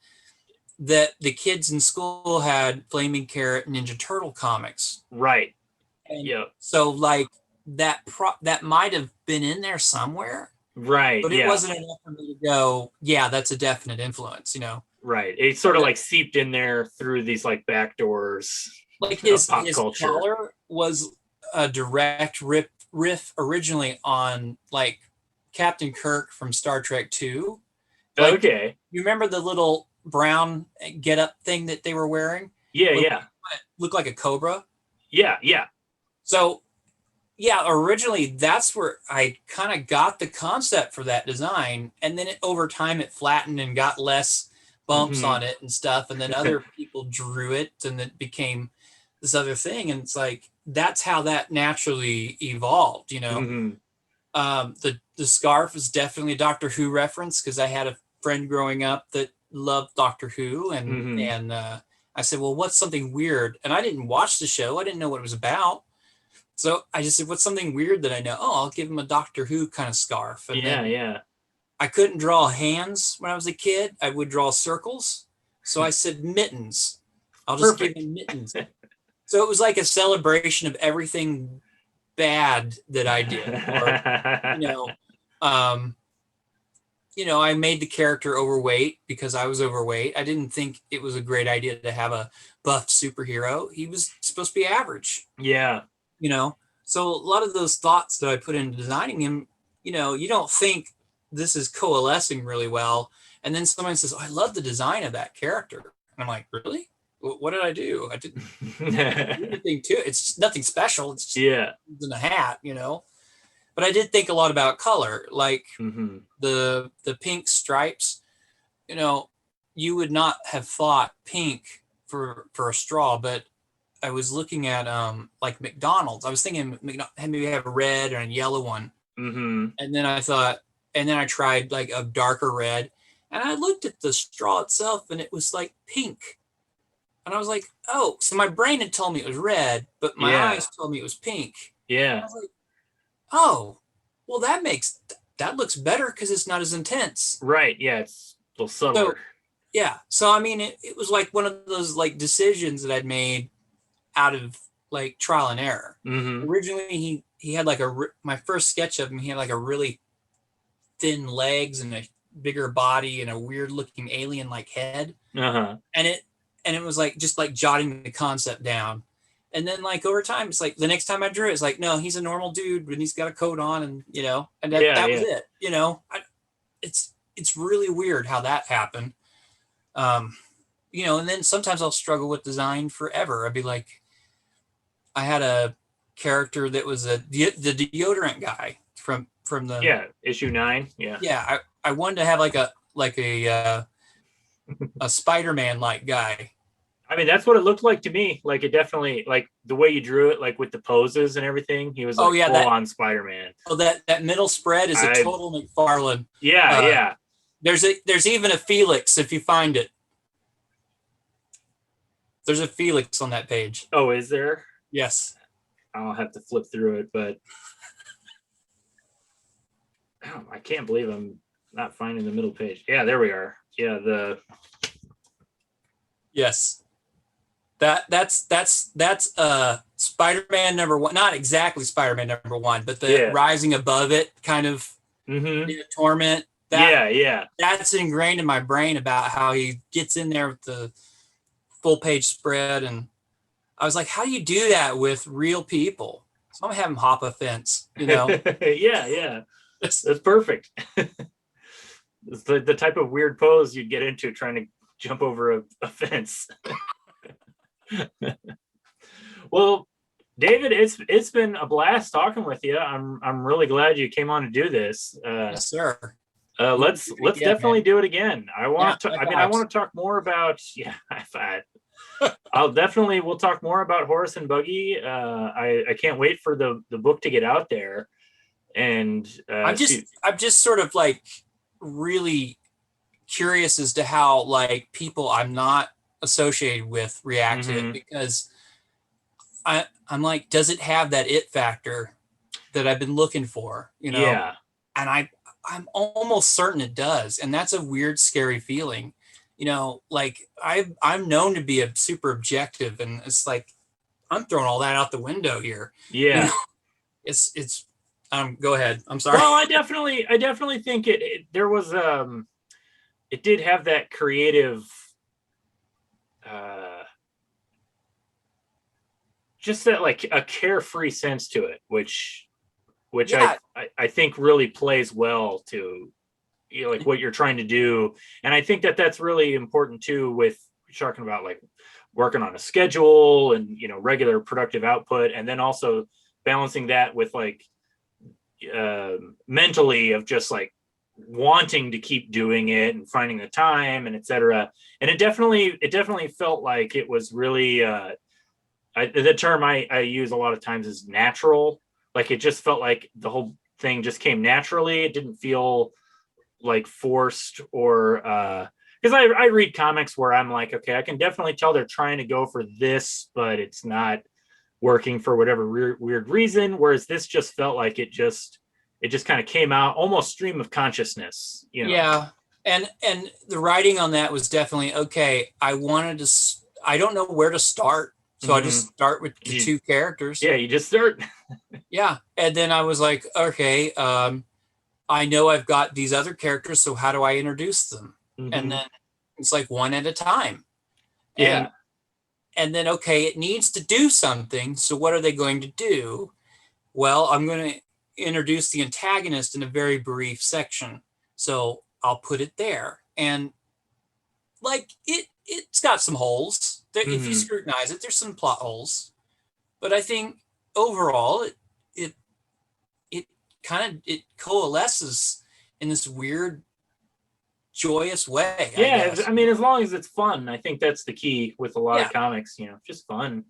the kids in school had Flaming Carrot Ninja Turtle comics. Right. And yeah. so like that might have been in there somewhere, right, but it wasn't enough for me to go, yeah, that's a definite influence, you know. Right. It sort of like seeped in there through these like back doors like of pop his culture. collar was a direct riff originally on like Captain Kirk from Star Trek 2. Like, okay. You remember the little brown get up thing that they were wearing? Yeah, Looked, yeah. Looked like a cobra. Yeah, yeah. So yeah, originally that's where I kind of got the concept for that design. And then over time it flattened and got less bumps on it and stuff. And then other people drew it and it became this other thing. And it's like, that's how that naturally evolved, you know? The scarf is definitely a Doctor Who reference because I had a friend growing up that loved Doctor Who. And I said, well, what's something weird? And I didn't watch the show. I didn't know what it was about. So I just said, what's something weird that I know? Oh, I'll give him a Doctor Who kind of scarf. And yeah. I couldn't draw hands when I was a kid. I would draw circles. So I said mittens. I'll just give him mittens. So it was like a celebration of everything bad that I did. Or, I made the character overweight because I was overweight. I didn't think it was a great idea to have a buff superhero. He was supposed to be average. Yeah. So a lot of those thoughts that I put into designing him, you don't think this is coalescing really well. And then someone says, oh, I love the design of that character. And I'm like, really? What did I do? I didn't do anything to it. It's nothing special. It's just in a hat, But I did think a lot about color, like the pink stripes. You would not have thought pink for a straw, but I was looking at like McDonald's. I was thinking maybe have a red or a yellow one. And then I tried like a darker red, and I looked at the straw itself, and it was like pink. And I was like, oh, so my brain had told me it was red, but my eyes told me it was pink. Yeah. And I was like, oh, well, that looks better because it's not as intense. Right. Yeah, it's a little subtler. So I mean, it was like one of those like decisions that I'd made out of like trial and error. Originally, he had like my first sketch of him. He had like a really thin legs and a bigger body and a weird looking alien like head. And it was like just like jotting the concept down. And then like over time, it's like the next time I drew it, it's like, no, he's a normal dude and he's got a coat on, and and that was it. It's really weird how that happened. And then sometimes I'll struggle with design forever. I'd be like, I had a character that was the deodorant guy from the issue 9. I wanted to have like a Spider-Man like guy. I mean, that's what it looked like to me. Like, it definitely, like the way you drew it, like with the poses and everything, he was like full on Spider-Man. Oh, that middle spread is a total McFarlane. Yeah. There's even a Felix if you find it. There's a Felix on that page. Oh, is there? Yes. I'll have to flip through it, but I can't believe I'm not finding the middle page. Yeah, there we are. Yeah, Yes. That's Spider-Man #1. Not exactly Spider-Man #1, but the rising above it kind of torment. That's ingrained in my brain about how he gets in there with the full page spread. And I was like, how do you do that with real people? So I'm gonna have him hop a fence, Yeah. That's perfect. It's the type of weird pose you'd get into trying to jump over a fence. Well, David, it's been a blast talking with you. I'm really glad you came on to do this. Yes, sir. Let's definitely do it again. I want to talk more about we'll talk more about Horace and Buggie. I can't wait for the book to get out there. And I'm just sort of like really curious as to how like people I'm not associated with react to it, because I'm like, does it have that it factor that I've been looking for? And I'm almost certain it does, and that's a weird, scary feeling. Like I'm known to be a super objective, and it's like I'm throwing all that out the window here. Yeah. You know, it's go ahead. I'm sorry. Well, I definitely think there was it did have that creative just that like a carefree sense to it, which Yeah. I think really plays well to, you know, like what you're trying to do. And I think that that's really important too, with talking about like working on a schedule and, you know, regular productive output, and then also balancing that with like mentally of just like wanting to keep doing it and finding the time and etc. And it definitely felt like it was really the term I use a lot of times is natural. Like it just felt like the whole thing just came naturally. It didn't feel like forced or because I read comics where I'm like, okay, I can definitely tell they're trying to go for this, but it's not working for whatever weird reason. Whereas this just felt like it just kind of came out almost stream of consciousness, you know? Yeah. And the writing on that was definitely, okay, I don't know where to start. So I just start with the two characters. Yeah, you just start. Yeah. And then I was like, okay, I know I've got these other characters, so how do I introduce them? And then it's like one at a time. Yeah. And then, okay, it needs to do something. So what are they going to do? Well, I'm going to introduce the antagonist in a very brief section. So I'll put it there. And like it's got some holes. If you scrutinize it, there's some plot holes. But I think overall it coalesces in this weird, joyous way. Yeah, I mean, as long as it's fun, I think that's the key with a lot of comics, you know, just fun.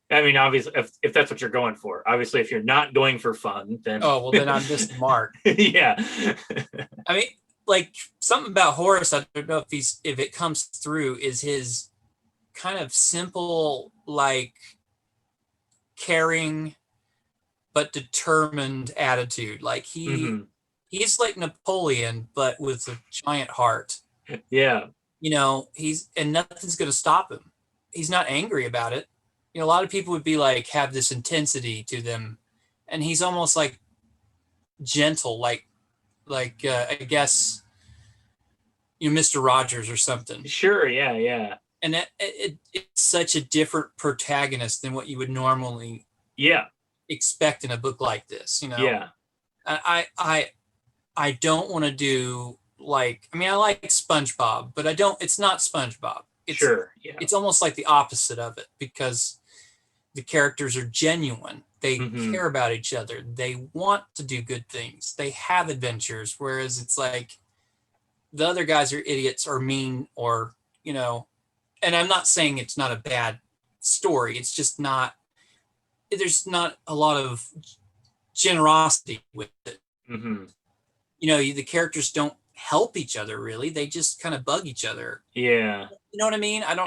I mean, obviously, if that's what you're going for. Obviously, if you're not going for fun, then then I missed the mark. Yeah. I mean, like something about Horace, I don't know if it comes through, is his kind of simple, like caring but determined attitude. Like he's like Napoleon, but with a giant heart. Yeah. You know, nothing's going to stop him. He's not angry about it. You know, a lot of people would be like, have this intensity to them. And he's almost like gentle, like I guess, you know, Mr. Rogers or something. Sure. Yeah. Yeah. And it's such a different protagonist than what you would normally expect in a book like this, you know? Yeah. I don't want to do like, I mean, I like SpongeBob, but it's not SpongeBob. It's almost like the opposite of it, because the characters are genuine. They care about each other. They want to do good things. They have adventures. Whereas it's like the other guys are idiots or mean, or, you know, and I'm not saying it's not a bad story. It's just there's not a lot of generosity with it. You know, the characters don't help each other really. They just kind of bug each other. Yeah. You know what I mean? And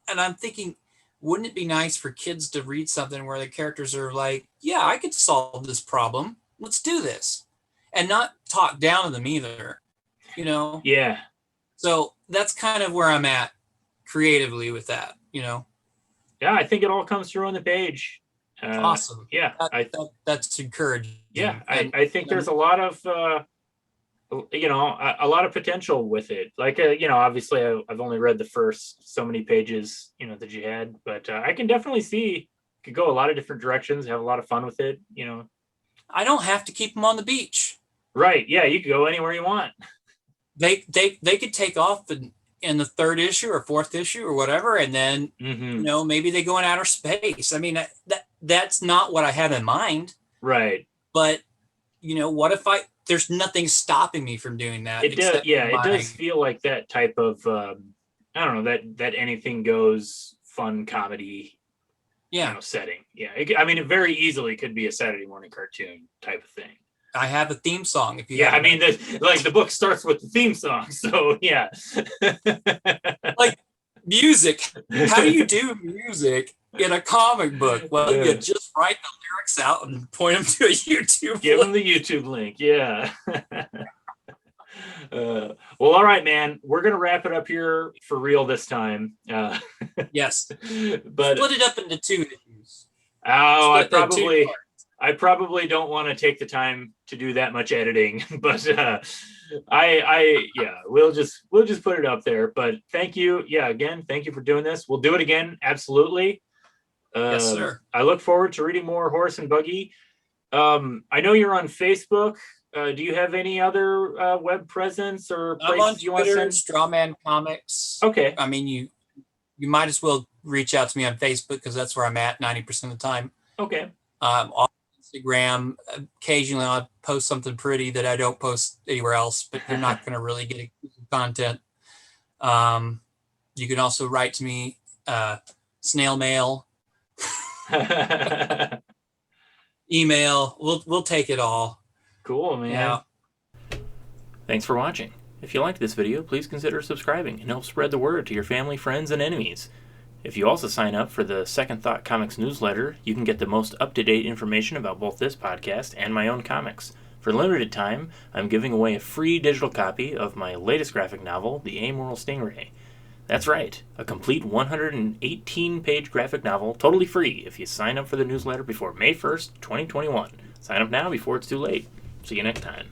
I'm thinking, wouldn't it be nice for kids to read something where the characters are like, yeah, I could solve this problem. Let's do this. And not talk down to them either, you know? Yeah. So that's kind of where I'm at creatively with that, you know? Yeah, I think it all comes through on the page. Awesome. Yeah. That's encouraging. Yeah. I think there's a lot of, you know, a lot of potential with it. Like, you know, obviously I've only read the first so many pages, you know, that you had, but I can definitely see it could go a lot of different directions, have a lot of fun with it, you know. I don't have to keep them on the beach. Right. Yeah. You could go anywhere you want. They could take off in the third issue or fourth issue or whatever. And then, you know, maybe they go in outer space. I mean, that's not what I have in mind. Right. But, you know, what if there's nothing stopping me from doing that? It does. Yeah. It does feel like that type of, I don't know, that anything goes fun comedy, you know, setting. Yeah. I mean, it very easily could be a Saturday morning cartoon type of thing. I have a theme song. If you I mean, like the book starts with the theme song. So yeah. Like music. How do you do music in a comic book? Well, you just write the lyrics out and point them to a YouTube Give them the YouTube link. Yeah. Well, all right, man. We're going to wrap it up here for real this time. Yes. But split it up into two. Oh, I probably don't want to take the time to do that much editing, but we'll just put it up there. But thank you. Yeah, again, thank you for doing this. We'll do it again. Absolutely. Yes, sir. I look forward to reading more Horace and Buggie. I know you're on Facebook. Do you have any other web presence or places I'm on you want to send? Strawman Comics. Okay. I mean, you might as well reach out to me on Facebook because that's where I'm at 90% of the time. Okay. On Instagram, occasionally I'll post something pretty that I don't post anywhere else, but you're not going to really get content. You can also write to me, snail mail, email. We'll take it all. Cool, man. Yeah. Thanks for watching. If you liked this video, please consider subscribing and help spread the word to your family, friends, and enemies. If you also sign up for the Second Thought Comics newsletter, you can get the most up-to-date information about both this podcast and my own comics. For a limited time, I'm giving away a free digital copy of my latest graphic novel, The Amoral Stingray. That's right, a complete 118-page graphic novel, totally free if you sign up for the newsletter before May 1st, 2021. Sign up now before it's too late. See you next time.